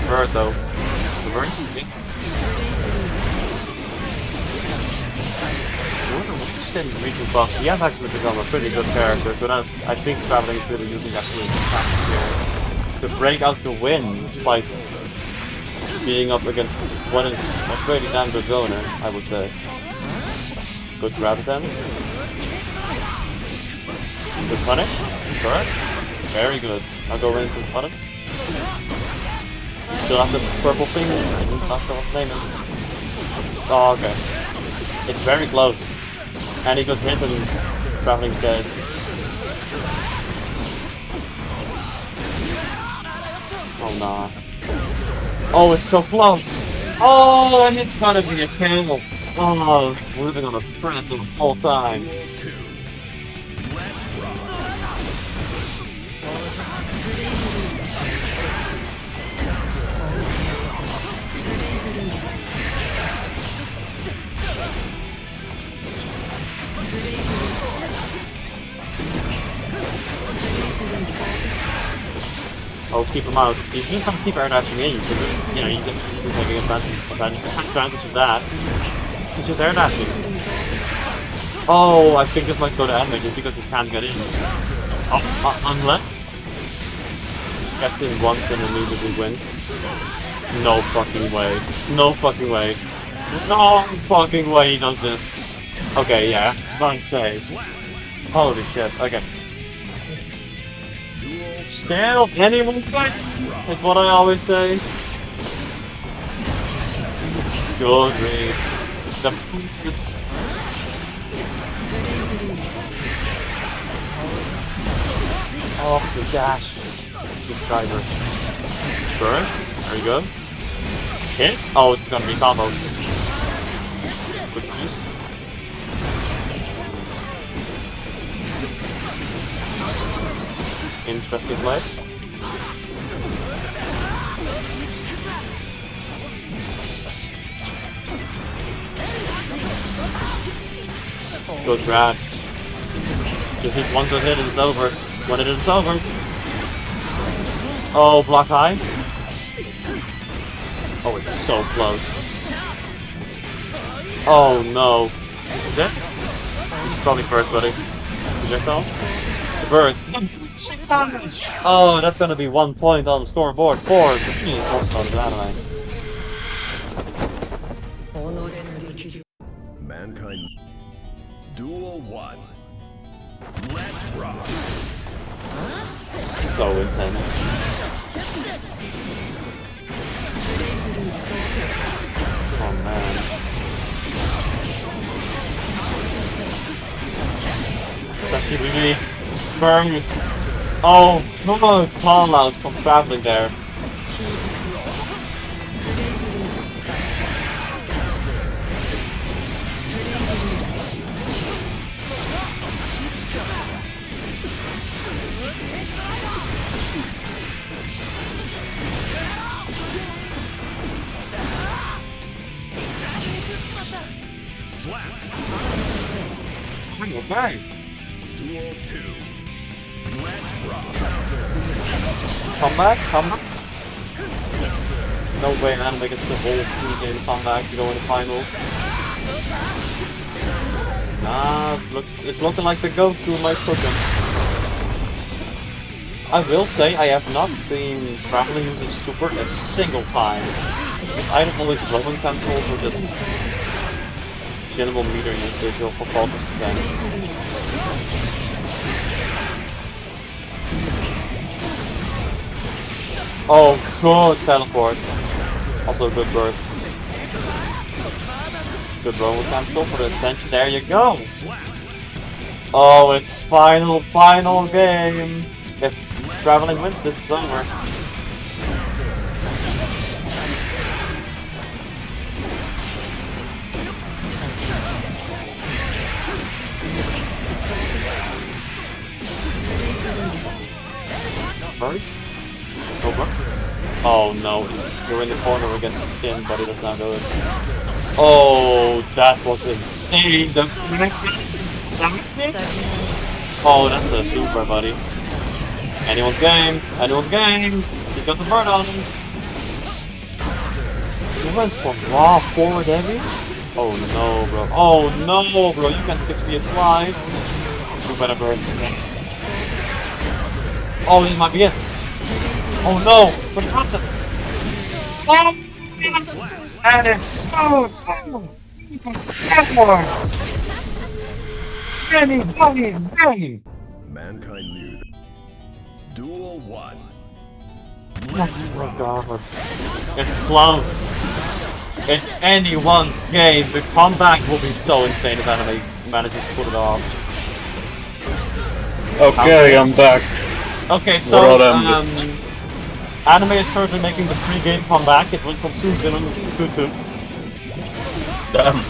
Bird though. The bird is big. Since recent buffs, he has actually become a pretty good character, so that's, I think Traveling is really using that here to break out the win, despite being up against what is a pretty damn good zoner, I would say. Good grab attempt. Good punish. Correct. Very good. I'll go in for the punish. Still have the purple thing. I'm not sure what the name is. Oh, okay. It's very close. And he goes hit and Traveling's dead. Oh nah. Oh, it's so close! Oh, and it's gonna be a kill! Oh, living on a thread the whole time. Oh, keep him out. You can keep air dashing in, you know, he's taking advantage of that. He's just air dashing. Oh, I think this might go to Anime just because he can't get in. Unless gets in once and immediately wins. No fucking way. No fucking way. No fucking way he does this. Okay, yeah, it's not insane. Holy shit, okay. Still, anyone's fight! That's what I always say. Good read. The it's oh, the dash. Good driver. Burst. Very good. Hit. Oh, it's gonna be combo. Good use. Interesting play. Good grab. Just hit one good hit and it's over. When it is, it's over. Oh, blocked high. Oh, it's so close. Oh no. This is it? This is probably first, buddy. Projectile? The burst. Oh, that's gonna be 1 point on the scoreboard for the also of Anime. Mankind. Duel 1. Let's rock. So intense. Oh man. It's actually really burns. Oh no, it's call out from Traveling there. Okay. Duel 2. Let's rock. Come back. No way Anime gets the whole 3-game comeback to go in the final. Nah, It's looking like the go-to might cook him. I will say I have not seen Traveling use his super a single time. It's either always throwing cancels or just general meter usage or for focus defense. Oh, good teleport. Also a good burst. Good roll cancel for the extension. There you go. Oh, it's final game. If Traveling wins this, it's over. Burst? No burst? Oh no, you're in the corner against Sin, but it is not good. Oh, that was insane. Oh, that's a super, buddy. Anyone's game. Anyone's game. He got the bird on him. He went for raw forward heavy? Oh no, bro. Oh no, bro. You can 6B a slide. You better burst. Oh, this might be it. Oh no, but he dropped us. Oh, and it's Edwards. Bang. Mankind knew that. Duel 1. Oh my god, it's close. It's anyone's game. The comeback will be so insane if Anime manages to pull it off. Okay, I'm back. Okay, so Anime is currently making the 3-game comeback. It went from 2-0 to 2-2. Damn.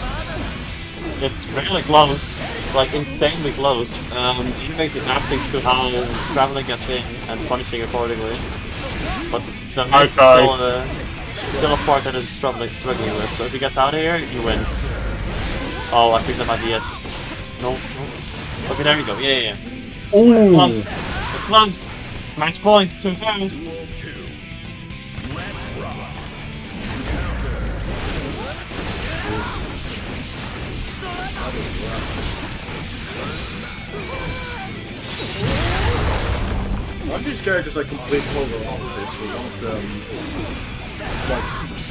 It's really close, like insanely close. Anime is adapting to how Traveling gets in and punishing accordingly. But the mix is still a part that is struggling with. So if he gets out of here, he wins. Oh, I think that might be it. No. Okay, there we go. Yeah. It's close. It's close. Match points 2-2. Aren't these characters like complete polar opposites with one of them like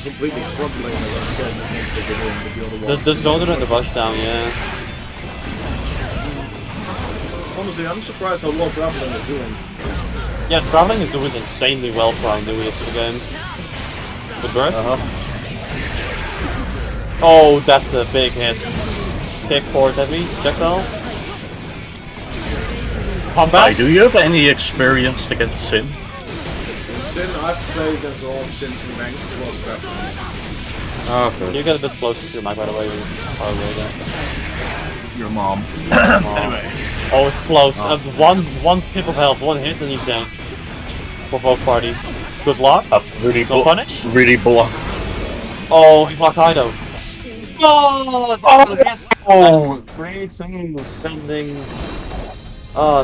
completely crumbling again against the good one with the other one? The Zolder and the Rushdown, yeah. Honestly, I'm surprised how well Traveling is doing. Yeah, Traveling is doing insanely well for how new he is to the game. The burst? Oh, that's a big hit. Kick forward heavy, projectile. Comeback? Do you have any experience against Sin? Sin, I've played against all of Sin's in ranked as well as Traveling. Okay. You get a bit closer to your mic, by the way. Your mom. Anyway. Oh, it's close. One pip of health, one hit, and he's dead. For both parties. Good block. Really no punish. Really block. Oh, he blocked Hido. Oh, that's 3-2,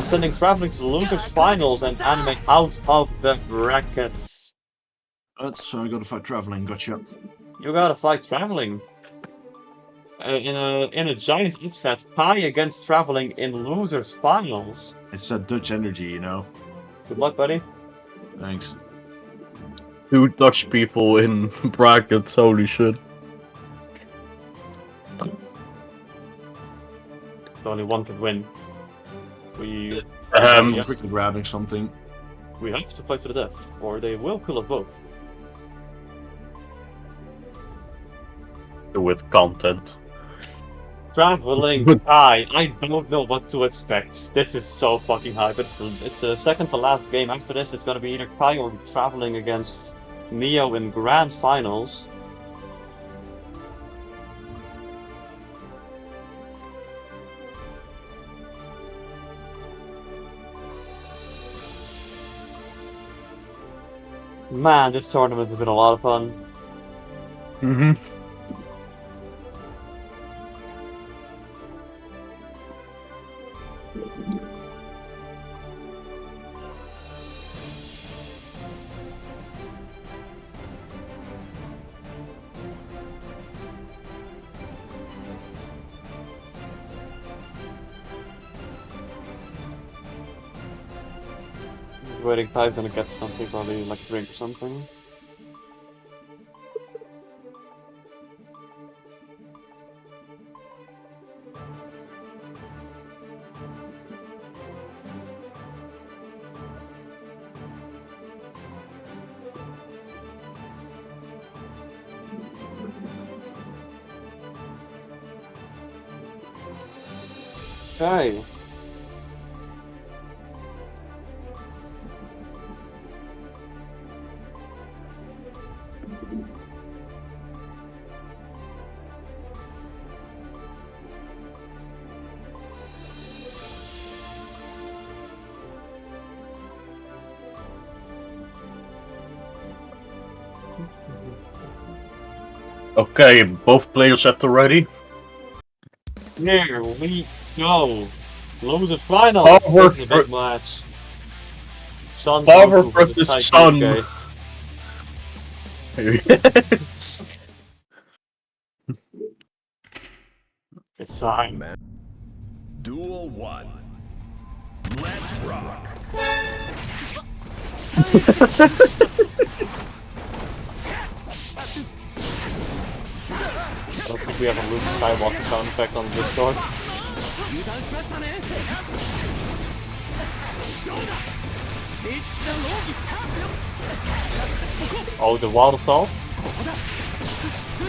sending Traveling to the losers finals and Anime out of the brackets. So I gotta fight Traveling. Gotcha. You gotta fight Traveling. In a giant upset, Kai against Traveling in losers finals. It's that Dutch energy, you know. Good luck, buddy. Thanks. 2 Dutch people in brackets. Holy shit. Only one could win. We quickly grabbing something. We have to fight to the death, or they will kill us both. With content. Traveling high. I don't know what to expect. This is so fucking high, but it's a second to last game. After this, it's gonna be either Kai or Traveling against Neo in grand finals. Man, this tournament has been a lot of fun. waiting 5 gonna get something, probably like a drink or something. Okay. Okay, both players at the ready. Here we go. Loser finals. Power This is a big match. Sun Power Goku versus Tai Sun. Kisuke. Yes. It's time. Duel 1. Let's rock. I don't think we have a Luke Skywalker sound effect on Discord. Oh, the Wild Assault?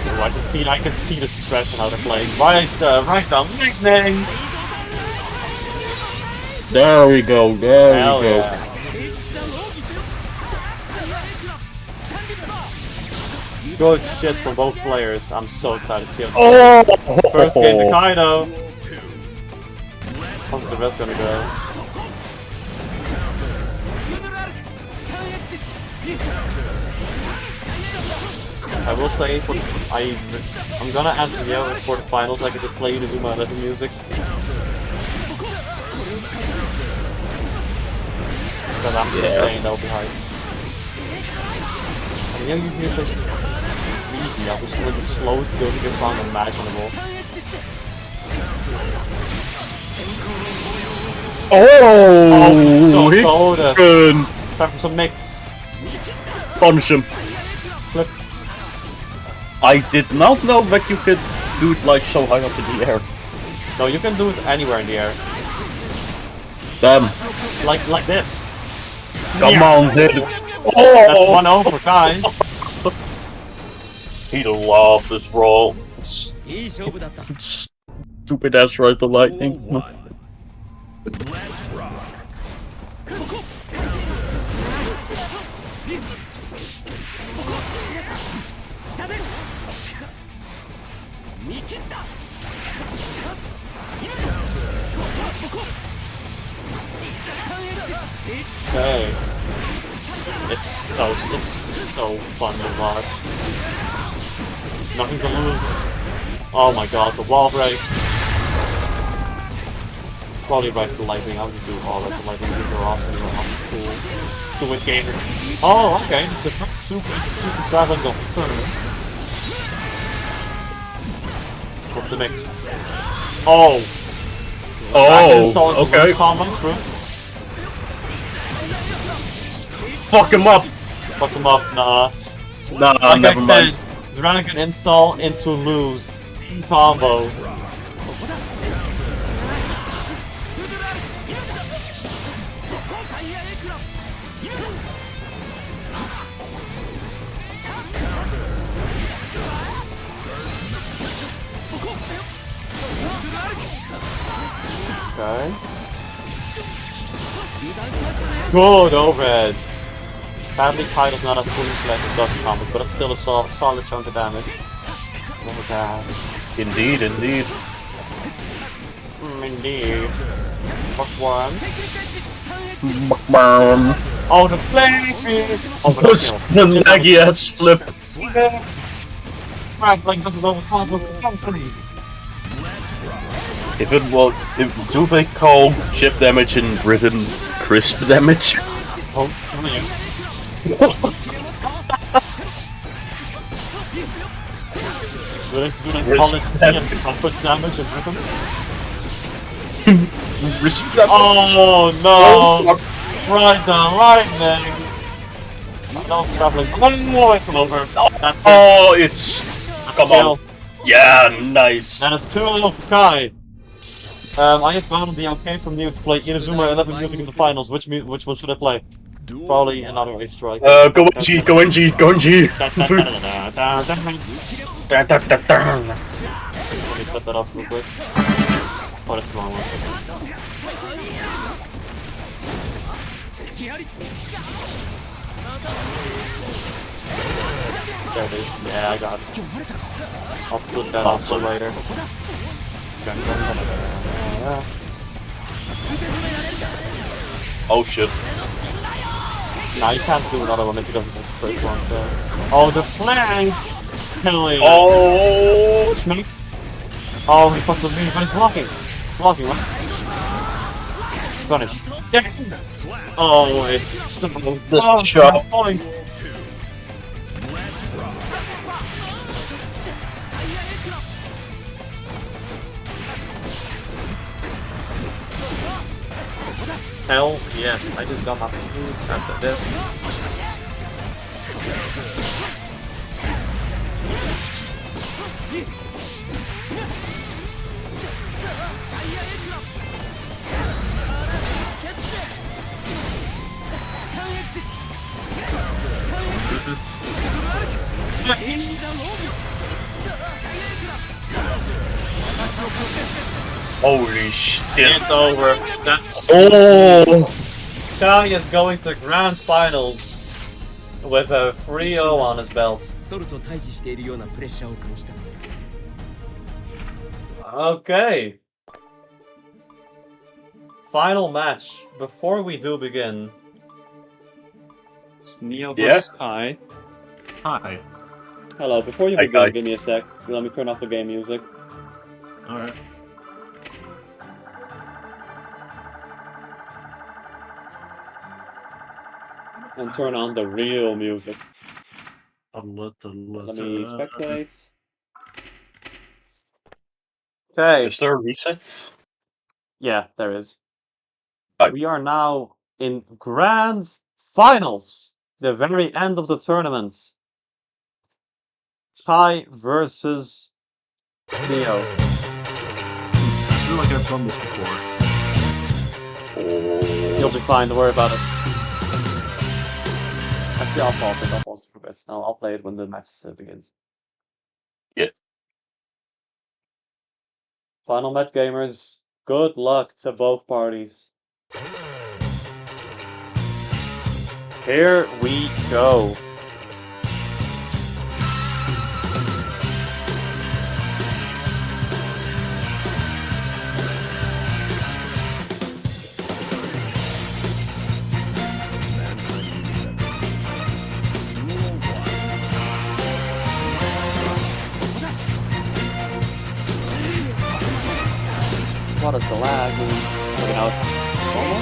Oh, I can see the stress in how they're playing. Right down nickname! There we go, there Hell we go. yeah. Good shit for both players. I'm so excited to see how first game to Kaido. How's the rest gonna go? I will say, I'm gonna ask Leo if for the finals I could just play the Zuma 11 music. Because I'm just saying that'll be hype. And Leo usually plays it's easy, obviously like the slowest Guilty Gear song imaginable. Oh, he's so he cold. can Time for some mix. punish him. Flip. I did not know that you could do it like so high up in the air. No, you can do it anywhere in the air. Damn. Like this. Come on, dude. That's 1-0 for Kai. He loved this roll. Stupid ass right to lightning. Let's rock. Okay. It's so fun to watch. Nothing to lose. Oh my god, the wall break. Probably right for lightning. I'll just do all that for lightning. These are awesome. Cool. To win game. Oh, okay. This is a super traveling tournament. What's the mix? Oh. Oh. Okay. Combo, true. Fuck him up. Fuck him up. Nah. Nah, like never I mind. said, Dragon install into lose combo. Okay. Good overheads. Sadly, Kaido's not a fully fledged dust combo, but it's still a solid chunk of damage. What was that? Indeed, indeed. Indeed. Fuck one. Oh, the flame! Oh, the laggy ass flip. Right, like this is over combo constantly. If do they call chip damage in Britain crisp damage? Oh, do they call it crumpets damage in Britain? Oh no! Ride the lightning! No traveling. Oh, it's over. That's it. Oh, it's... That's Come a kill. on. Yeah, nice. And it's 2-0 for Kai. I have found the okay from Neo to play Inazuma 11 music in the finals. Which one should I play? Probably another Ace Strike. Go in G, go in G, go in G. Let me set that up real quick. Oh, that's the wrong one. There it is. Yeah, I got it. I'll put that also later. Oh shit. Nah, you can't do another one if he doesn't take the first one, so... Oh, the flank! Hell yeah! Oh! Snake! Oh, he fucked with me, but he's blocking! He's blocking, right? Punish. Yeah. Oh, it's so... The shot. Point! Hell yes, I just got my piece after this. Holy shit. It's over. That's... Oh! Kai is going to Grand Finals with a 3-0 on his belt. Okay. Final match. Before we do begin, it's Neo vs Kai. Hi. Hello, before you Hi, begin, Kai. give me a sec. Let me turn off the game music. Alright. And turn on the real music. Let me spectate. Okay. Is there a reset? Yeah, there is. Right. We are now in Grand Finals. The very end of the tournament. Kai versus Neo. I feel like I've done this before. You'll be fine, don't worry about it. Actually, I'll pause it for a bit. I'll play it when the match begins. Yeah. Final match, gamers. Good luck to both parties. Here we go. What is the lag? Okay, now it's normal?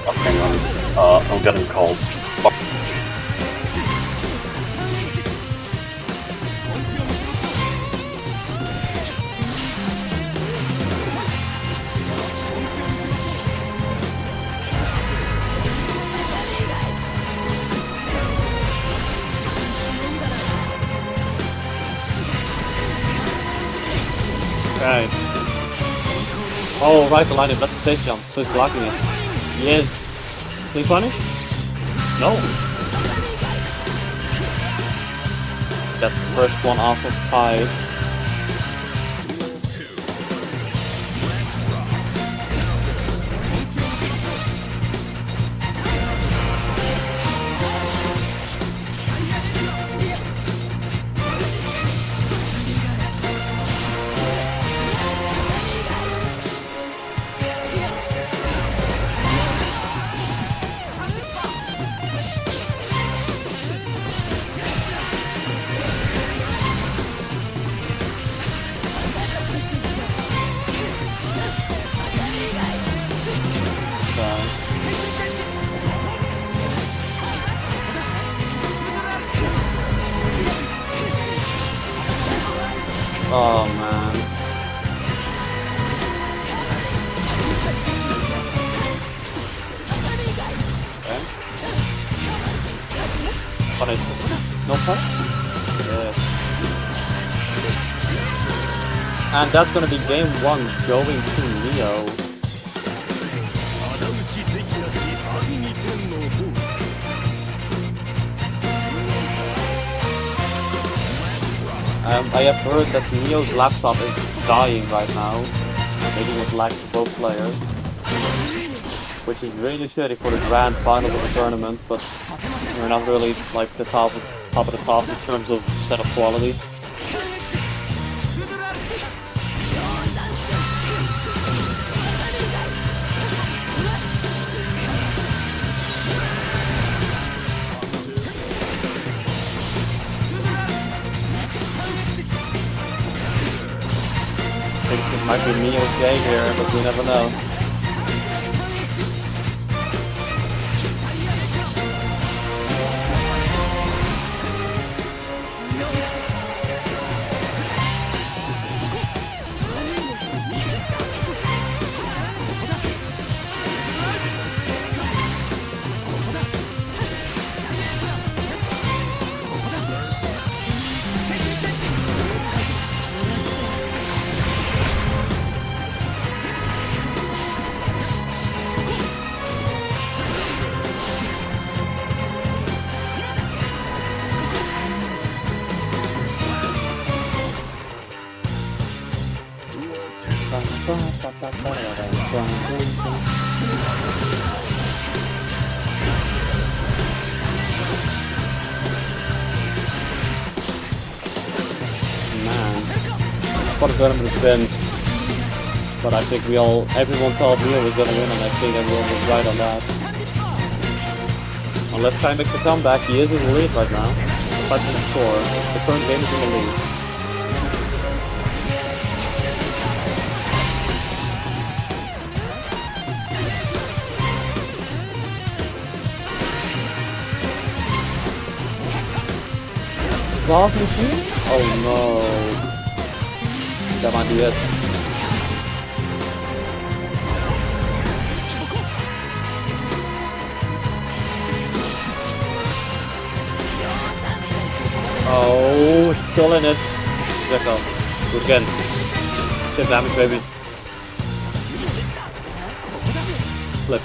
Oh, hang on. I'm getting called. Fuck. Okay. Oh, right, the line, that's a safe jump, so he's blocking it. He is. Can he punish? No. That's the first one off of Kai. Oh man. Yes. And that's gonna be game 1 going to Neo. I have heard that Neo's laptop is dying right now, making it lag for both players, which is really shitty for the grand final of the tournament, but we're not really like the top of the top in terms of setup quality. I think it might be Neo's day here, but we never know. What a tournament it's been. But I think everyone thought Neo was gonna win, and I think everyone was right on that. Unless Kai makes a comeback, he is in the lead right now. 5-minute score. The current game is in the lead. Oh no. That might be it. Oh, it's still in it. Zeko. Good again. Chip damage, baby. Flip.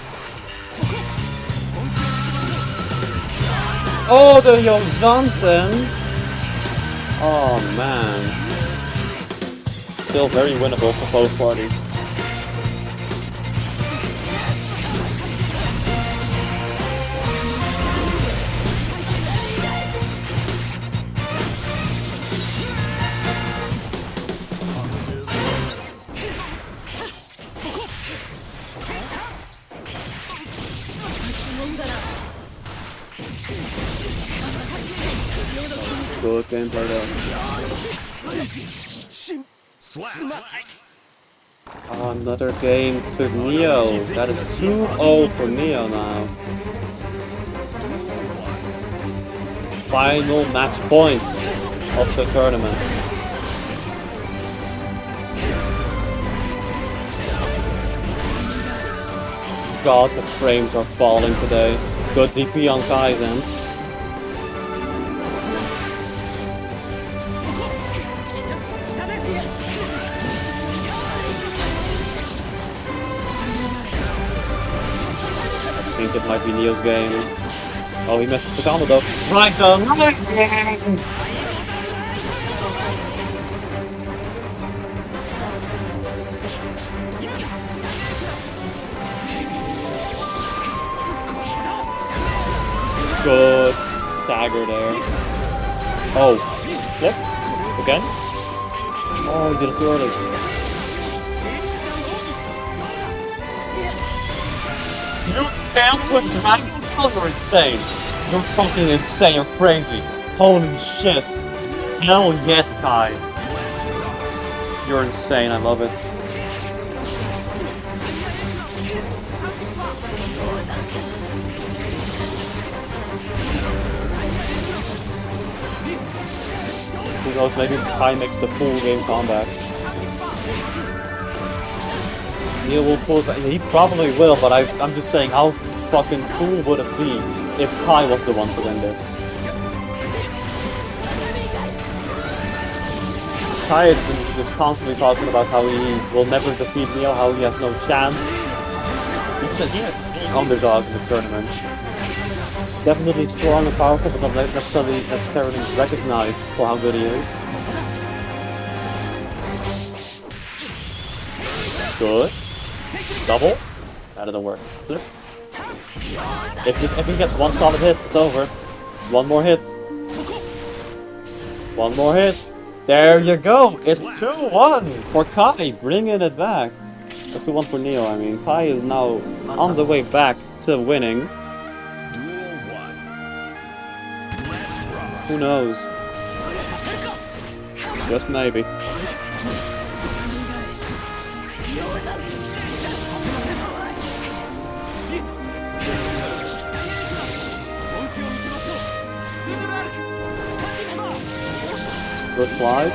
Oh, the Yozansen! Oh man. Still very winnable for both parties. Good gameplay though. Another game to Neo. That is 2-0 for Neo now. Final match points of the tournament. God, the frames are falling today. Good DP on Kai's end. I think it might be Neo's game. Oh, he messed up the combo though. Right on! Good stagger there. Oh, flip again. Oh, he did it too early. You can't put Dragon Stone. You're insane. You're fucking insane. You're crazy. Holy shit. Hell yes, Kai. You're insane. I love it. Who knows, maybe Kai makes the full game comeback. Neo will pull back. He probably will, but I'm just saying, how fucking cool would it be if Kai was the one to win this? Kai is just constantly talking about how he will never defeat Neo, how he has no chance. He has the underdog in this tournament. Definitely strong and powerful, but not necessarily recognized for how good he is. Good. Double. That didn't work. Flip. If he gets one solid hit, it's over. One more hit. One more hit. There you go. It's 2-1 for Kai, bringing it back. 2-1 for Neo. I mean, Kai is now on the way back to winning. Who knows? Just maybe. Good slide.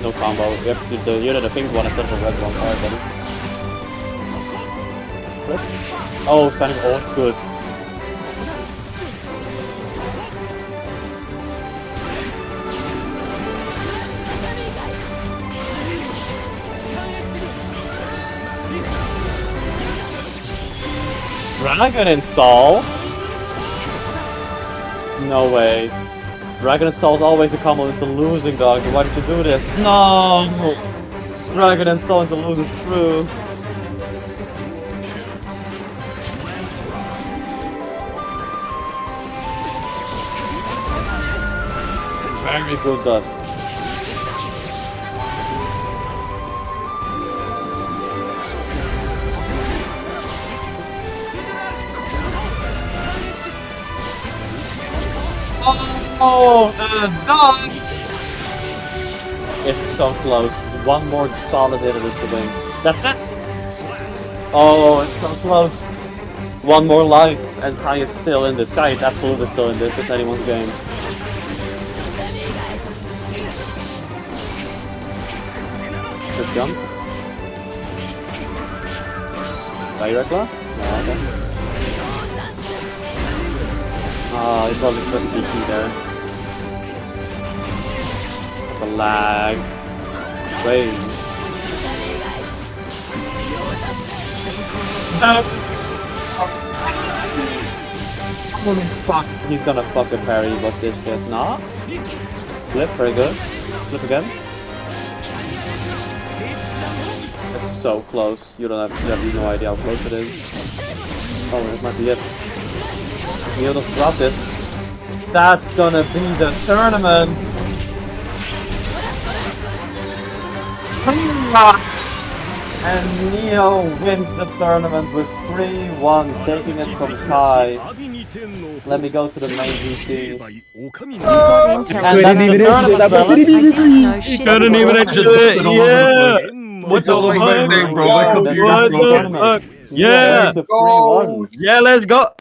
No combo. You have to do the pink one instead of the red one. Alright, buddy. Oh, standing ult, it's good. Dragon install? No way. Dragon install is always a combo into losing, dog. Why did you do this? No! Dragon install into lose is true. Very good dust. Oh, the dodge! It's so close. One more solid hit of it to win. That's it! Oh, it's so close. One more life, and Kai is still in this. Kai is absolutely still in this. It's anyone's game. Good jump. Directla? No, okay. Oh, he probably put DP there. The lag. Wait. Holy fuck. He's gonna fucking parry, but this shit. Nah. Flip, very good. Flip again. It's so close. You have no idea how close it is. Oh, this might be it. Neo doesn't drop this. That's gonna be the tournament! And Neo wins the tournament with 3-1, taking it from Kai. Let me go to the main GC. And that's the tournament, fellas. He couldn't even do it, yeah! What's the fuck? What the fuck? Yeah! Yeah, let's go!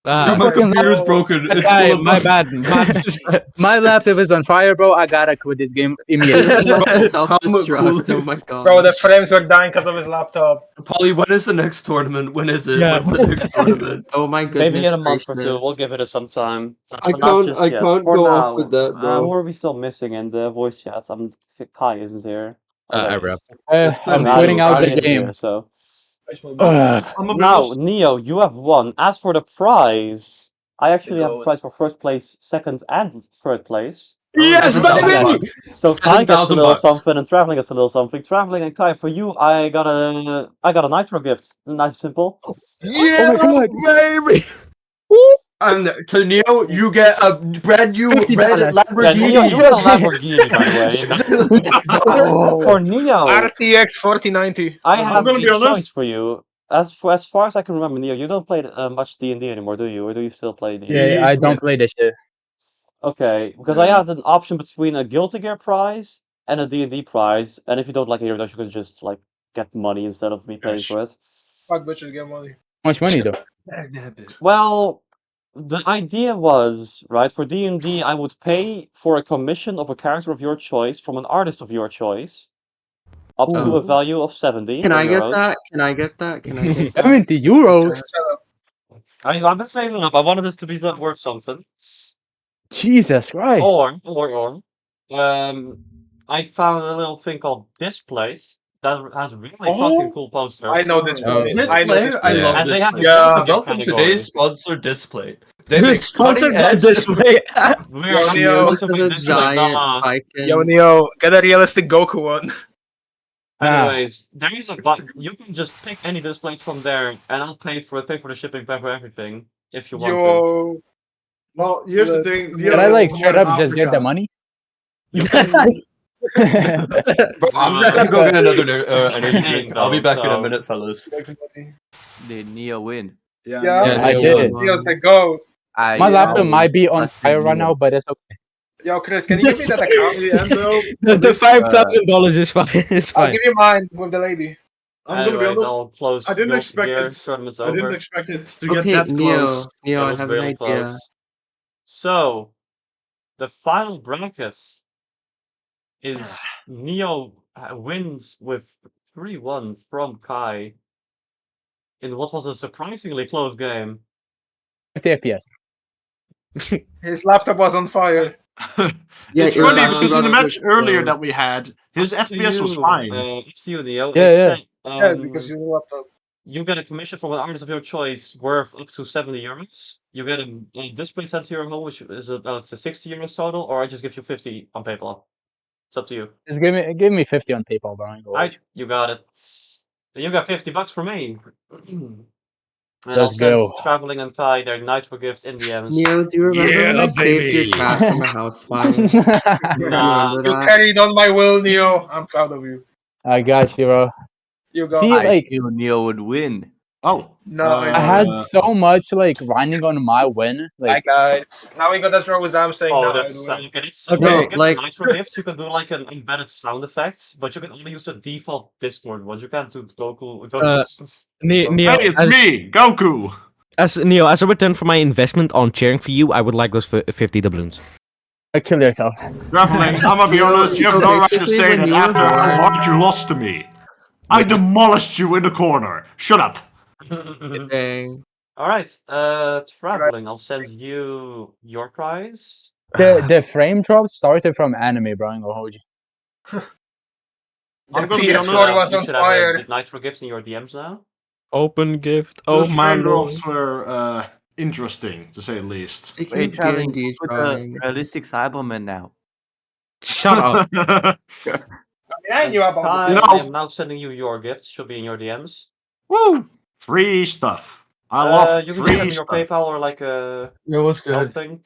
My computer's broken. It's Guy, full of my bugs. bad. My laptop is on fire, bro. I gotta quit this game immediately. Self-destruct. Oh my god. Bro, the frames were dying because of his laptop. Polly, when is the next tournament? When is it? Yeah. When's the next tournament? Oh my goodness. Maybe in a month or gracious. two, we'll give it some time. I But not can't. just I yet. can't For go now, off with that, bro. who are we still missing in the voice chats? Kai isn't here. I rap. I'm Nah, quitting out Kai the isn't game. here, so. Now, Neo, you have won. As for the prize, I actually have a prize for first place, second, and third place. Yes, baby! So Kai gets a little $7,000. something, and Traveling gets a little something. Traveling and Kai, for you, I got a Nitro gift. Nice and simple. Yeah, baby! And to Neo, you get a brand new red Yeah, Lamborghini. Neo, you got a Lamborghini, by the way. For Neo, RTX 4090. I have gonna a be honest. choice for you. As far as I can remember, Neo, you don't play much D&D anymore, do you? Or do you still play D&D? Yeah, I don't play this shit. Okay, because I had an option between a Guilty Gear prize and a D&D prize, and if you don't like either of those, you can just like get money instead of me paying for it. Fuck bitches, get money. How much money though? Well, the idea was, right, for D&D, I would pay for a commission of a character of your choice from an artist of your choice, up to a value of 70 Can I get euros. that? Can I get that? Can I get that? 70 euros? I've been saving up. I wanted this to be worth something. Jesus Christ. Or, I found a little thing called Displays that has really fucking cool posters. I know this Oh. play. Display? I know this I play. love And they have a Yeah. music Welcome category. today's sponsor, Display. They Who's make sponsored by cutting-edge- Display? We're Yo, Neo, exclusively Display. Nah. Yo, Neo, get a realistic Goku one. Anyways, there is a button. You can just pick any displays from there, and I'll pay for the shipping, pay for everything if you want to. Yo. Well, here's the thing. Can I like straight up just get the money? Bro, I'm just gonna go get another energy drink. I'll be back in a minute, fellas. Did Neo win? Yeah, I did. Neo's the GOAT. My laptop might be on fire right now, but it's okay. Yo, Chris, can you give me that account? The $5,000 is fine. It's I'll fine. give you mine with the lady. I'm gonna be Anyways, honest. I'll close I didn't Milk expect here, it. tournament's I didn't over. expect it to get Okay, that close. Neo, It I was have an really idea. close. So, the final bracket is Neo wins with 3-1 from Kai in what was a surprisingly close game. 50 FPS. His laptop was on fire. Yeah, It's it was funny actually because in the rather match good, earlier so- that we had, his Up to FPS was you, fine. up to you, Neo. Yeah, It's yeah. set, Yeah, because your laptop. you get a commission from an artist of your choice worth up to 70 euros. You get a display sent to your home, which is it's a 60 euros total, or I just give you 50 on PayPal. It's up to you. Just give me 50 on PayPal, bro. I ain't gonna lie. Alright, you got it. And you got 50 bucks from me. And Let's I'll send go. Traveling and Kai their Nitro gift in DMs. Neo, do you remember when I saved your baby. cat from a house fire? Do you Nah. remember You that? carried on my will, Neo. I'm proud of you. I got you, bro. You got See, like, feel Neo would win. Oh, no. I had so much, like, grinding on my win. Hi Like, guys. Now we got that wrong with Zam saying Oh, no. that's I don't okay. It's Okay, when you get like- the Nitro gift, you can do like an embedded sound effect, but you can only use the default Discord ones. You can't do Goku. Neo, hey, it's me, Goku. As a return for my investment on cheering for you, I would like those 50 doubloons. kill yourself. Traveling, I'm gonna be honest, you have So no right to basically say when that you after were how born- hard you lost to me. I demolished you in the corner. Shut up. Dang. Alright, Traveling, I'll send you your prize. The frame drop started from anime, bro. I ain't gonna hold you. I'm The gonna be honest. PS4 was You on should have fire. the Nitro gifts in your DMs now. Open gift. Oh Those my frame lord. drops were interesting, to say the least. Speaking Wait, of Traveling, D&D put the drawings, realistic Cyberman now. Shut up. I knew about Kai, You know- I am now sending you your gifts. Should be in your DMs. Woo! Free stuff. I love you can free send me your stuff. PayPal or like a Yo, what's good? thing.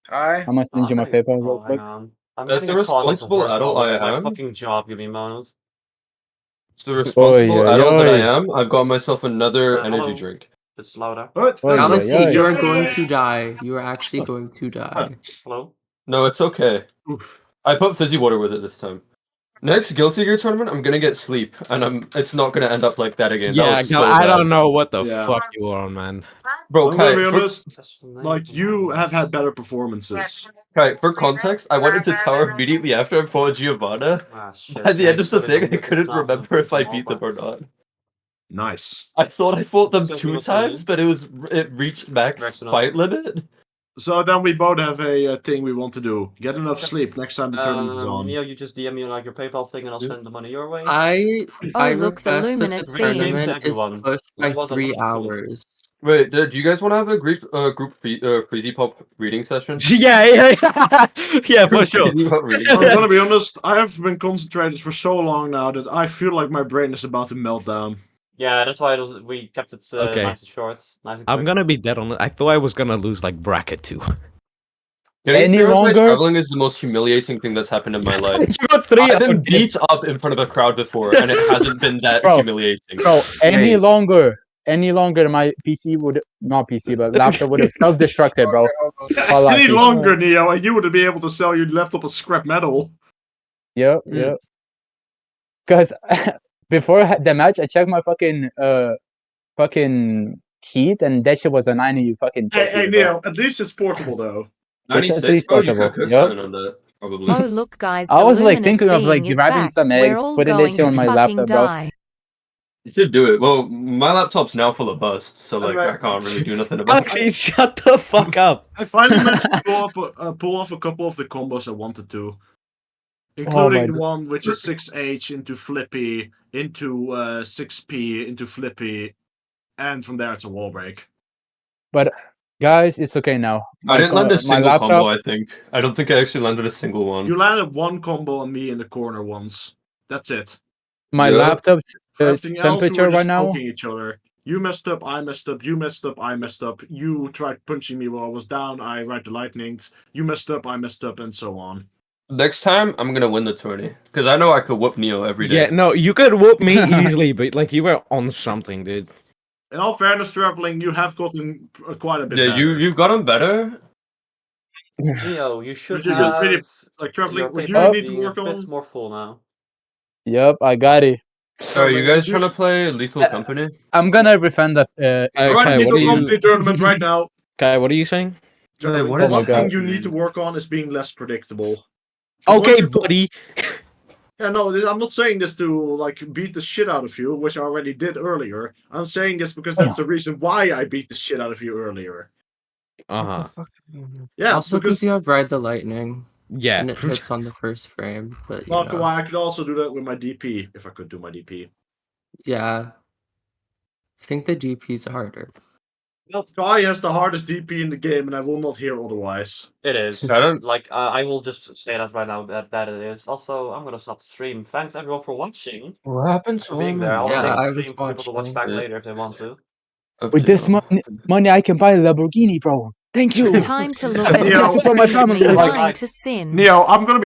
Hi. I'm gonna send you my PayPal real Hang quick. on. I'm As getting the a call, like, responsible worst adult moment of I my am- fucking job, you mean, Monos? It's the responsible Oy, oy, adult that I oy. am. I've got myself another Hello. energy drink. It's louder. What? Oy, Galaxy, oy, oy. you are going to die. You are actually going to die. Hello? No, it's okay. I put fizzy water with it this time. Next Guilty Gear tournament, I'm gonna get sleep, and it's not gonna end up like that again. That Yeah, was so I bad. don't know what the Yeah. fuck you are on, man. Bro, I'm gonna Kai, be for, honest. Like, you have had better performances. Kai, for context, I went into tower immediately after I fought Giovanna. Ah, shit. At the end of the Sorry, thing, I I'm couldn't not remember if I small, beat them but- or not. Nice. I thought I fought them Just 2 what's my times, name? but it reached max Maximum. fight limit. So then we both have a thing we want to do. Get enough sleep next time the tournament is on. Neo, you just DM me like your PayPal thing and I'll send the money your way. I look, the request that luminous the beam. tournament is Everyone. pushed by It wasn't 3 full. hours. Wait, do you guys want to have a group Crazy Pop reading session? Yeah, yeah, for sure. Crazy Pop reading. I'm gonna be honest, I have been concentrated for so long now that I feel like my brain is about to melt down. Yeah, that's why we kept it Okay. nice and short. Nice and I'm quick. gonna be dead on it. I thought I was gonna lose like bracket 2. Getting Any through with my longer? traveling is the most humiliating thing that's happened in my life. You got 3 I've been out. beat up in front of a crowd before, and it hasn't been that Bro, humiliating. Bro, any longer, my PC would not PC, but laptop would have self-destructed, bro. All I Any see. longer, Neo, and you would be able to sell your laptop as scrap metal. Yep, yep. Because before the match, I checked my fucking heat, and that shit was a 90. You fucking. Hey, Neo, at least it's portable though. It's at 96, least bro, you portable. could cook Yup. something on that, probably. Oh look guys, I the was like luminous thinking of like being is grabbing back. some We're eggs, all putting that going shit on to my fucking laptop, bro. die. You should do it. Well, my laptop's now full of busts, so like I can't really do nothing about it. Alex, shut the fuck up. I finally managed to pull off a couple of the combos I wanted to. Including the one which is 6H into Flippy, into 6P, into Flippy, and from there it's a wall break. But guys, it's okay now. I didn't land a my single laptop. combo, I think. I don't think I actually landed a single one. You landed one combo on me in the corner once. That's it. My Yeah. laptop's Everything else, we temperature were just right now. poking each other. You messed up, I messed up, you messed up, I messed up. You tried punching me while I was down, I ride the lightnings. You messed up, I messed up, and so on. Next time, I'm gonna win the tourney. Because I know I could whoop Neo every day. Yeah, no, you could whoop me easily, but like you were on something, dude. In all fairness, Traveling, you have gotten quite a bit Yeah, better. you've gotten better. Neo, you should But you have just really, like, Traveling, your what paper you need to being work a bit on... more full now. Yep, I got it. Are you guys trying to play Lethal Company? I'm gonna refund the. Run what Lethal are you- Company tournament right now. Kai, what are you saying? Traveling, what the is one thing happening? you need to work on is being less predictable. So once Okay, you go- buddy. Yeah, no, I'm not saying this to like beat the shit out of you, which I already did earlier. I'm saying this because that's the reason why I beat the shit out of you earlier. Uh huh. Yeah, Also, because because you have Ride the Lightning. Yeah. And it hits on the first frame. But, you well, know, Kawhi, I could also do that with my DP if I could do my DP. yeah. I think the DP's harder. Kawhi has the hardest DP in the game, and I will not hear otherwise. It is. I don't. Like, I will just say that right now that it is. Also, I'm gonna stop the stream. Thanks everyone for watching. What happened to For being there. I'll Yeah, save I the was stream for people to watch watching. back Yeah. later if they want to. With this money, I can buy a Lamborghini, bro. Thank you. Time to look Yeah, at Neo, who's support my family. incline Like- to sin. Neo, I'm gonna